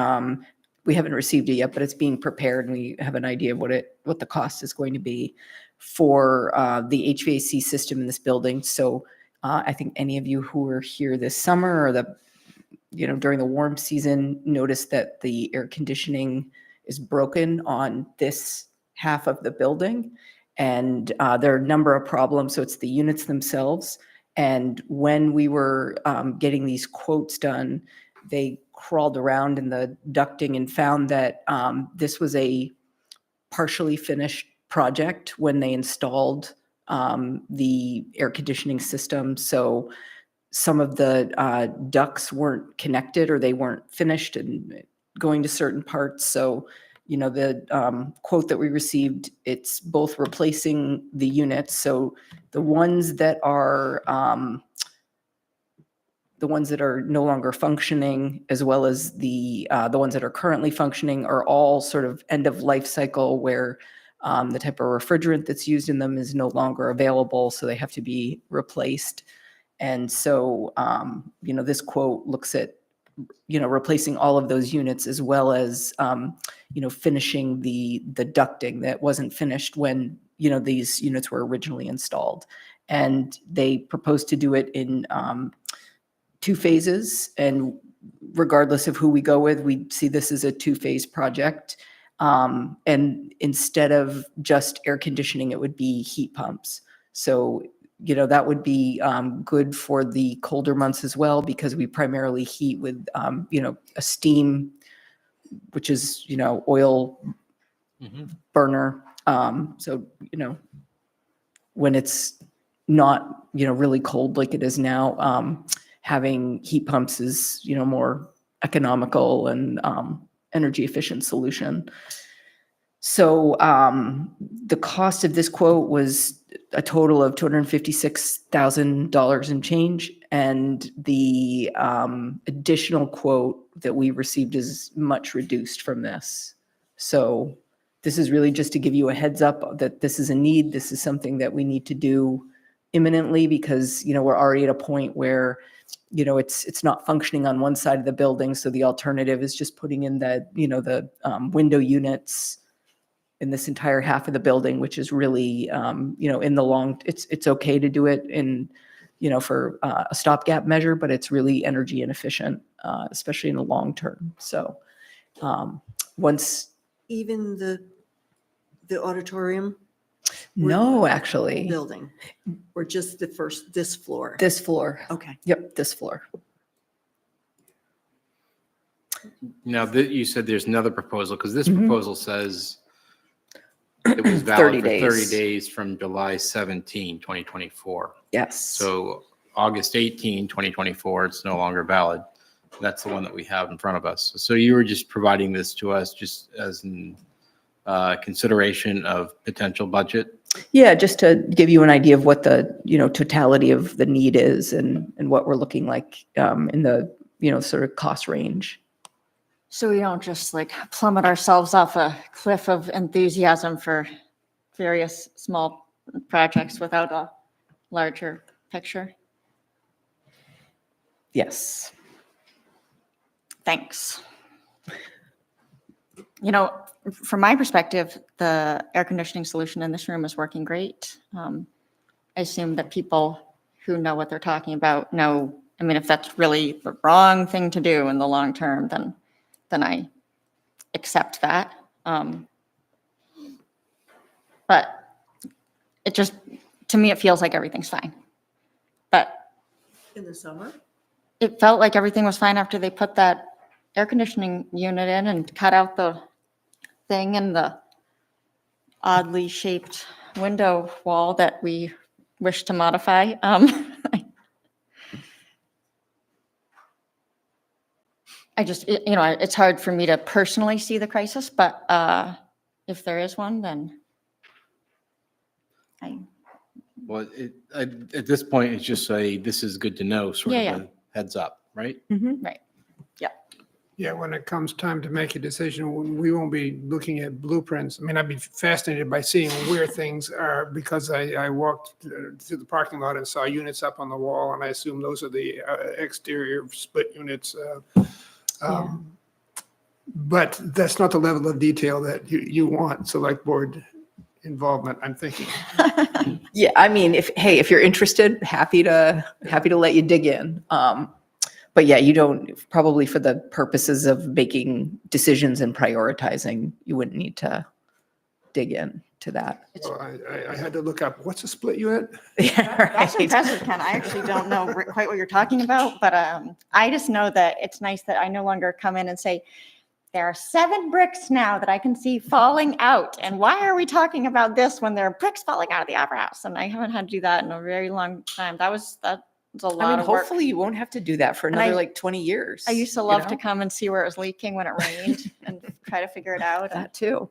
we haven't received it yet, but it's being prepared and we have an idea of what the cost is going to be for the HVAC system in this building. So I think any of you who were here this summer or during the warm season noticed that the air conditioning is broken on this half of the building. And there are a number of problems. So it's the units themselves. And when we were getting these quotes done, they crawled around in the ducting and found that this was a partially finished project when they installed the air conditioning system. So some of the ducts weren't connected or they weren't finished and going to certain parts. So, the quote that we received, it's both replacing the units. So the ones that are no longer functioning, as well as the ones that are currently functioning, are all sort of end of life cycle where the type of refrigerant that's used in them is no longer available, so they have to be replaced. And so, this quote looks at, replacing all of those units as well as, finishing the ducting that wasn't finished when, these units were originally installed. And they proposed to do it in 2 phases. And regardless of who we go with, we see this as a 2-phase project. And instead of just air conditioning, it would be heat pumps. So, that would be good for the colder months as well, because we primarily heat with, a steam, which is, oil burner. So, when it's not, really cold like it is now, having heat pumps is, more economical and energy efficient solution. So the cost of this quote was a total of $256,000 and change. And the additional quote that we received is much reduced from this. So this is really just to give you a heads up that this is a need. This is something that we need to do imminently because, we're already at a point where, it's not functioning on one side of the building. So the alternative is just putting in the window units in this entire half of the building, which is really, in the long, it's okay to do it in, for a stopgap measure, but it's really energy inefficient, especially in the long term. So once, Even the auditorium no, actually, building, or just this floor? this floor. Okay. Yep, this floor. Now, you said there's another proposal, because this Mhm. proposal says it was 30 valid for 30 days. days from July 17, 2024. Yes. So August 18, 2024, it's no longer valid. That's the one that we have in front of us. So you were just providing this to us just as an consideration of potential budget? Yeah, just to give you an idea of what the, totality of the need is and what we're looking like in the, sort of cost range. So we don't just like plummet ourselves off a cliff of enthusiasm for various small projects without a larger picture. Yes. Thanks. From my perspective, the air conditioning solution in this room is working great. I assume that people who know what they're talking about know, if that's really the wrong thing to do in the long term, then I accept that. But it just, to me, it feels like everything's fine. But In the summer? it felt like everything was fine after they put that air conditioning unit in and cut out the thing in the oddly shaped window wall that we wish to modify. I just, it's hard for me to personally see the crisis, but if there is one, then Well, at this point, it's just this is good to know, sort Yeah, of a heads up, right? right. Yeah, when it comes time to make a decision, we won't be looking at blueprints. I'd be fascinated by seeing where things are, because I walked through the parking lot and saw units up on the wall, and I assume those are the exterior split units. But that's not the level of detail that you want select board involvement, I'm thinking. Yeah, if you're interested, happy to let you dig in. But yeah, you don't, probably for the purposes of making decisions and prioritizing, you wouldn't need to dig in to that. So I had to look up, what's a split unit? Yeah, That's right. impressive, Ken. I actually don't know quite what you're talking about, but I just know that it's nice that I no longer come in and say, there are 7 bricks now that I can see falling out. And why are we talking about this when there are bricks falling out of the Opera House? And I haven't had to do that in a very long time. That was a lot of work. Hopefully you won't have to do that for And another I- like 20 years. I used to love to come and see where it was leaking when it rained and try to figure it out. And that too.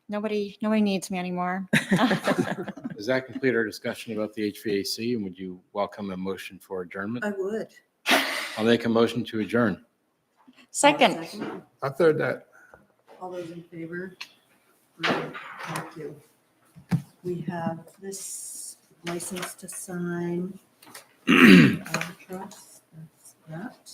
nobody needs me anymore. Does that complete our discussion about the HVAC? And would you welcome a motion for adjournment? I would. I'll make a motion to adjourn. Second. I third that. All those in favor? Brilliant. Thank you. We have this license to sign. Trust, that's that.